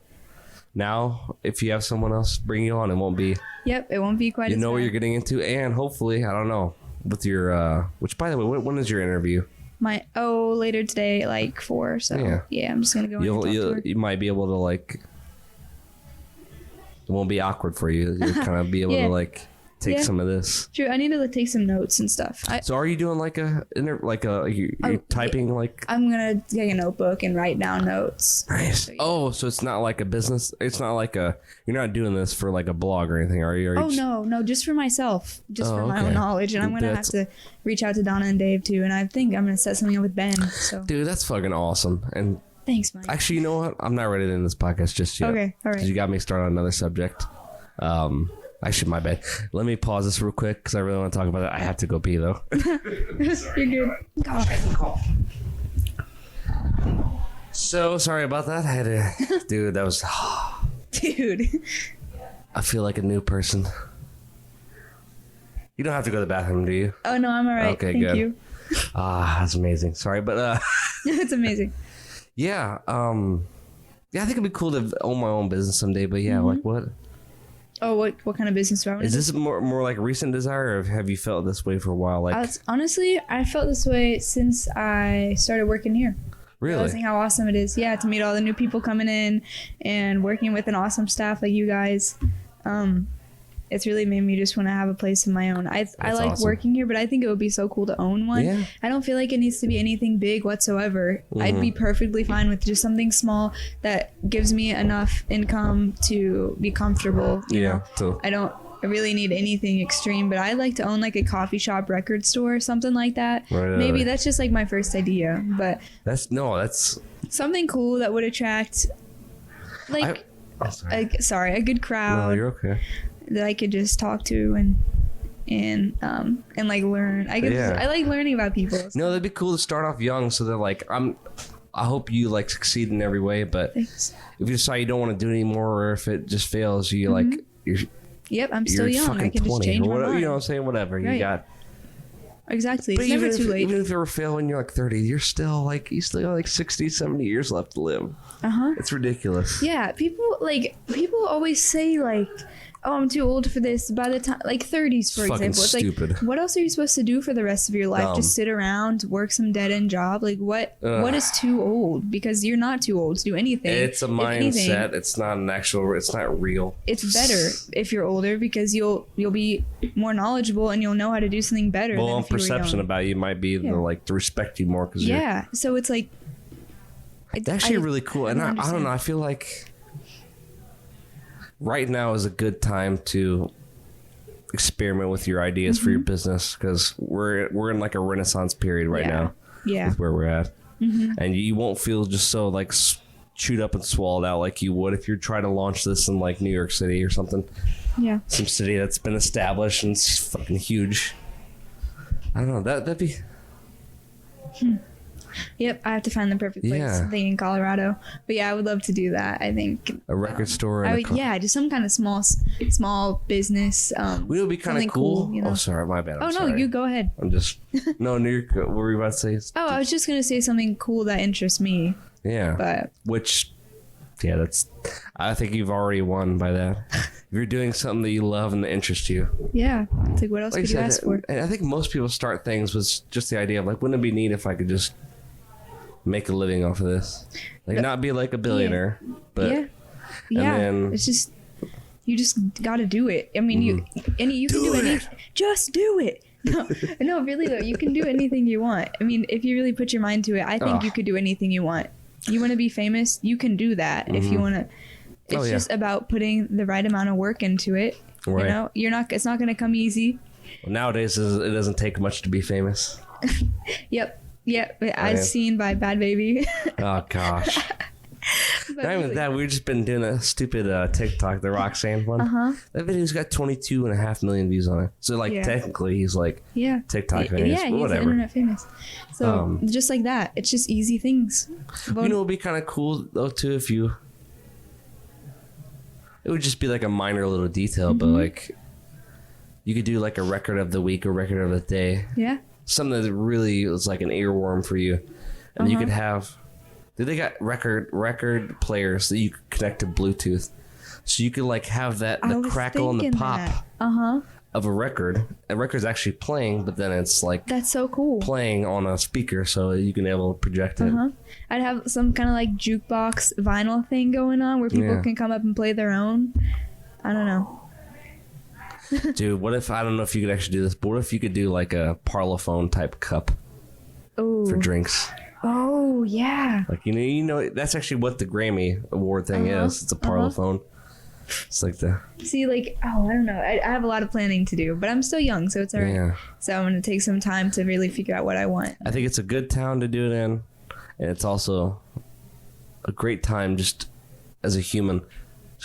Now, if you have someone else bring you on, it won't be... Yep, it won't be quite You as know what bad. you're getting into, and hopefully, I don't know, with your... which, by the way, when is your interview? Later today, like 4. So, yeah I'm just going to go You might be able to, like... It won't be awkward for you. You'll kind of be able to, like... Take some of this. True, I need to take some notes and stuff. So are you doing you're typing like? I'm gonna take a notebook and write down notes. Nice. So it's not like a business. It's not like you're not doing this for like a blog or anything, are you? No, just for myself, for my own knowledge. And I'm gonna have to reach out to Donna and Dave too. And I think I'm gonna set something up with Ben. So dude, that's fucking awesome. And thanks, Mike. Actually, you know what? I'm not ready to end this podcast just yet. Okay, all right. 'Cause you got me started on another subject. Actually, my bad. Let me pause this real quick because I really want to talk about it. I have to go pee though. You're good. So sorry about that. I had to, dude. That was, dude. I feel like a new person. You don't have to go to the bathroom, do you? Oh no, I'm all right. Okay, Thank good. you. That's amazing. Sorry, but it's amazing. Yeah. I think it'd be cool to own my own business someday. But yeah, like what? Oh, what kind of business do I want to do? Is this more like a recent desire, or have you felt this way for a while? Like honestly, I felt this way since I started working here. Really? Realizing how awesome it is. Yeah, to meet all the new people coming in and working with an awesome staff like you guys. It's really made me just want to have a place of my own. I like awesome. Working here, but I think it would be so cool to own one. Yeah. I don't feel like it needs to be anything big whatsoever. I'd be perfectly fine with just something small that gives me enough income to be comfortable. You know? Totally. I really need anything extreme, but I'd like to own like a coffee shop, record store, something like that. Right, maybe that's just like my first idea, but that's something cool that would attract like a good crowd. No, you're okay. That I could just talk to and like learn. I like learning about people. So. No, that'd be cool to start off young, so that like I hope you like succeed in every way. But Thanks. if you decide you don't want to do it anymore, or if it just fails, you like you're. Yep, I'm still young. I can 20, just change my mind. You know what I'm saying? Whatever right. you got. Exactly. It's never too late. Even if you ever fail when you're like 30, you still got like 60, 70 years left to live. It's ridiculous. Yeah, people always say like, oh, I'm too old for this. By the time, like 30s, for example, it's stupid. Like, what else are you supposed to do for the rest of your life? Just sit around, work some dead end job? Like, what is too old? Because you're not too old to do anything. It's a mindset. It's not an actual. It's not real. It's better if you're older because you'll be more knowledgeable and you'll know how to do something better. Well, than if perception about you might be to respect you more because so it's like it's actually really cool. And I don't know. I feel like right now is a good time to experiment with your ideas for your business because we're in like a renaissance period right now. Yeah, with where we're at, and you won't feel just so like chewed up and swallowed out like you would if you're trying to launch this in like New York City or something. Yeah, some city that's been established and it's fucking huge. I don't know. That'd be. Yep, I have to find the perfect place. Something in Colorado, but yeah, I would love to do that. I think a record store. Just some kind of small business. We would be kind of cool. You know? Oh, sorry, my bad. No, you go ahead. I'm just no. What were you about to say? I was just gonna say something cool that interests me. Yeah, but which Yeah, I think you've already won by that. If you're doing something that you love and that interests you. Yeah. It's like, what else could you ask for? And I think most people start things with just the idea of like, wouldn't it be neat if I could just make a living off of this? Like, not be like a billionaire, but... Yeah. Then, it's just, you just got to do it. I mean, you can do anything. Just do it. No, really though, you can do anything you want. I mean, if you really put your mind to it, I think you could do anything you want. You want to be famous, you can do that. If you want to, it's just about putting the right amount of work into it. Right. You know, it's not going to come easy. Well, nowadays, it doesn't take much to be famous. Yep. As seen by Bad Baby. Oh, gosh. Not even that. We've just been doing a stupid TikTok, the Roxanne one. That video's got 22.5 million views on it. So, like, technically, he's like TikTok famous. Yeah, he's internet famous. So, just like that. It's just easy things. You know, it would be kind of cool, though, too, if you... It would just be like a minor little detail, but, like, you could do, like, a record of the week or record of the day. Yeah. Something that really was like an earworm for you. And you could have... They got record players that you could connect to Bluetooth, so you could like have the crackle and the pop of a record. A record's actually playing, but then it's like that's so cool playing on a speaker, so you can able to project it. I'd have some kind of like jukebox vinyl thing going on where people can come up and play their own. I don't know. Dude, what if I don't know if you could actually do this, but what if you could do like a Parlophone type cup for drinks? Oh yeah. Like you know that's actually what the Grammy Award thing is. It's a Parlophone. It's like I don't know. I have a lot of planning to do, but I'm still young, so it's alright. Yeah. So I'm gonna take some time to really figure out what I want. I think it's a good town to do it in, and it's also a great time just as a human.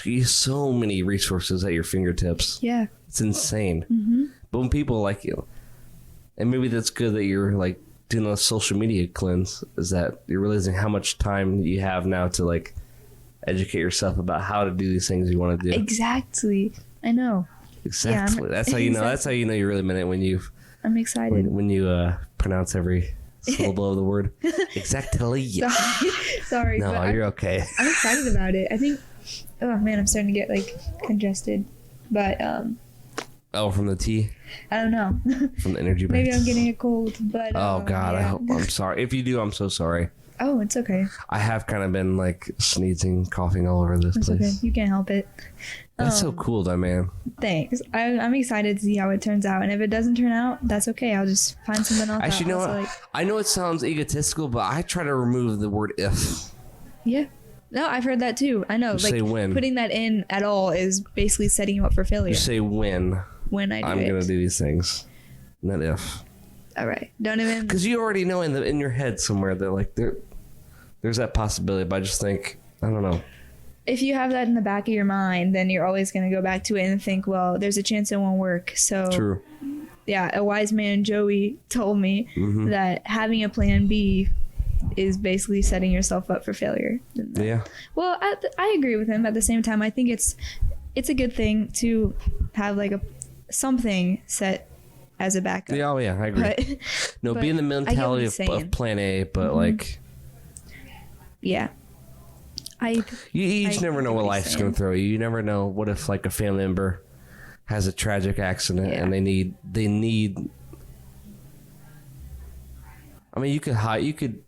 You have so many resources at your fingertips. Yeah. It's insane. But when people like you, and maybe that's good that you're like doing a social media cleanse, is that you're realizing how much time you have now to like educate yourself about how to do these things you want to do. Exactly. I know. Exactly. That's how you know. That's how you know you really meant it when you. I'm excited. When you pronounce every syllable of the word. Exactly. Sorry. No, you're okay. I'm excited about it. I think. Oh man, I'm starting to get like congested, but Oh, from the tea? I don't know. From the energy drinks? Maybe I'm getting a cold, but... Oh, God, yeah. I'm sorry. If you do, I'm so sorry. Oh, it's okay. I have kind of been, like, sneezing, coughing all over this place. Okay. You can't help it. That's so cool, though, man. Thanks. I'm excited to see how it turns out, and if it doesn't turn out, that's okay. I'll just find something else. Actually, you know what? I know it sounds egotistical, but I try to remove the word if. Yeah. No, I've heard that, too. I know. You say when. Putting that in at all is basically setting you up for failure. You say when. When I'm going to do these things. Not if. All right. Don't even... Because you already know in your head somewhere that, like, there's that possibility, but I just think, I don't know. If you have that in the back of your mind, then you're always going to go back to it and think, well, there's a chance it won't work. So... True. Yeah, a wise man, Joey, told me that having a plan B is basically setting yourself up for failure. Yeah. Well, I agree with him. At the same time, I think it's a good thing to have like something set as a backup. Yeah, I agree. Be in the mentality of plan A, but like... Yeah. You just never know what life's going to throw you. You never know what if like a family member has a tragic accident and they need I mean,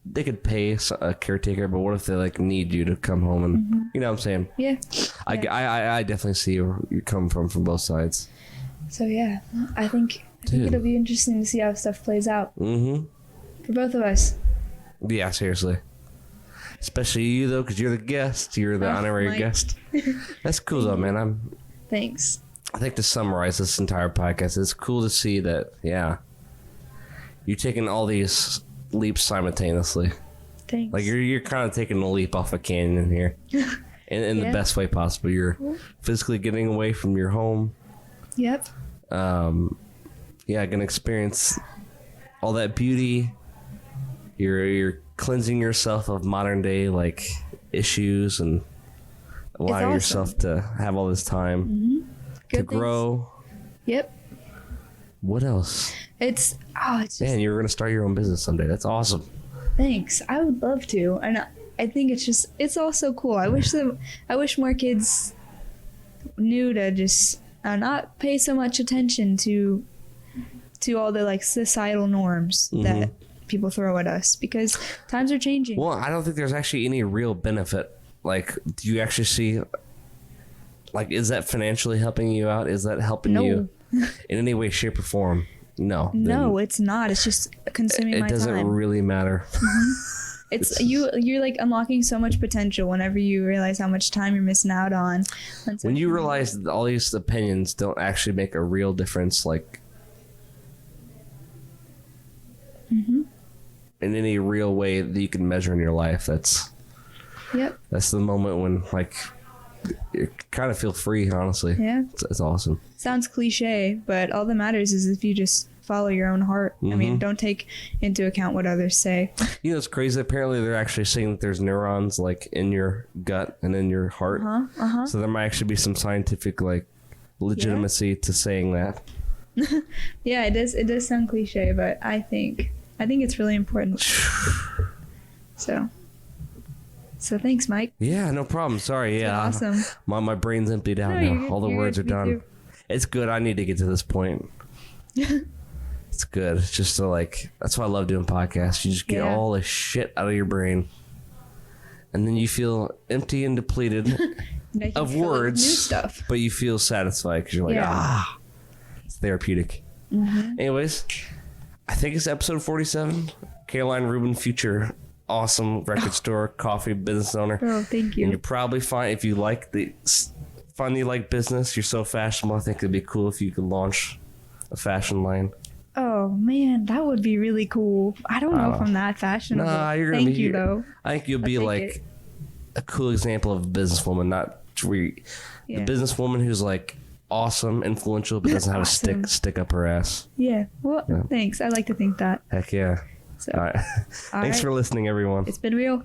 they could pay a caretaker, but what if they like need you to come home and you know what I'm saying? Yeah. I definitely see where you're coming from both sides. So yeah, I think it'll be interesting to see how stuff plays out. For both of us. Yeah, seriously. Especially you though, because you're the guest. You're the honorary guest. That's cool though, man. Thanks. I think to summarize this entire podcast, it's cool to see that, you're taking all these leaps simultaneously. Thanks. Like you're kind of taking a leap off a canyon here, in the best way possible. You're physically getting away from your home. Yep. Gonna experience all that beauty. You're cleansing yourself of modern day like issues and allowing yourself to have all this time to grow. Yep. What else? It's just... Man, you're going to start your own business someday. That's awesome. Thanks. I would love to. And I think it's all so cool. I wish more kids knew to just not pay so much attention to all the like societal norms that people throw at us, because times are changing. Well, I don't think there's actually any real benefit. Like, do you actually see, like, is that financially helping you out? Is that helping you in any way, shape, or form? No. No, it's not. It's just consuming my time. It doesn't really matter. It's you're like unlocking so much potential whenever you realize how much time you're missing out on. When you realize that all these opinions don't actually make a real difference, like in any real way that you can measure in your life, that's the moment when like you kind of feel free, honestly. Yeah. It's awesome. Sounds cliche, but all that matters is if you just follow your own heart. I mean, don't take into account what others say. You know, it's crazy. Apparently, they're actually saying that there's neurons like in your gut and in your heart. So there might actually be some scientific like legitimacy to saying that. Yeah, it does sound cliche, but I think it's really important. So thanks, Mike. Yeah, no problem. Sorry. It's awesome. My brain's emptied out now. All the words are done. It's good. I need to get to this point. It's good. It's just to like, that's why I love doing podcasts. You just get all the shit out of your brain, and then you feel empty and depleted of words, new stuff. But you feel satisfied because you're like, it's therapeutic. Anyways, I think it's episode 47. Caroline Rubin, future awesome record store, coffee business owner. Oh, thank you. And you probably find, if you like business, you're so fashionable, I think it'd be cool if you could launch a fashion line. Oh man, that would be really cool. I don't know if I'm that fashionable. Nah, you're gonna Thank you though. I think you'll be like a cool example of a businesswoman, not the businesswoman who's like awesome, influential, but doesn't have a stick up her ass. Yeah. Well, thanks. I like to think that. Heck yeah. So, all right. Thanks for listening, everyone. It's been real.